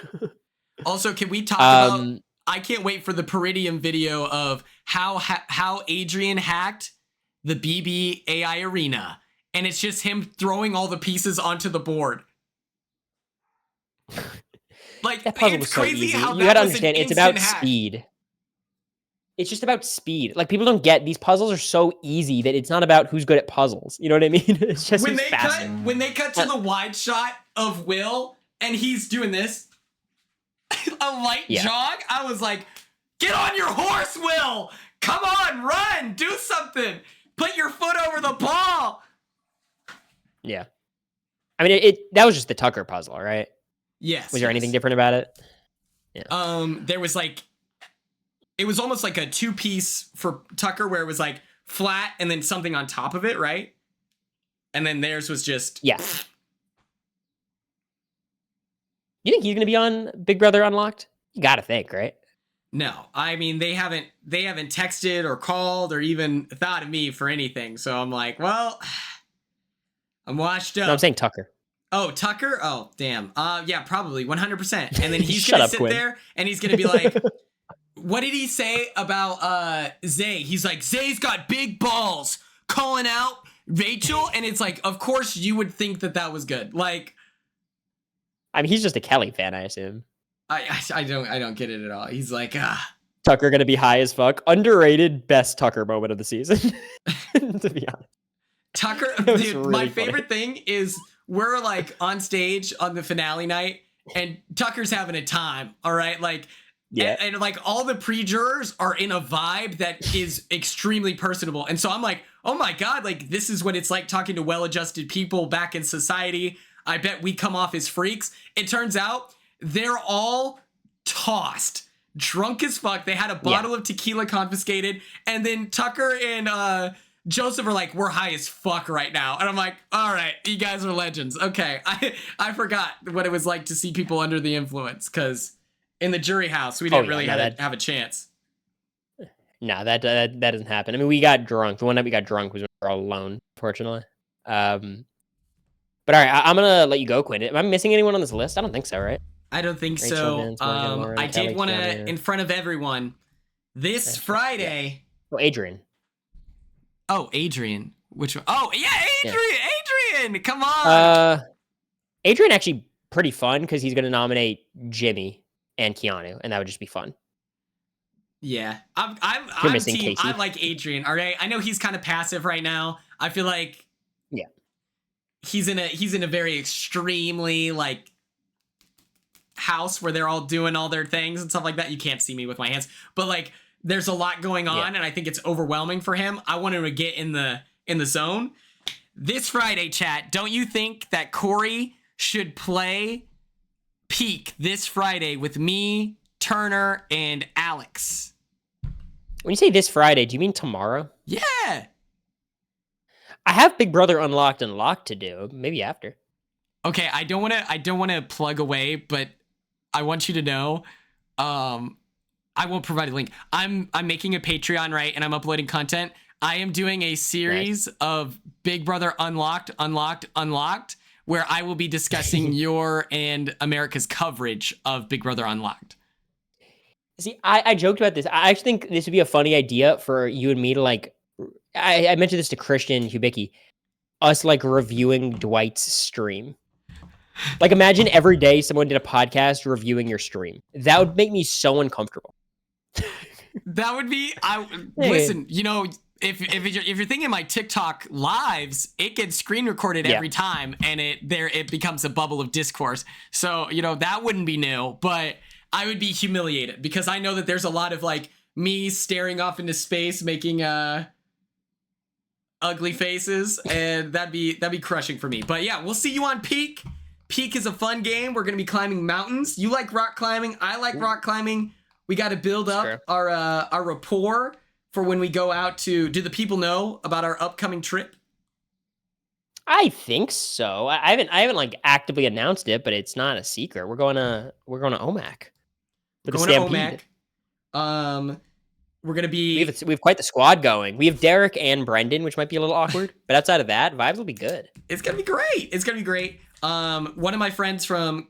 Also, can we talk about... I can't wait for the Peridium video of how Adrian hacked the BB AI arena. And it's just him throwing all the pieces onto the board. Like, that puzzle was so crazy easy. how you gotta understand, it's about speed. It's just about speed. Like, people don't get these puzzles are so easy that it's not about who's good at puzzles. You know what I mean? It's just when they cut to the wide shot of Will and he's doing this, a light jog, I was like, get on your horse, Will! Come on, run! Do something! Put your foot over the ball! Yeah. I mean, that was just the Tucker puzzle, right? Yes. Was there anything different about it? Yeah. There was like, it was almost like a 2-piece for Tucker where it was like flat and then something on top of it, right? And then theirs was just You think he's gonna be on Big Brother Unlocked? You gotta think, right? No, I mean they haven't texted or called or even thought of me for anything. So I'm like, well, I'm washed up. No, I'm saying Tucker. Oh, Tucker? Oh, damn. Yeah, probably 100%. And then he's Shut gonna up, sit Quinn. there and he's gonna be like, what did he say about Zay? He's like, Zay's got big balls, calling out Rachel, and it's like, of course you would think that was good. Like, I mean, he's just a Kelly fan, I assume. I don't get it at all. He's like, Tucker gonna be high as fuck. Underrated best Tucker moment of the season. To be honest. Tucker, It was dude, really my funny. favorite thing is we're like on stage on the finale night and Tucker's having a time. All right. Like, Yeah. and like all the pre-jurors are in a vibe that is extremely personable. And so I'm like, oh my God, like this is what it's like talking to well-adjusted people back in society. I bet we come off as freaks. It turns out they're all tossed, drunk as fuck. They had a bottle of tequila confiscated. And then Tucker and Joseph are like, we're high as fuck right now. And I'm like, all right, you guys are legends. Okay. I forgot what it was like to see people under the influence because in the jury house, we didn't really have a chance. No, that doesn't happen. I mean, we got drunk. The one night we got drunk was when we were all alone, fortunately. But all right, I'm gonna let you go, Quinn. Am I missing anyone on this list? I don't think so, right? I don't think Rachel, so. Vince, Morgan, Lauren, I Kelly, did want to, Keanu. in front of everyone, this Friday. Oh, Adrian. Oh, Adrian. Which one? Oh, yeah, Adrian. Come on. Adrian actually pretty fun because he's gonna nominate Jimmy and Keanu, and that would just be fun. Yeah, I'm missing team. Casey. I like Adrian. All right, I know he's kind of passive right now. I feel like he's in a very extremely like house where they're all doing all their things and stuff like that. You can't see me with my hands, but like there's a lot going on, and I think it's overwhelming for him. I want him to get in the zone. This Friday, chat. Don't you think that Corey should play Peak this Friday with me, Turner, and Alex? When you say this Friday, do you mean tomorrow? Yeah. I have Big Brother Unlocked and Locked to do. Maybe after. Okay, I don't want to plug away, but I want you to know, I won't provide a link. I'm making a Patreon, right, and I'm uploading content. I am doing a series of Big Brother Unlocked, where I will be discussing your and America's coverage of Big Brother Unlocked. See, I joked about this. I actually think this would be a funny idea for you and me to like. I mentioned this to Christian Hubicki. Us like reviewing Dwight's stream. Like imagine every day someone did a podcast reviewing your stream. That would make me so uncomfortable. That would be. Listen. You know, if you're thinking my TikTok lives, it gets screen recorded every time, and it becomes a bubble of discourse. So you know that wouldn't be new, but I would be humiliated because I know that there's a lot of like me staring off into space, making ugly faces, and that'd be crushing for me. But yeah, we'll see you on Peak. Peak is a fun game. We're gonna be climbing mountains. You like rock climbing. I like rock climbing. We got to build up our rapport for when we go out to. Do the people know about our upcoming trip? I think so. I haven't like actively announced it, but it's not a secret. We're going to OMAC. We're going to OMAC. We're gonna be. We have quite the squad going. We have Derek and Brendan, which might be a little awkward, but outside of that, vibes will be good. It's gonna be great. One of my friends from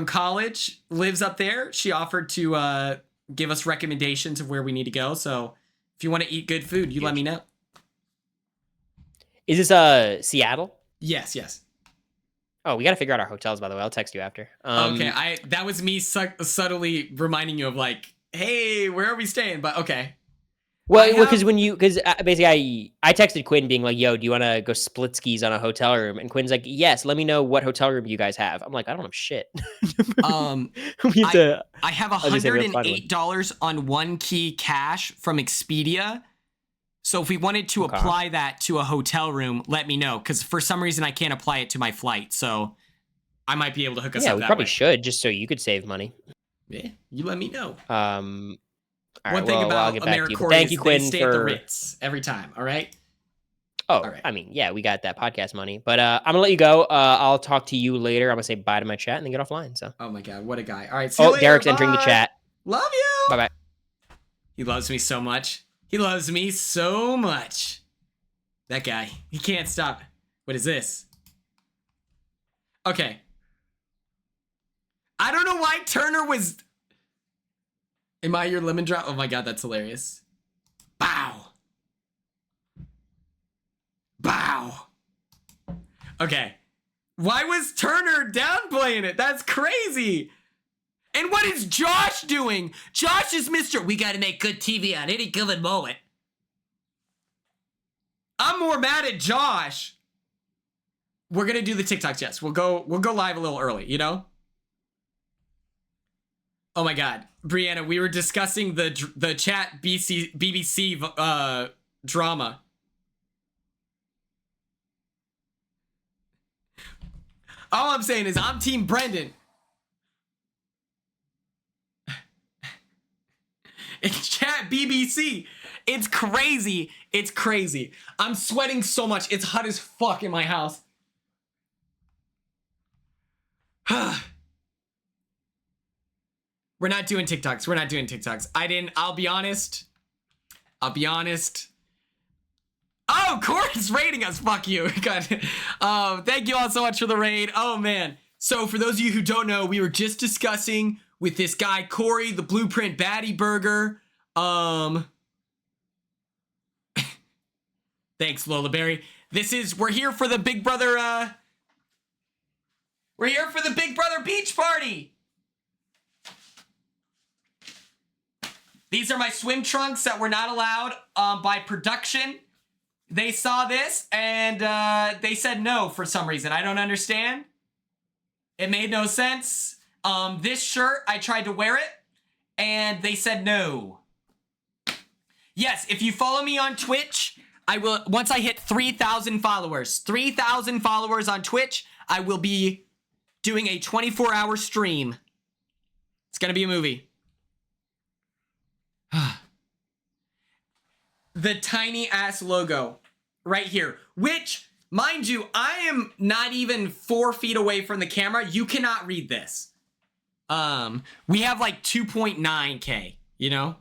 college lives up there. She offered to give us recommendations of where we need to go. So if you want to eat good food, you let me know. Is this Seattle? Yes. Oh, we got to figure out our hotels, by the way. I'll text you after. Okay, that was me subtly reminding you of like, hey, where are we staying? But okay. Well, because basically I texted Quinn being like, yo, do you want to go split skis on a hotel room? And Quinn's like, yes, let me know what hotel room you guys have. I'm like, I don't have shit. I have $108 on One Key cash from Expedia. So if we wanted to apply that to a hotel room, let me know. Because for some reason I can't apply it to my flight. So I might be able to hook us up that way. Yeah, we probably should, just so you could save money. Yeah, you let me know. All One right, thing well, I'll about get back to you. AmeriCorps Thank is you, they Quinn, stay at the for... Ritz every time. All right. Oh, All right. I mean, yeah, we got that podcast money. But I'm going to let you go. I'll talk to you later. I'm going to say bye to my chat and then get offline. So. Oh, my God. What a guy. All right. See you later. Derek's Bye. entering the chat. Love you. Bye-bye. He loves me so much. He loves me so much. That guy. He can't stop. What is this? Okay. I don't know why Turner was... Am I your lemon drop? Oh, my God. That's hilarious. Bow. Bow. Okay. Why was Turner downplaying it? That's crazy. And what is Josh doing? Josh is Mr. We gotta make good TV on any given moment. I'm more mad at Josh. We're gonna do the TikToks, yes. We'll go live a little early, you know? Oh my God. Brianna, we were discussing the chat BBC drama. All I'm saying is I'm Team Brendan. It's chat BBC. It's crazy. It's crazy. I'm sweating so much. It's hot as fuck in my house. We're not doing TikToks. We're not doing TikToks. I'll be honest. Oh, Corey's raiding us. Fuck you. God. Thank you all so much for the raid. Oh, man. So for those of you who don't know, we were just discussing with this guy, Corey, the Blueprint Baddie Burger. Thanks, Lola Berry. We're here for the Big Brother, we're here for the Big Brother beach party. These are my swim trunks that were not allowed by production. They saw this and they said no for some reason. I don't understand. It made no sense. This shirt, I tried to wear it and they said no. Yes, if you follow me on Twitch, I will, once I hit 3,000 followers on Twitch, I will be doing a 24-hour stream. It's gonna be a movie. The tiny ass logo right here, which, mind you, I am not even 4 feet away from the camera. You cannot read this. We have like 2.9K, you know?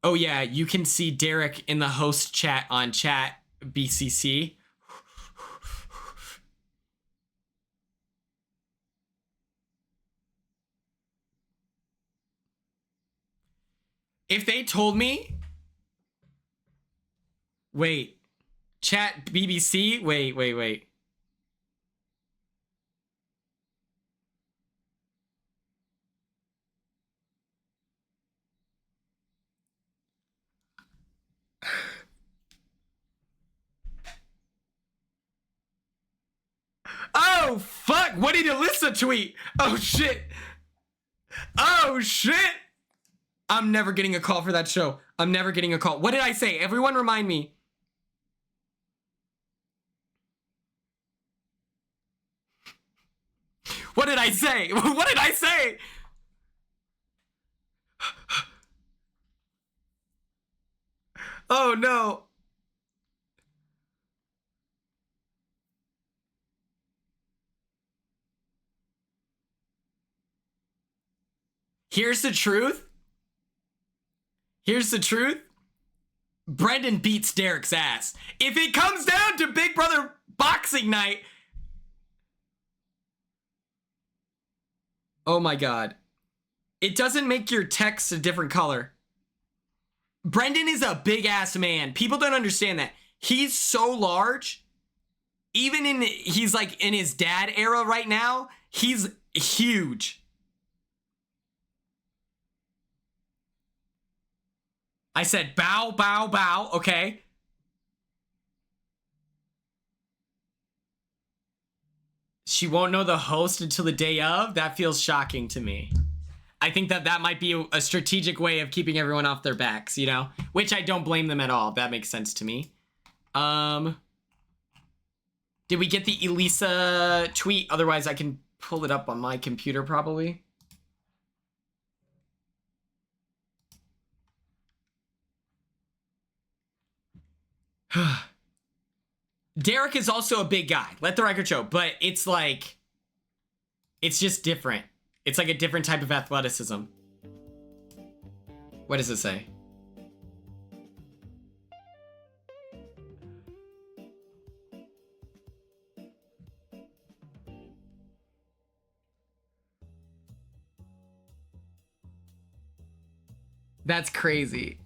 Oh yeah, you can see Derek in the host chat on chat BCC. If they told me, wait, chat BBC, wait. Oh, fuck. What did Alyssa tweet? Oh, shit. Oh, shit. I'm never getting a call for that show. I'm never getting a call. What did I say? Everyone remind me. What did I say? What did I say? Oh, no. Here's the truth. Here's the truth. Brendan beats Derek's ass. If it comes down to Big Brother boxing night. Oh my God. It doesn't make your text a different color. Brendan is a big ass man. People don't understand that. He's so large. Even he's like in his dad era right now. He's huge. I said bow, bow, bow, okay? She won't know the host until the day of? That feels shocking to me. I think that might be a strategic way of keeping everyone off their backs, you know? Which I don't blame them at all. That makes sense to me. Did we get the Elisa tweet? Otherwise, I can pull it up on my computer, probably. Derek is also a big guy. Let the record show. But it's like, it's just different. It's like a different type of athleticism. What does it say? That's crazy.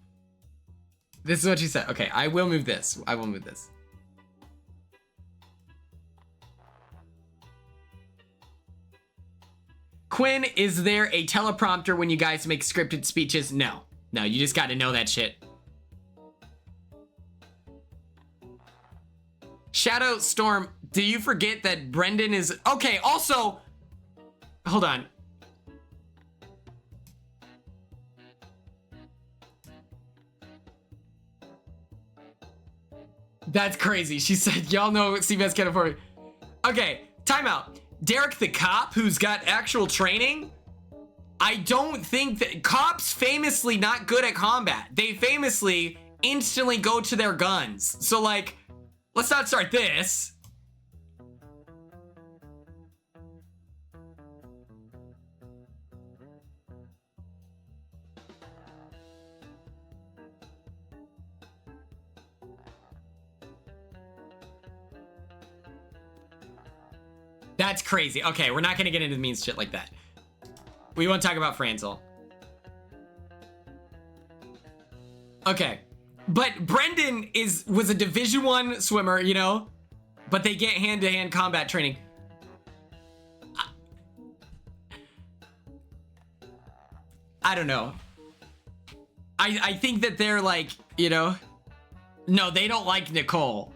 This is what she said. Okay, I will move this. I will move this. Quinn, is there a teleprompter when you guys make scripted speeches? No. No, you just got to know that shit. Shadow Storm, do you forget that Brendan is... Okay, also... Hold on. That's crazy. She said, y'all know CBS can't afford me. Okay, timeout. Derek the cop, who's got actual training, I don't think that... Cops famously not good at combat. They famously instantly go to their guns. So, like, let's not start this. That's crazy. Okay, we're not gonna get into mean shit like that. We won't talk about Franzel. Okay, but Brendan was a Division I swimmer, you know, but they get hand-to-hand combat training. I don't know. I think that they're like, you know, no, they don't like Nicole.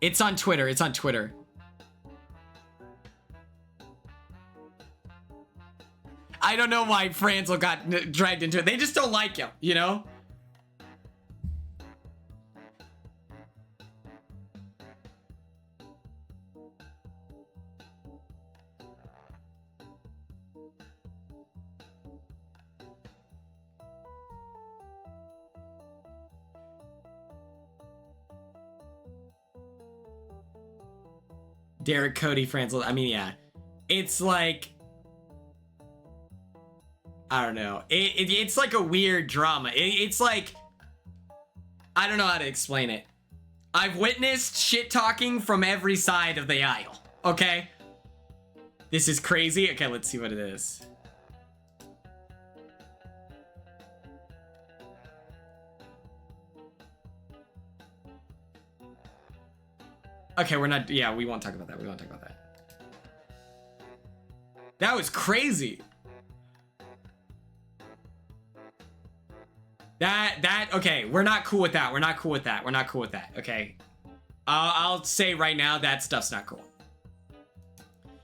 It's on Twitter. It's on Twitter. I don't know why Franzel got dragged into it. They just don't like him, you know? Derek, Cody, Franzel. I mean, yeah. It's like... I don't know. It's like a weird drama. It's like... I don't know how to explain it. I've witnessed shit talking from every side of the aisle. Okay? This is crazy. Okay, let's see what it is. Okay, we're not... Yeah, we won't talk about that. We won't talk about that. That was crazy. Okay, we're not cool with that. We're not cool with that. We're not cool with that, okay? I'll say right now, that stuff's not cool.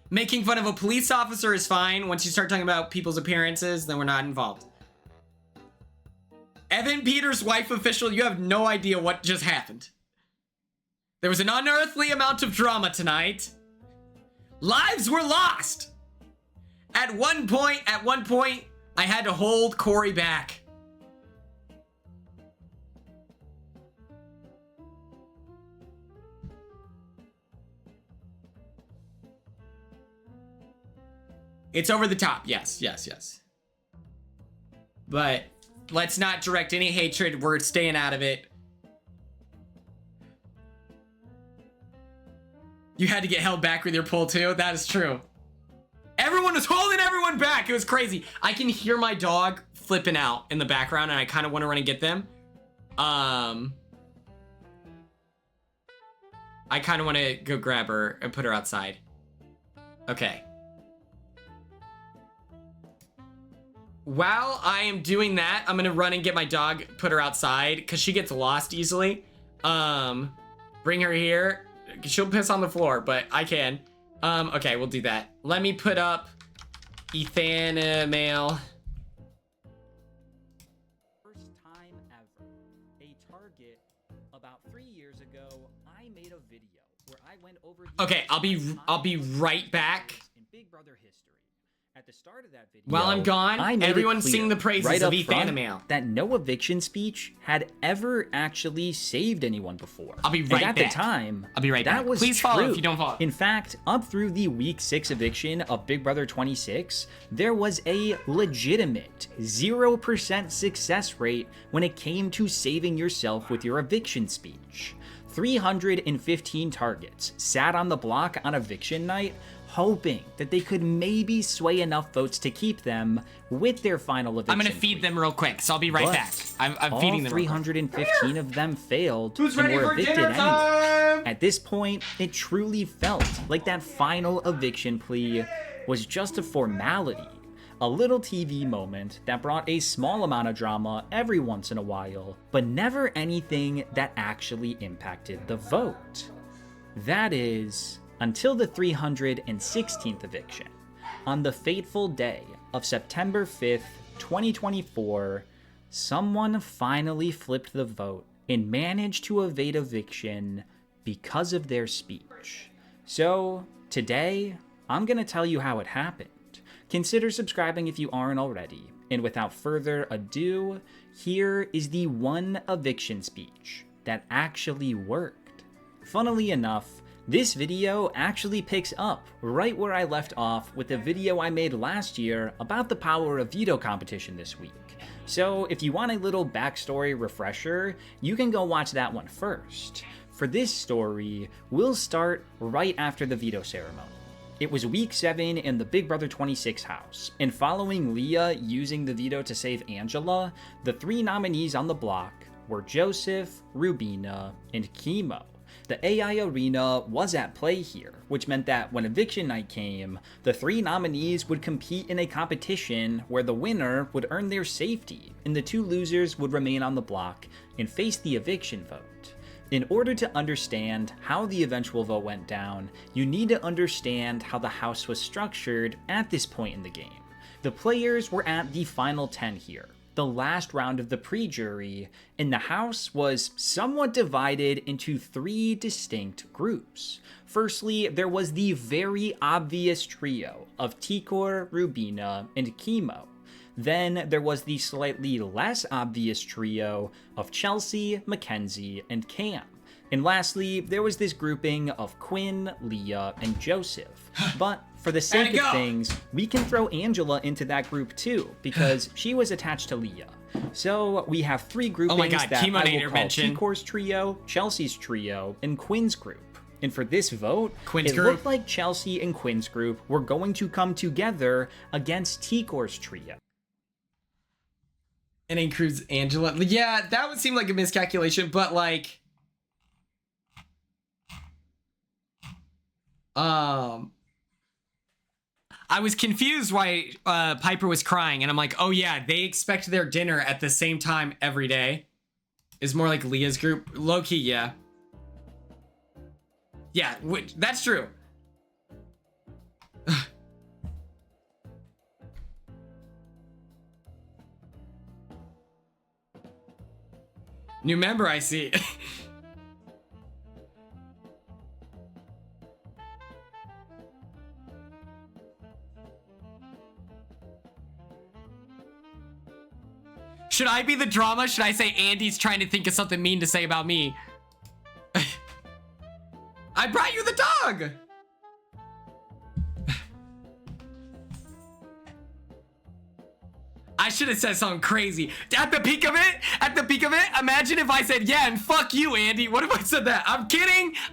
Making fun of a police officer is fine. Once you start talking about people's appearances, then we're not involved. Evan Peters' wife official, you have no idea what just happened. There was an unearthly amount of drama tonight. Lives were lost. At one point, I had to hold Corey back. It's over the top. Yes, yes, yes. But let's not direct any hatred. We're staying out of it. You had to get held back with your pull too? That is true. Everyone was holding everyone back. It was crazy. I can hear my dog flipping out in the background and I kind of want to run and get them. I kind of want to go grab her and put her outside. Okay. While I am doing that, I'm gonna run and get my dog, put her outside, because she gets lost easily. Bring her here. She'll piss on the floor, but I can. Okay, we'll do that. Let me put up Ethan mail. First time ever. A Target about 3 years ago, I made a video where I went over. Okay, I'll be right back. In Big Brother history. At At the start of that video, while I'm gone, I made everyone it clear sing the praises right of up Eve front Animail. that no eviction speech had ever actually saved anyone before. I'll be And right at back. the time, I'll be right that back. was Please true. follow if you don't follow. In fact, up through the week 6 eviction of Big Brother 26, there was a legitimate 0% success rate when it came to saving yourself with your eviction speech. 315 targets sat on the block on eviction night, hoping that they could maybe sway enough votes to keep them with their final eviction. I'm gonna feed them real quick, so I'll be right back. I'm feeding them. All 315 of them failed Who's and ready were for evicted dinner anyway. time? At this point, it truly felt like that final eviction plea was just a formality, a little TV moment that brought a small amount of drama every once in a while, but never anything that actually impacted the vote. That is, until the 316th eviction. On the fateful day of September 5th, 2024, someone finally flipped the vote and managed to evade eviction because of their speech. So, today, I'm gonna tell you how it happened. Consider subscribing if you aren't already. And without further ado, here is the one eviction speech that actually worked. Funnily enough, this video actually picks up right where I left off with the video I made last year about the power of veto competition this week. So if you want a little backstory refresher, you can go watch that one first. For this story, we'll start right after the veto ceremony. It was week 7 in the Big Brother 26 house, and following Leah using the veto to save Angela, the 3 nominees on the block were Joseph, Rubina, and Chemo. The AI arena was at play here, which meant that when eviction night came, the 3 nominees would compete in a competition where the winner would earn their safety, and the 2 losers would remain on the block and face the eviction vote. In order to understand how the eventual vote went down, you need to understand how the house was structured at this point in the game. The players were at the final 10 here, the last round of the pre-jury, and the house was somewhat divided into 3 distinct groups. Firstly, there was the very obvious trio of Tikor, Rubina, and Chemo. Then there was the slightly less obvious trio of Chelsea, Mackenzie, and Cam. And lastly, there was this grouping of Quinn, Leah, and Joseph. But for the sake of things, we can throw Angela into that group too, because she was attached to Leah. So we have 3 groupings that I will call Tikor's trio, Chelsea's trio, and Quinn's group. And for this vote, it looked like Chelsea and Quinn's group were going to come together against Tikor's trio. And includes Angela. Yeah, that would seem like a miscalculation, but like, I was confused why Piper was crying, and I'm like, oh yeah, they expect their dinner at the same time every day. Is more like Leah's group. Low key, yeah. Yeah, that's true. New member, I see. Should I be the drama? Should I say Andy's trying to think of something mean to say about me? I brought you the dog! I should have said something crazy. At the peak of it, imagine if I said, yeah, and fuck you, Andy. What if I said that? I'm kidding.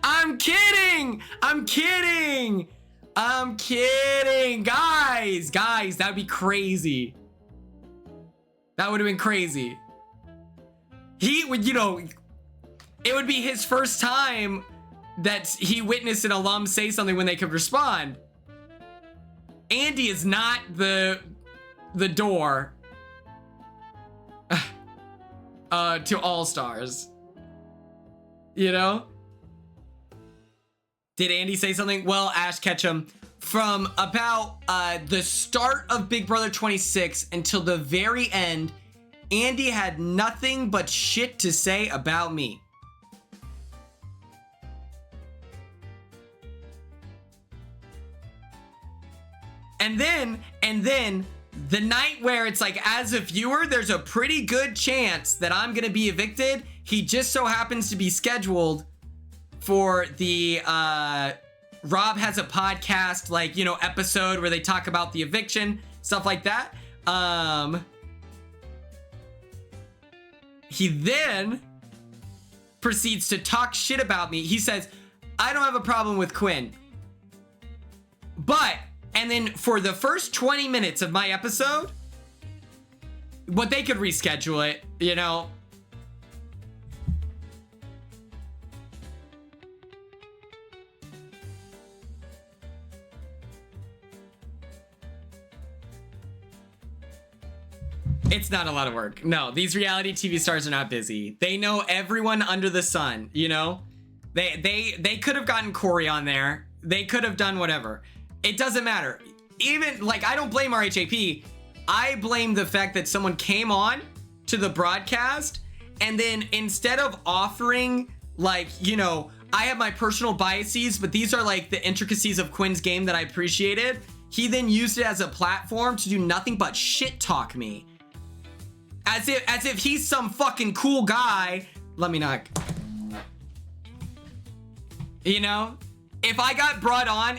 Guys, that'd be crazy. That would have been crazy. He would, it would be his first time that he witnessed an alum say something when they could respond. Andy is not the door to All Stars. Did Andy say something? Well, Ash Ketchum, from about the start of Big Brother 26 until the very end, Andy had nothing but shit to say about me. And then the night where it's like, as a viewer, there's a pretty good chance that I'm gonna be evicted. He just so happens to be scheduled for the Rob Has a Podcast, like, you know, episode where they talk about the eviction, stuff like that. He then proceeds to talk shit about me. He says, I don't have a problem with Quinn. But, and then for the first 20 minutes of my episode, but they could reschedule it, you know. It's not a lot of work. No, these reality TV stars are not busy. They know everyone under the sun, you know? They could have gotten Corey on there. They could have done whatever. It doesn't matter. Even, like, I don't blame RHAP. I blame the fact that someone came on to the broadcast and then instead of offering, like, you know, I have my personal biases, but these are like the intricacies of Quinn's game that I appreciated. He then used it as a platform to do nothing but shit talk me. As if he's some fucking cool guy. Let me knock. You know, if I got brought on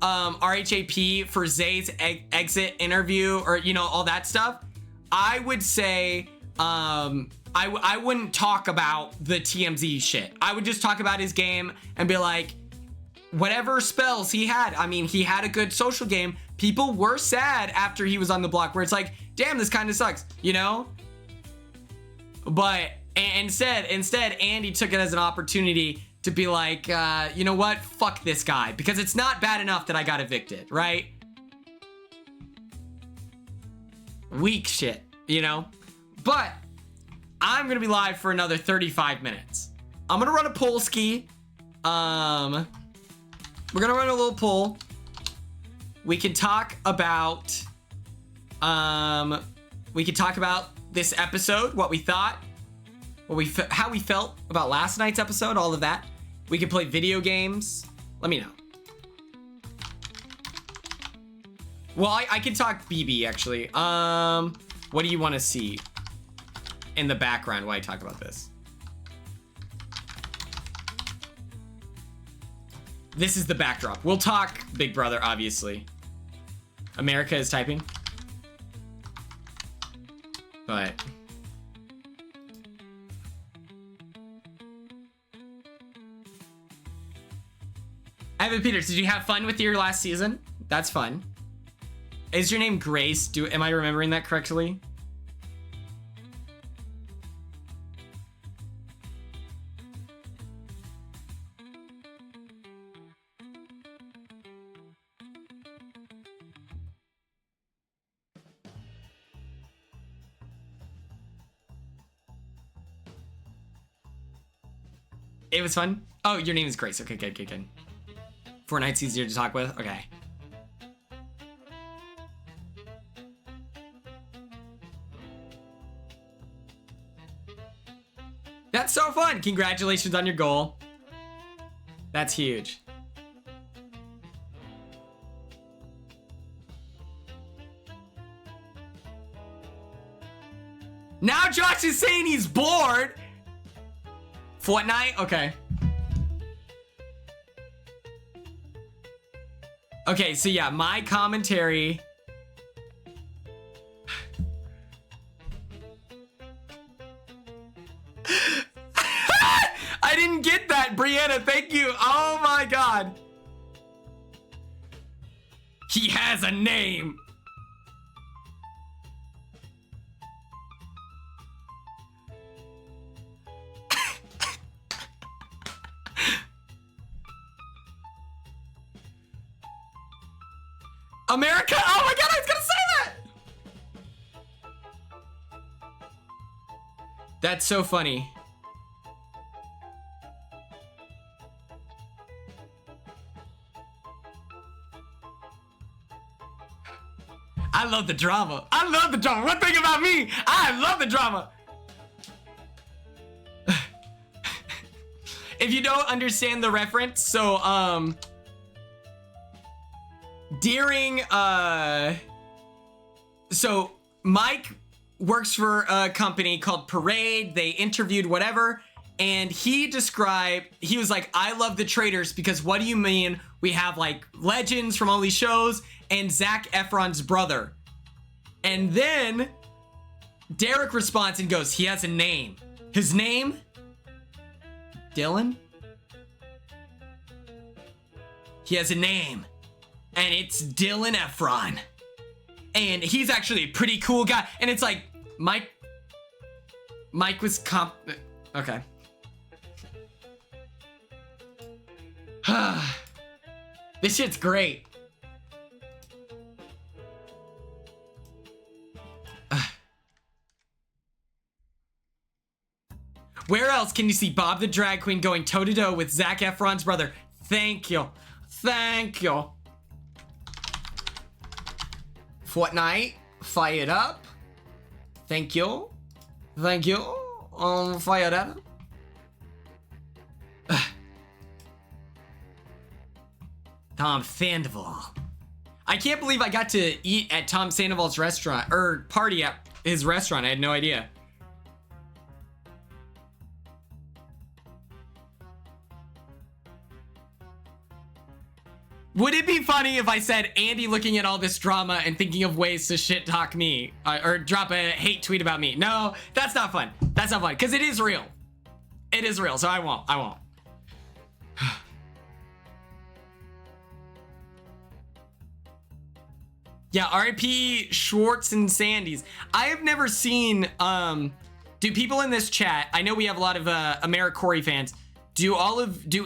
RHAP for Zay's exit interview or, you know, all that stuff, I would say I wouldn't talk about the TMZ shit. I would just talk about his game and be like, whatever spells he had. I mean, he had a good social game. People were sad after he was on the block where it's like, damn, this kind of sucks, you know? But instead, Andy took it as an opportunity to be like, you know what? Fuck this guy. Because it's not bad enough that I got evicted, right? Weak shit, you know? But I'm going to be live for another 35 minutes. I'm going to run a poll ski. We're going to run a little poll. We can talk about this episode, what we thought, how we felt about last night's episode, all of that. We can play video games. Let me know. Well, I can talk BB actually. What do you want to see in the background while I talk about this? This is the backdrop. We'll talk Big Brother, obviously. America is typing. But Evan Peters, did you have fun with your last season? That's fun. Is your name Grace? Am I remembering that correctly? It was fun. Oh, your name is Grace. Okay, good. Fortnite's easier to talk with. Okay. That's so fun. Congratulations on your goal. That's huge. Now Josh is saying he's bored. Fortnite? Okay. Okay, so yeah, my commentary. I didn't get that, Brianna. Thank you. Oh my God. He has a name. America? Oh my God, I was gonna say that! That's so funny. I love the drama. I love the drama. One thing about me, I love the drama. If you don't understand the reference, so, during so Mike works for a company called Parade. They interviewed whatever, and he was like, I love the Traitors because what do you mean we have like legends from all these shows and Zac Efron's brother? And then Derek responds and goes, he has a name. His name? Dylan? He has a name, and it's Dylan Efron. And he's actually a pretty cool guy. And it's like, Mike was okay. This shit's great. Where else can you see Bob the Drag Queen going toe-to-toe with Zac Efron's brother? Thank you. Thank you. Fortnite, fire it up. Thank you. Thank you. Fire it up. Tom Sandoval. I can't believe I got to eat at Tom Sandoval's restaurant, or party at his restaurant. I had no idea. Would it be funny if I said Andy looking at all this drama and thinking of ways to shit talk me or drop a hate tweet about me? No, that's not fun. That's not fun because it is real. It is real, so I won't. Yeah, R.I.P. Schwartz and Sandys. I have never seen, do people in this chat, I know we have a lot of AmeriCorey fans. Do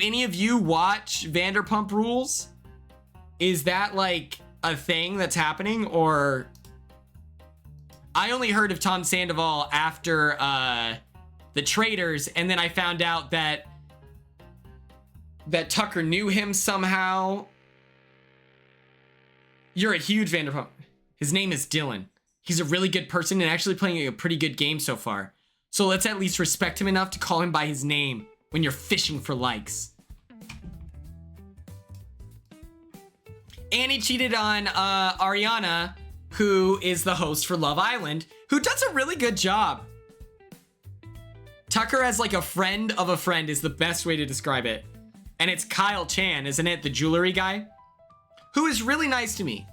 any of you watch Vanderpump Rules? Is that like a thing that's happening, or I only heard of Tom Sandoval after the Traitors, and then I found out that Tucker knew him somehow. You're a huge Vanderpump. His name is Dylan. He's a really good person and actually playing a pretty good game so far. So let's at least respect him enough to call him by his name when you're fishing for likes. Annie cheated on Ariana, who is the host for Love Island, who does a really good job. Tucker as like a friend of a friend is the best way to describe it. And it's Kyle Chan, isn't it? The jewelry guy, who is really nice to me.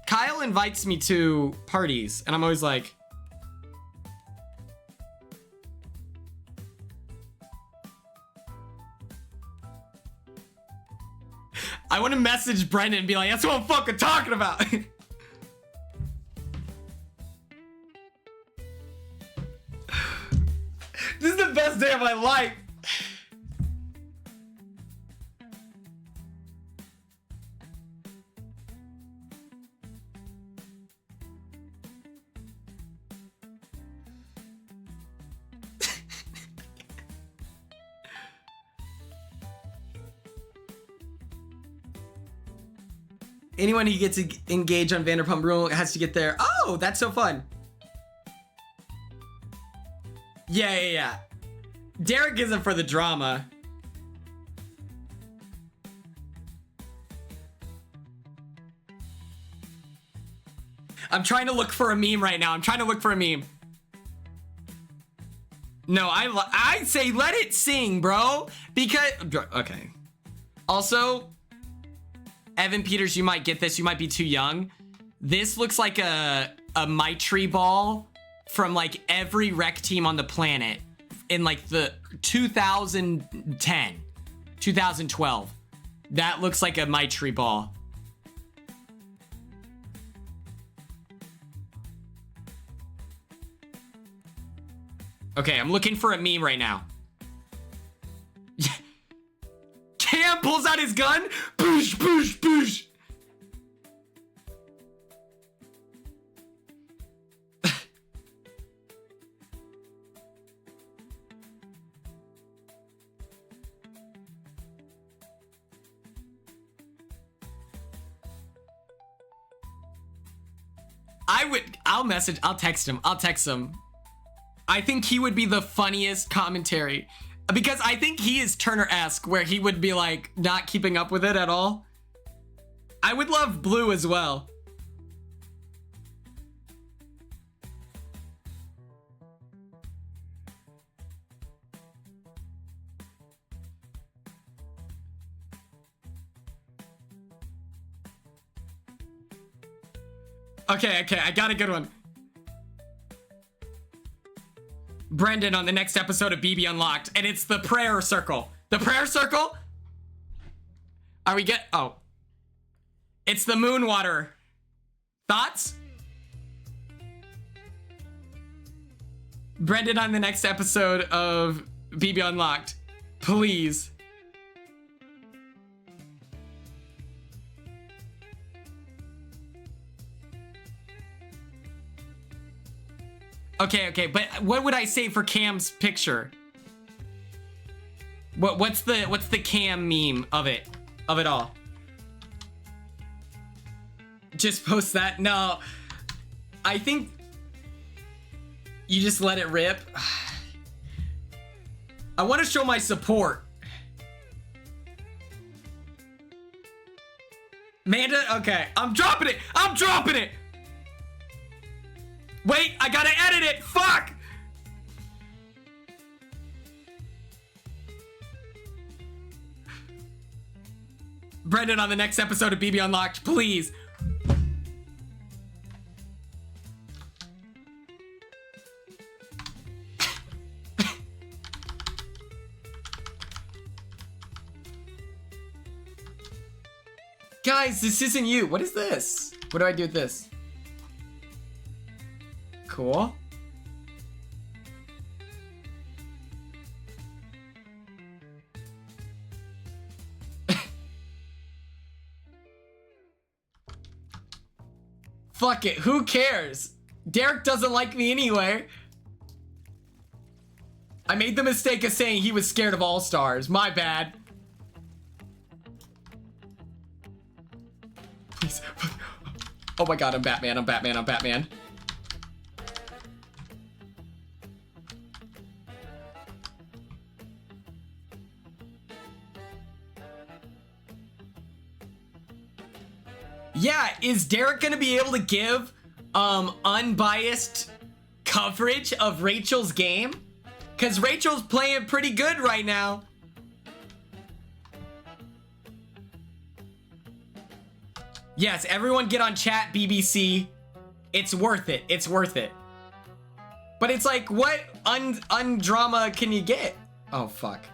Kyle invites me to parties, and I'm always like, I want to message Brendan and be like, that's what I'm fucking talking about. This is the best day of my life. Anyone who gets engaged on Vanderpump Rules has to get there. Oh, that's so fun. Yeah. Derek isn't for the drama. I'm trying to look for a meme right now. No, I say let it sing, bro. Because, okay. Also, Evan Peters, you might get this. You might be too young. This looks like a Maitri ball from like every rec team on the planet in like the 2010, 2012. That looks like a Maitri ball. Okay, I'm looking for a meme right now. Cam pulls out his gun. Boosh, boosh, boosh. I'll text him. I think he would be the funniest commentary. Because I think he is Turner-esque, where he would be like not keeping up with it at all. I would love blue as well. Okay, I got a good one. Brendan on the next episode of BB Unlocked, and it's the prayer circle. The prayer circle? Are we oh. It's the moon water. Thoughts? Brendan on the next episode of BB Unlocked. Please. Okay, but what would I say for Cam's picture? What's the Cam meme of it all? Just post that? No. I think you just let it rip. I want to show my support. Manda, okay. I'm dropping it. Wait, I gotta edit it. Fuck. Brendan on the next episode of BB Unlocked, please. Guys, this isn't you. What is this? What do I do with this? Cool. Fuck it, who cares? Derek doesn't like me anyway. I made the mistake of saying he was scared of All-Stars. My bad. Please. Oh my god, I'm Batman. Yeah, is Derek gonna be able to give unbiased coverage of Rachel's game? Cause Rachel's playing pretty good right now. Yes, everyone get on chat BBC. It's worth it. But it's like, what undrama can you get? Oh, fuck.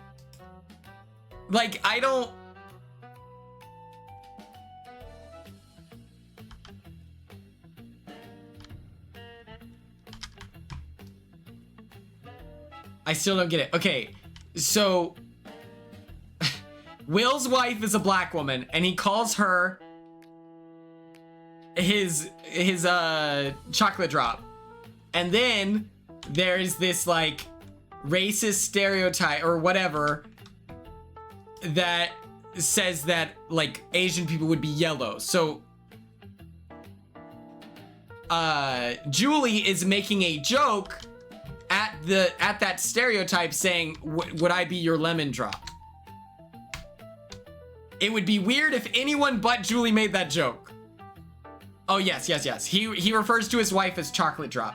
Like, I don't... I still don't get it. Okay, so... Will's wife is a black woman, and he calls her... his chocolate drop. And then there's this like racist stereotype or whatever that says that like Asian people would be yellow. So Julie is making a joke at that stereotype saying, would I be your lemon drop? It would be weird if anyone but Julie made that joke. Oh, yes. He refers to his wife as chocolate drop.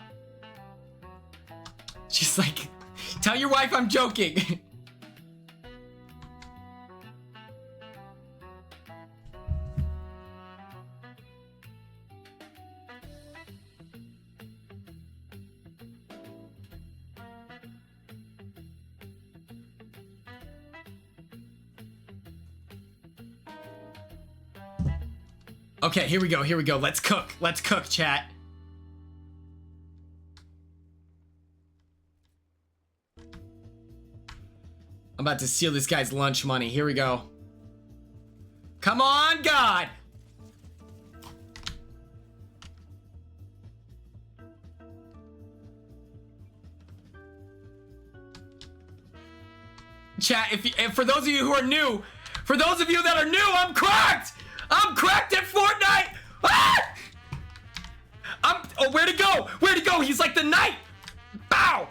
She's like, tell your wife I'm joking. Okay, here we go. Let's cook, chat. I'm about to steal this guy's lunch money. Here we go. Come on, God! Chat, if for those of you who are new, for those of you that are new, I'm cracked! I'm cracked at Fortnite! Ah! Oh, where'd he go? He's like the knight! Bow!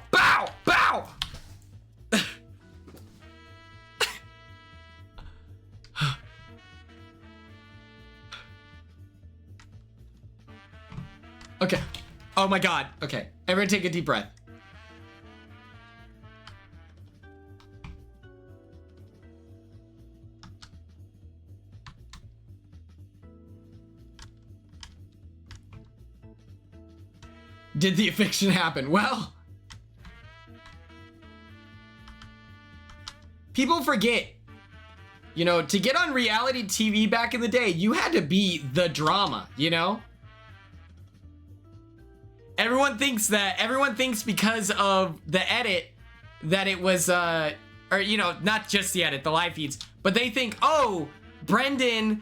Oh my God. Okay, everyone take a deep breath. Did the eviction happen? Well, people forget, you know, to get on reality TV back in the day, you had to be the drama, you know? Everyone thinks because of the edit that it was, or, you know, not just the edit, the live feeds, but they think, oh, Brendan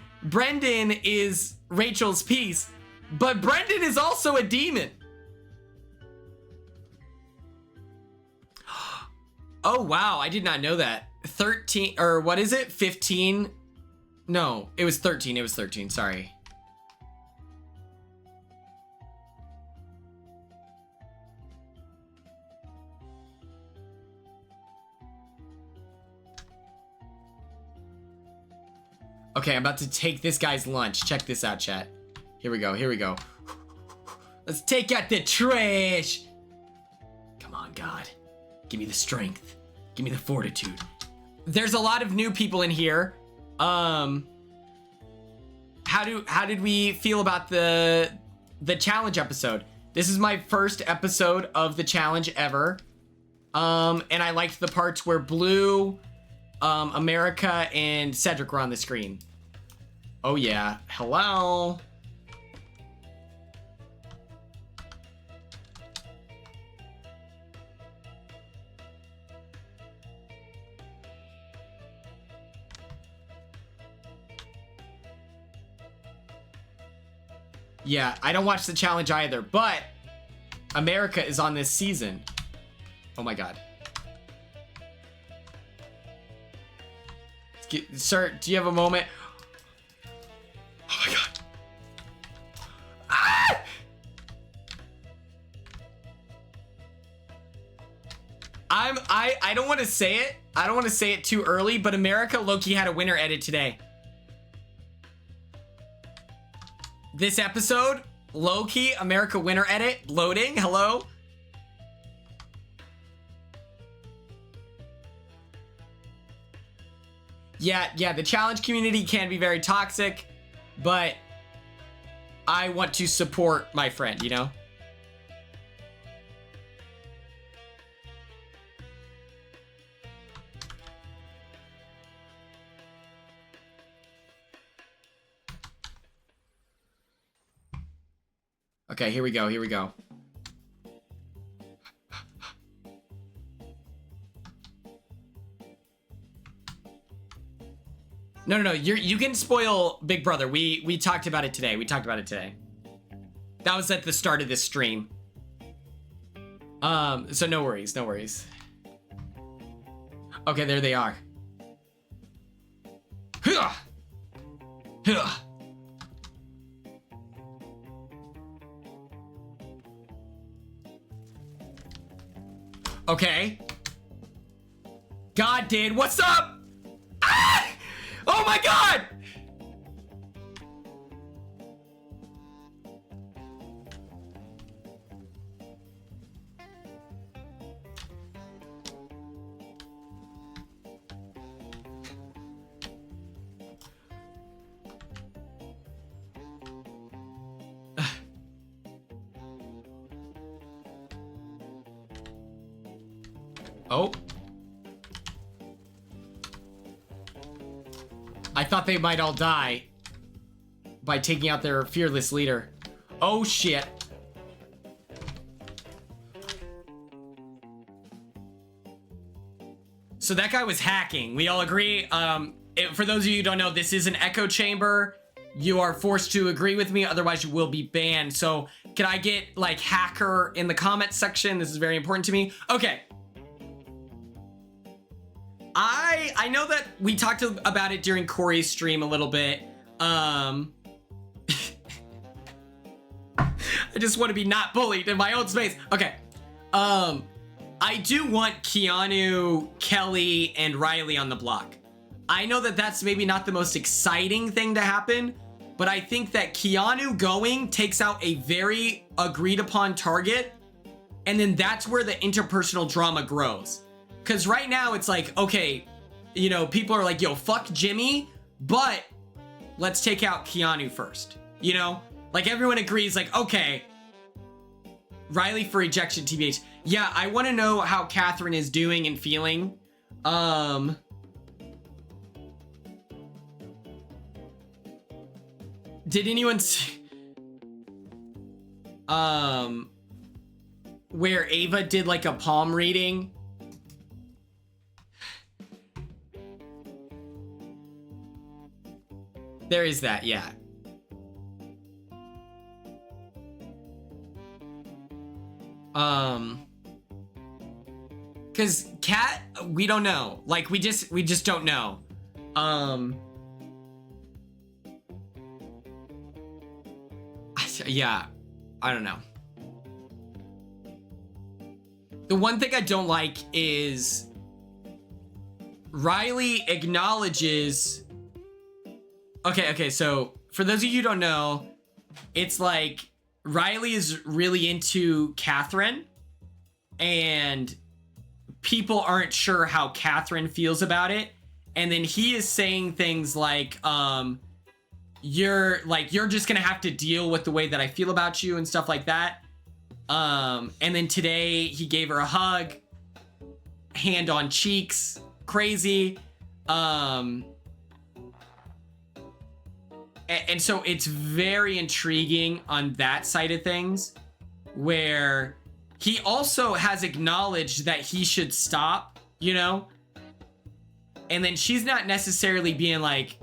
is Rachel's piece, but Brendan is also a demon. Oh, wow. I did not know that. 13, or what is it? 15? No, it was 13. It was 13. Sorry. Okay, I'm about to take this guy's lunch. Check this out, chat. Here we go. Here we go. Let's take out the trash. Come on, God. Give me the strength. Give me the fortitude. There's a lot of new people in here. How did we feel about the challenge episode? This is my first episode of the challenge ever. And I liked the parts where Blue, America, and Cedric were on the screen. Oh yeah. Hello. Yeah, I don't watch the challenge either, but America is on this season. Oh my God. Sir, do you have a moment? Oh my God. Ah! I don't want to say it. I don't want to say it too early, but America low-key had a winner edit today. This episode, low-key, America winner edit, loading, hello? Yeah, the challenge community can be very toxic, but I want to support my friend, you know? Okay, here we go, here we go. No, you can spoil Big Brother. We talked about it today. That was at the start of this stream. So no worries. Okay, there they are. Okay. God did. What's up? Ah! Oh my God! Oh. I thought they might all die by taking out their fearless leader. Oh shit. So that guy was hacking. We all agree. For those of you who don't know, this is an echo chamber. You are forced to agree with me, otherwise you will be banned. So can I get like hacker in the comments section? This is very important to me. Okay. I know that we talked about it during Corey's stream a little bit. I just want to be not bullied in my own space. Okay. I do want Keanu, Kelly, and Riley on the block. I know that that's maybe not the most exciting thing to happen, but I think that Keanu going takes out a very agreed upon target, and then that's where the interpersonal drama grows. Because right now it's like, okay, you know, people are like, yo, fuck Jimmy, but let's take out Keanu first. You know, like everyone agrees, like, okay, Riley for ejection, TBH. Yeah, I want to know how Catherine is doing and feeling. Did anyone see where Ava did like a palm reading? There is that, yeah. Cause Cat, we don't know. Like we just don't know. Yeah, I don't know. The one thing I don't like is Riley acknowledges. Okay, so for those of you who don't know, it's like Riley is really into Catherine, and people aren't sure how Catherine feels about it. And then he is saying things like, you're just gonna have to deal with the way that I feel about you and stuff like that. And then today he gave her a hug, hand on cheeks, crazy. And so it's very intriguing on that side of things, where he also has acknowledged that he should stop, you know? And then she's not necessarily being like,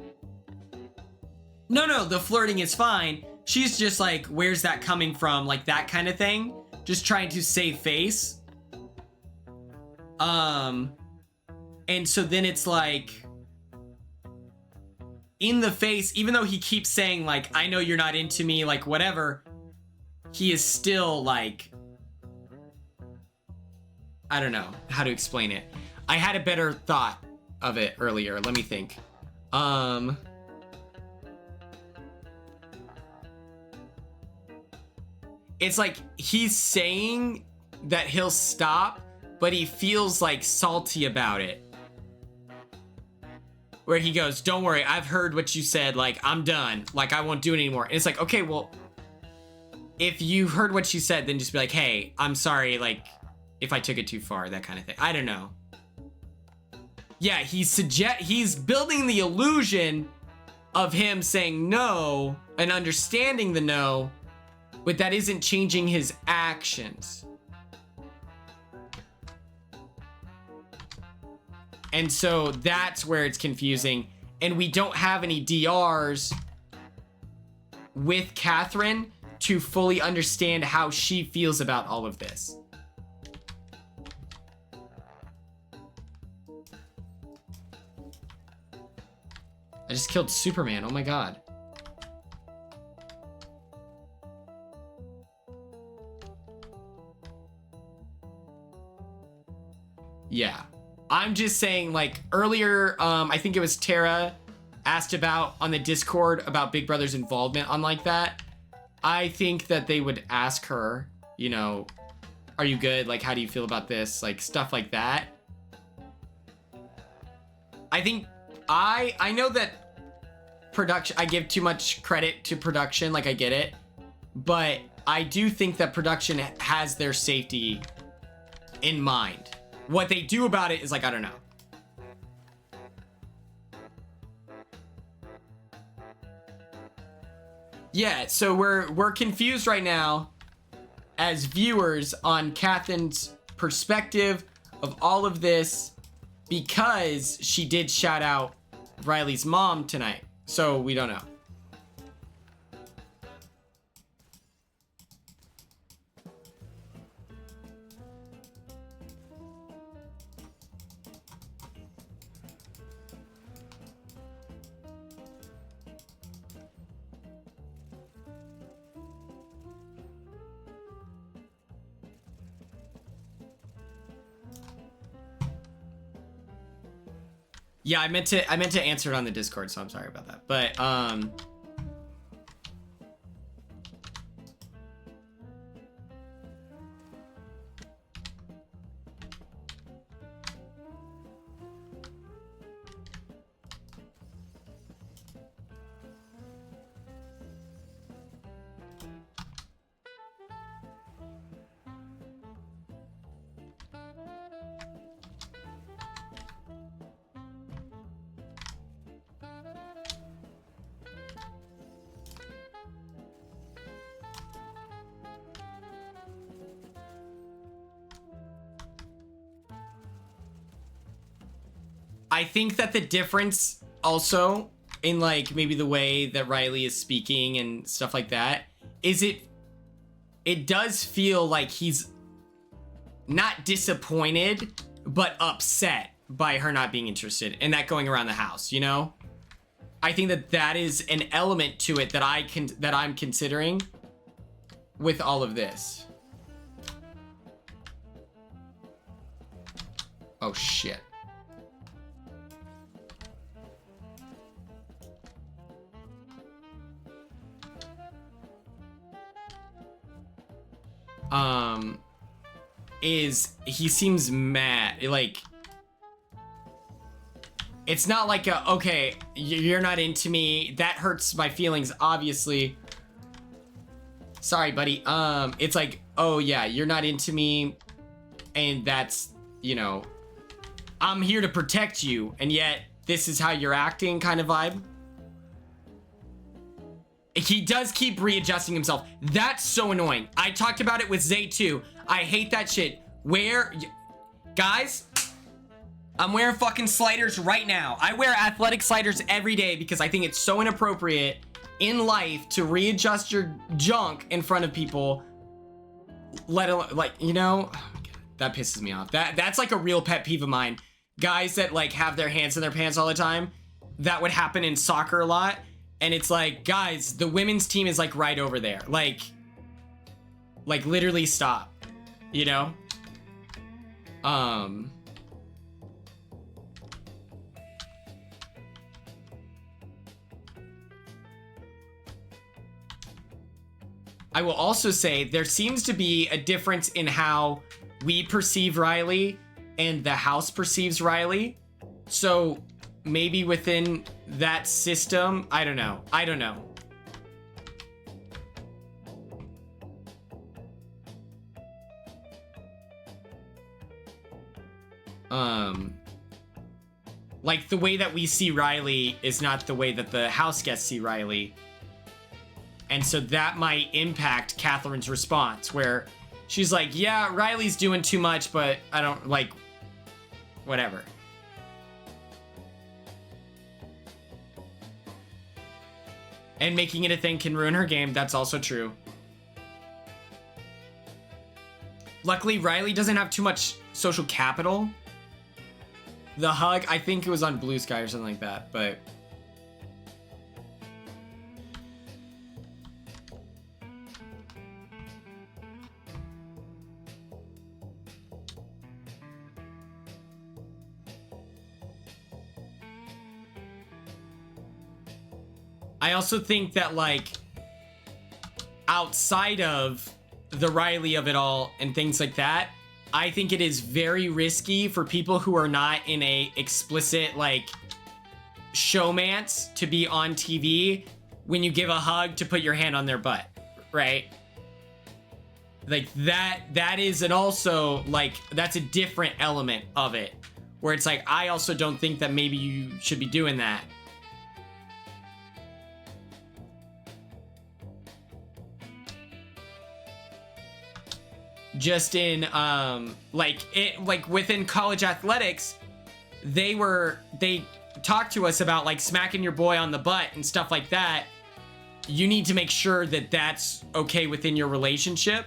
no, the flirting is fine. She's just like, where's that coming from? Like that kind of thing. Just trying to save face. And so then it's like, in the face, even though he keeps saying like, I know you're not into me, like whatever, he is still like, I don't know how to explain it. I had a better thought of it earlier. Let me think. It's like he's saying that he'll stop, but he feels like salty about it. Where he goes, don't worry, I've heard what you said, like, I'm done. Like, I won't do it anymore. And it's like, okay, well, if you heard what she said, then just be like, hey, I'm sorry, like, if I took it too far, that kind of thing. I don't know. Yeah, he's building the illusion of him saying no and understanding the no, but that isn't changing his actions. And so that's where it's confusing. And we don't have any DRs with Catherine to fully understand how she feels about all of this. I just killed Superman. Oh my god. Yeah. I'm just saying, like, earlier, I think it was Tara asked about on the Discord about Big Brother's involvement on like that. I think that they would ask her, you know, are you good? Like, how do you feel about this? Like, stuff like that. I think, I know that production, I give too much credit to production, like, I get it. But I do think that production has their safety in mind. What they do about it is like, I don't know. Yeah, so we're confused right now as viewers on Catherine's perspective of all of this, because she did shout out Riley's mom tonight. So we don't know. Yeah, I meant to answer it on the Discord, so I'm sorry about that. But I think that the difference also in like maybe the way that Riley is speaking and stuff like that is it does feel like he's not disappointed but upset by her not being interested and that going around the house, you know? I think that that is an element to it that I'm considering with all of this. Oh shit. Is he seems mad, like it's not like a, okay, you're not into me, that hurts my feelings, obviously. Sorry, buddy. It's like, oh yeah, you're not into me, and that's, you know, I'm here to protect you, and yet this is how you're acting kind of vibe. He does keep readjusting himself. That's so annoying. I talked about it with Zay too. I hate that shit. Guys, I'm wearing fucking sliders right now. I wear athletic sliders every day because I think it's so inappropriate in life to readjust your junk in front of people. Let alone, like, you know, oh my God, that pisses me off. That's like a real pet peeve of mine. Guys that like have their hands in their pants all the time. That would happen in soccer a lot. And it's like, guys, the women's team is like right over there. Like literally stop, you know? I will also say there seems to be a difference in how we perceive Riley and the house perceives Riley. So maybe within that system, I don't know. Like the way that we see Riley is not the way that the house guests see Riley. And so that might impact Catherine's response, where she's like, yeah, Riley's doing too much, but I don't like, whatever. And making it a thing can ruin her game. That's also true. Luckily, Riley doesn't have too much social capital. The hug, I think it was on Blue Sky or something like that, but... I also think that, like, outside of the Riley of it all and things like that, I think it is very risky for people who are not in a explicit, like, showmance to be on TV when you give a hug to put your hand on their butt, right? Like, that is an also, like, that's a different element of it, where it's like, I also don't think that maybe you should be doing that. Just in like within college athletics, they talked to us about like smacking your boy on the butt and stuff like that. You need to make sure that that's okay within your relationship.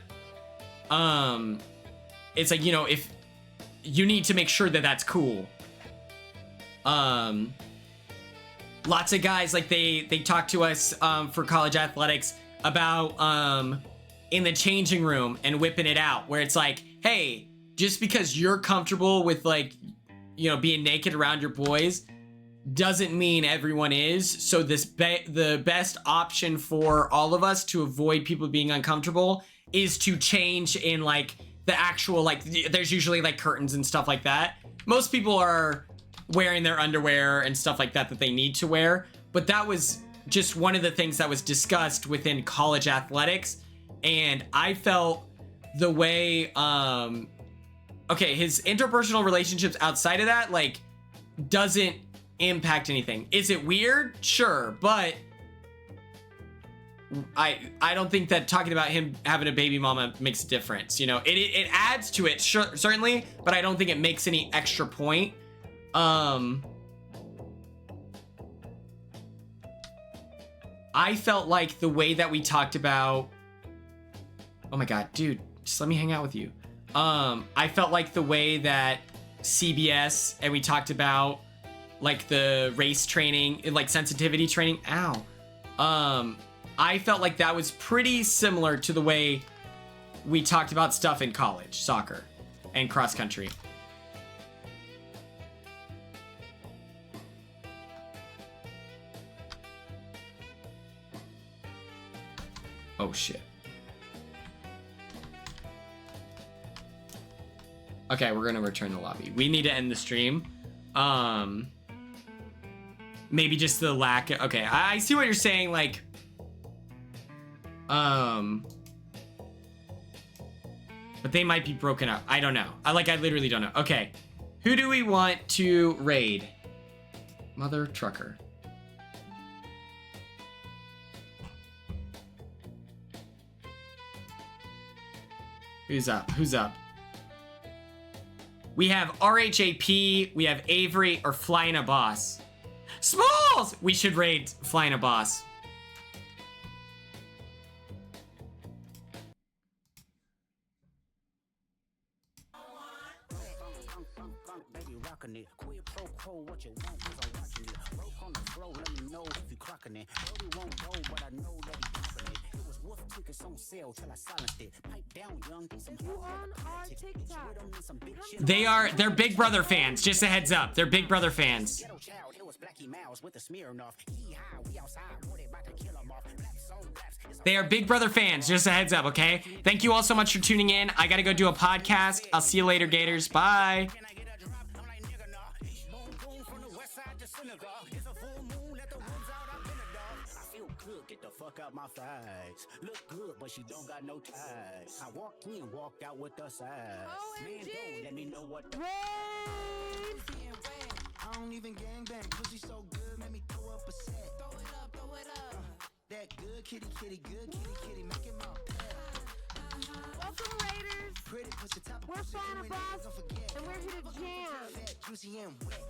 It's like, you know, if you need to make sure that that's cool. Lots of guys, like they talk to us for college athletics about in the changing room and whipping it out, where it's like, hey, just because you're comfortable with, like, you know, being naked around your boys doesn't mean everyone is. So the best option for all of us to avoid people being uncomfortable is to change in, like, the actual, like, there's usually like curtains and stuff like that. Most people are wearing their underwear and stuff like that they need to wear, but that was just one of the things that was discussed within college athletics. And I felt the way, okay, his interpersonal relationships outside of that, like, doesn't impact anything. Is it weird? Sure, but I don't think that talking about him having a baby mama makes a difference. You know, it adds to it, sure, certainly, but I don't think it makes any extra point. I felt like the way that we talked about, oh my God, dude, just let me hang out with you. I felt like the way that CBS and we talked about like the race training, like sensitivity training. Ow. I felt like that was pretty similar to the way we talked about stuff in college, soccer and cross country. Oh shit. Okay, we're gonna return the lobby. We need to end the stream. Maybe just the lack of, okay, I see what you're saying, like, but they might be broken up. I don't know. I literally don't know. Okay, who do we want to raid? Mother trucker. Who's up? Who's up? We have RHAP, we have Avery, or Flying a Boss. Smalls! We should raid Flying a Boss. They're Big Brother fans, just a heads up. They're Big Brother fans. They are Big Brother fans, just a heads up, okay? Thank you all so much for tuning in. I gotta go do a podcast. I'll see you later, Gators. Bye. Out my thighs. Look good, but she don't got no ties. I walked in, walked out with the size. Man, don't let me know what the I don't even gang bang. Pussy so good, make me throw up a set. Throw it up, throw it up. That good kitty, kitty, good kitty, kitty, make it my pet. Welcome, Raiders. Pretty pussy, top of We're Flying a Boss, and we're here to jam. Juicy and wet.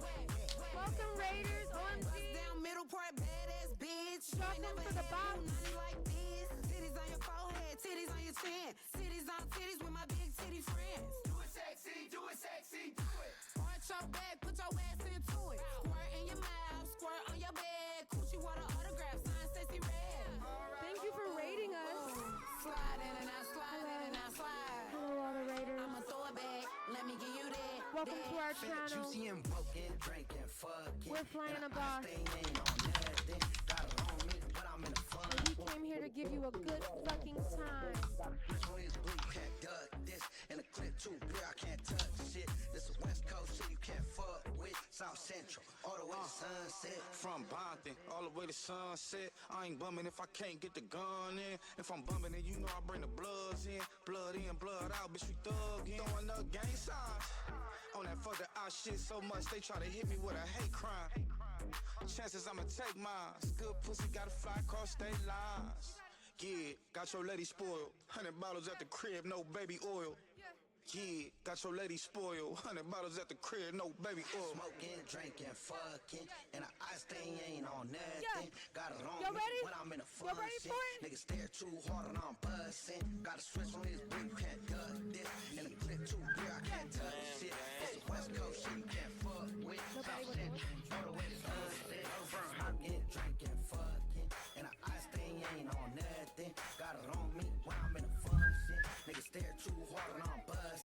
Welcome, Raiders. OMG. Down middle part, badass bitch. Welcome for the box. Like this. Titties on your forehead, titties on your chin. Titties on titties with my big titty friends. Do it sexy, do it sexy, do it. Arch your back, put your ass into it. Squirt in your mouth, squirt on your bed. Coochie water autograph, sign Stacey Red. Thank you for raiding us. Slide in and out, slide in and out, slide. Hello, all the Raiders. I'ma throw it back, let me give you that. Welcome to our channel. Juicy and broken, drinking, fucking. We're Flying a Boss. And we came here to give you a good fucking time. And the clip too clear, I can't touch shit. This is West Coast shit you can't fuck with. South Central, all the way to Sunset. From Bonton, all the way to Sunset. I ain't bumming if I can't get the gun in. If I'm bumming, then you know I bring the bloods in. Blood in, blood out, bitch, we thug in. Throwing up gang signs. On that fuck the out shit so much, they try to hit me with a hate crime. Chances I'ma take mine. Good pussy gotta fly across state lines. Yeah, got your lady spoiled. 100 bottles at the crib, no baby oil. Yeah, got your lady spoiled. 100 bottles at the crib, no baby oil. Smoking, drinking, fucking, and the ice thing ain't on nothing. Yeah. Got it on Y'all me ready? when I'm in a Y'all fun ready shit. for it? Niggas stare too hard and I'm busting. Got a switch on this brick, you can't duck this. And the clip too clear, I can't touch shit. It's a West Coast shit you can't fuck with. South Central, all the way to Sunset. Smoking, drinking, fucking, and the ice thing ain't on nothing. Got it on me when I'm in a fun shit. Niggas stare too hard and I'm busting.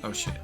Oh shit.